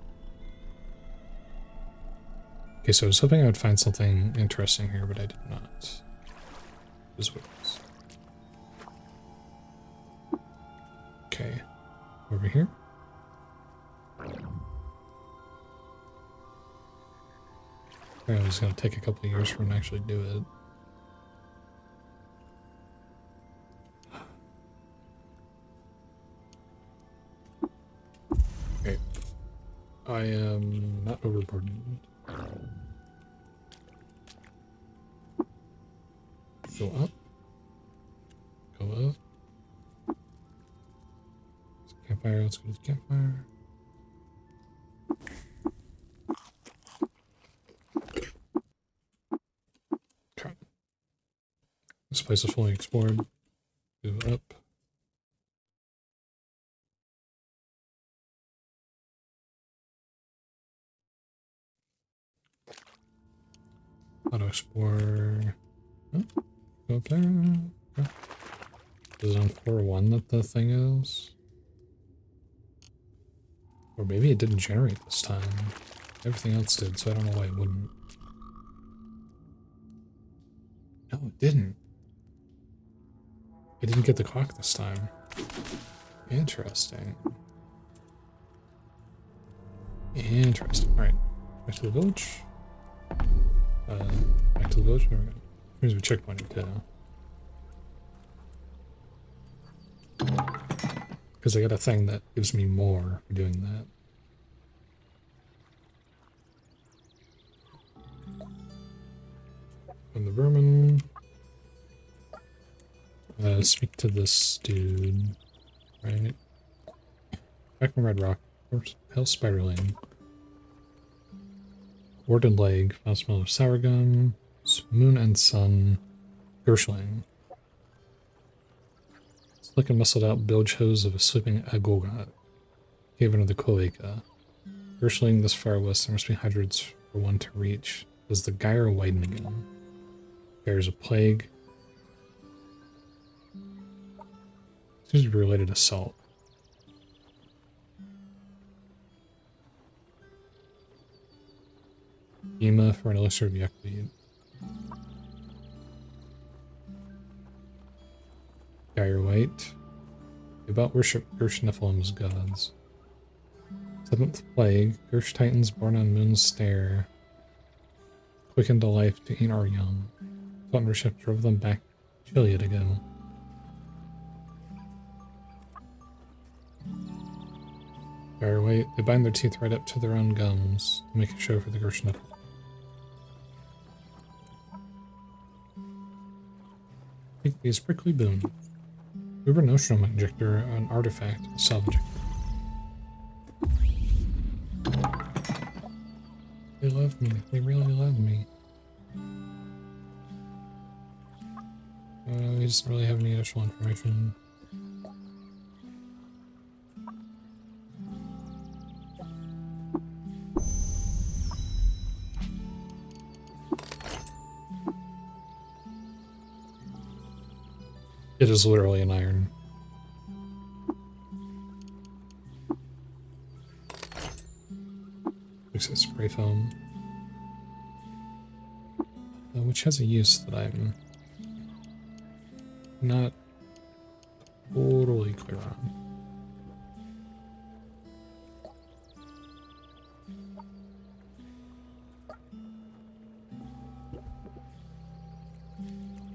Okay, so I was hoping I would find something interesting here, but I did not. Just wait. Okay, over here. I was going to take a couple of years for him to actually do it. Okay. I am not overburdened. Go up. Go up. Campfire, let's go to the campfire. Okay. This place is fully explored. Go up. Auto explore. Oh, go up there. Okay. Is it on floor 1 that the thing is? Or maybe it didn't generate this time. Everything else did, so I don't know why it wouldn't. No, it didn't. It didn't get the clock this time. Interesting. Interesting. Alright. Back to the village. Back to the village. There we go. Here's a checkpoint too. Because I got a thing that gives me more for doing that. And the vermin. Speak to this dude. Right. Back from Red Rock. Hell spiraling. Warden leg. Foul smell of sour gum. Moon and sun. Gershling. Slick and muscled out bilge hose of a sleeping agoga. Cave under the cloaca. Gershling this far west, there must be hundreds for one to reach. Does the gyre widen again? There's a plague. Seems to be related to salt. Ema for an elixir of yuckweed. Gyre white. They about worship Gersh Nephilim's gods. Seventh plague. Gersh titans born on moon's stare. Quickened to life to eat our young. Thundership drove them back to Chiliad to go. Gyre white. They bind their teeth right up to their own gums to make a show for the Gersh Nephilim. Take these prickly boon. Uber notional injector, an artifact, a salvage. They love me. They really love me. He doesn't really have any additional information. It is literally an iron. Looks like spray foam. Which has a use that I'm not totally clear on.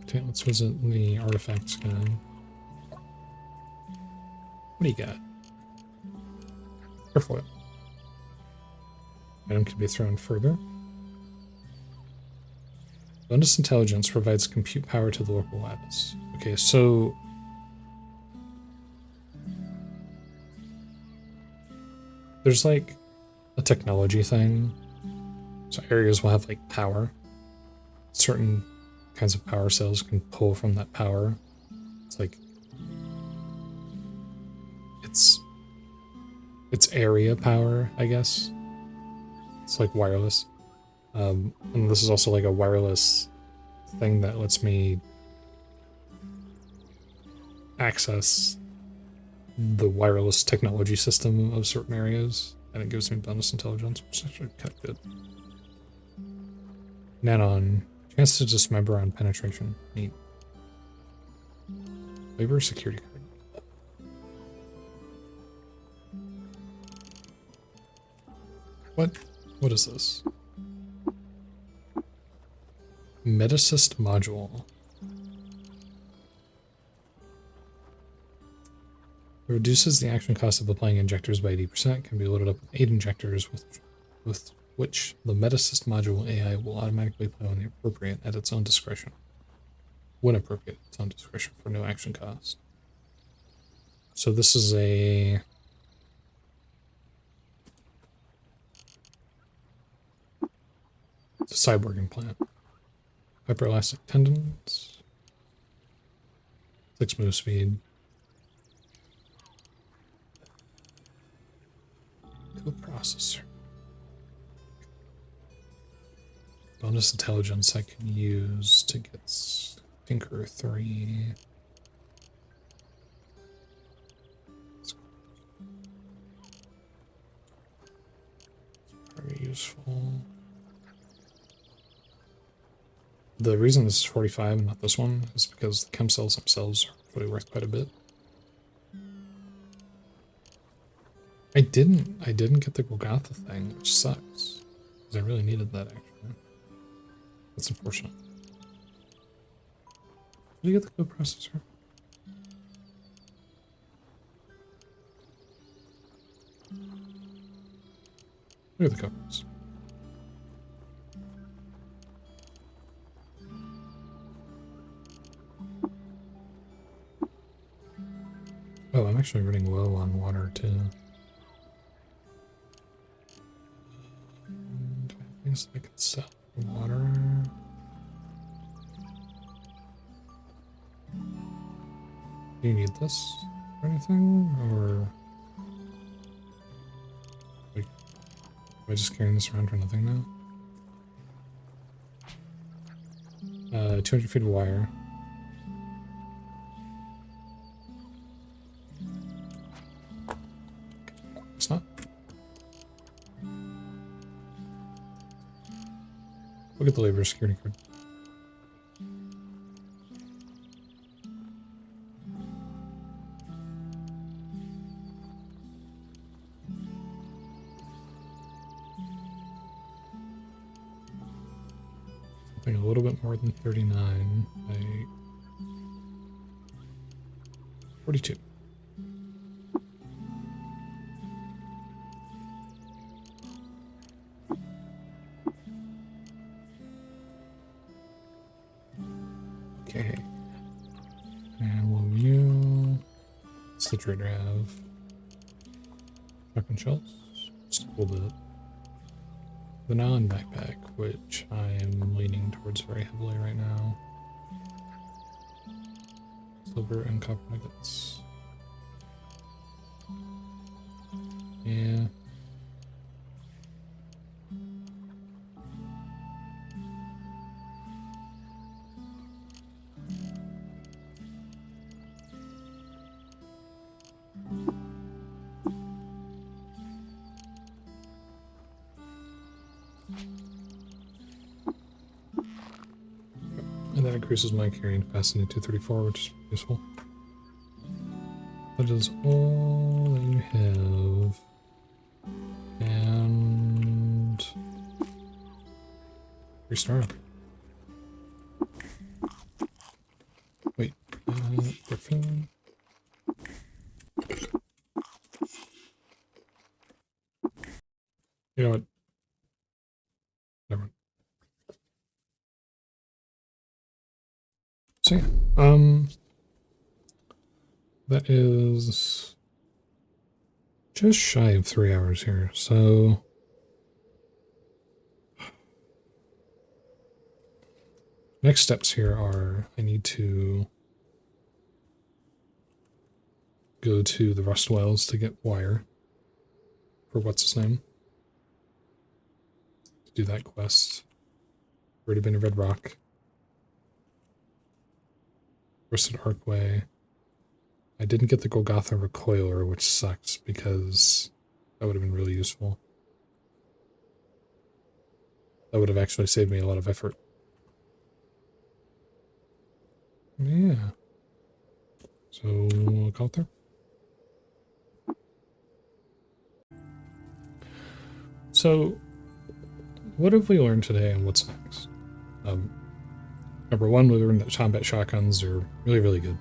Okay, let's visit the artifacts guy. What do you got? Airfoil. Item can be thrown further. Bonus intelligence provides compute power to the local lattice. Okay, so there's like a technology thing. So areas will have like power. Certain kinds of power cells can pull from that power. It's like it's area power, I guess. It's like wireless. And this is also like a wireless thing that lets me access the wireless technology system of certain areas, and it gives me bonus intelligence, which is actually kind of good. Nanon, chance to dismember on penetration. Neat. Labor security card. What is this? Metasist module. It reduces the action cost of applying injectors by 80%. Can be loaded up with 8 injectors with which the Metasist module AI will automatically apply when appropriate at its own discretion. When appropriate at its own discretion for no action cost. So this is a cyborg implant. Hyperelastic tendons. 6 move speed. Coprocessor. Bonus intelligence I can use to get Tinker 3. It's very useful. The reason this is 45 and not this one is because the chem cells themselves are really worth quite a bit. I didn't get the Golgotha thing, which sucks. Because I really needed that actually. That's unfortunate. Did you get the coprocessor? Look at the coprocessor. Oh, I'm actually running low on water too. And things I can sell for water. Do you need this or anything? Or like, am I just carrying this around for nothing now? 200 feet of wire. It's not. Look at the labor security card. Something a little bit more than 39 by 42. Okay. And we'll view. What's the trader have? Weapon shells. Just a little bit. The nylon backpack, which I am leaning towards very heavily right now. Silver and copper nuggets. Yeah. And that increases my carrying capacity to 234, which is useful. That is all that you have. And restart. Griffin. You know what? Never mind. So yeah, that is just shy of 3 hours here. So next steps here are I need to go to the Rust Wells to get wire for what's his name. To do that quest. Already been to Red Rock. Rusted Archway. I didn't get the Golgotha Recoiler, which sucks because that would have been really useful. That would have actually saved me a lot of effort. Yeah. So we'll go out there. So what have we learned today and what's next? Number one, we learned that combat shotguns are really, really good.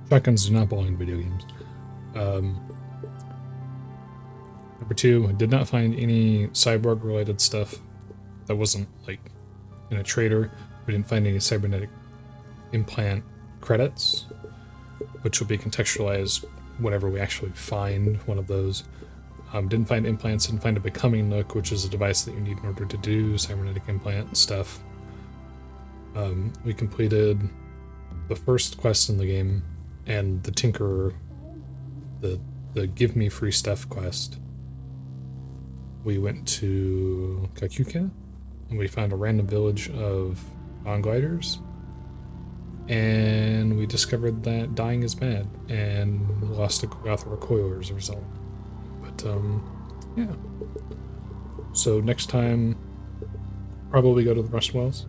Shotguns do not belong in video games. Number two, I did not find any cyborg related stuff that wasn't like in a trader. We didn't find any cybernetic implant credits, which will be contextualized whenever we actually find one of those. Didn't find implants, didn't find a becoming nook, which is a device that you need in order to do cybernetic implant stuff. We completed the first quest in the game and the Tinkerer, the give me free stuff quest. We went to Kakuka and we found a random village of on-gliders. And we discovered that dying is bad and lost a Golgotha Recoiler as a result. But, yeah. So next time, probably go to the Rust Wells.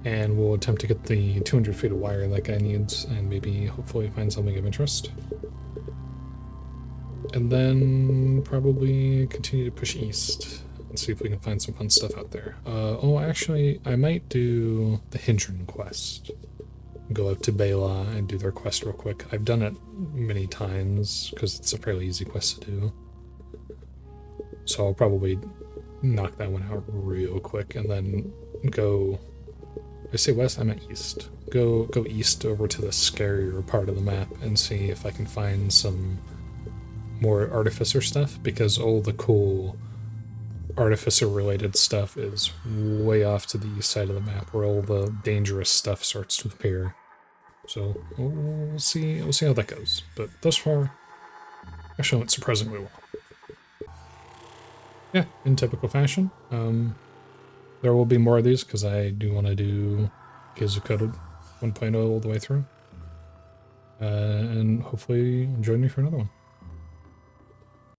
And we'll attempt to get the 200 feet of wire that guy needs and maybe hopefully find something of interest. And then probably continue to push east and see if we can find some fun stuff out there. Oh, actually, I might do the Hindran quest. Go up to Bela and do their quest real quick. I've done it many times because it's a fairly easy quest to do. So I'll probably knock that one out real quick and then go... I say west, I meant east. Go east over to the scarier part of the map and see if I can find some more Artificer stuff, because all the cool Artificer related stuff is way off to the east side of the map where all the dangerous stuff starts to appear. So we'll see how that goes. But thus far, actually went surprisingly well. Yeah, in typical fashion. There will be more of these because I do want to do Caves of Qud 1.0 all the way through. And hopefully join me for another one.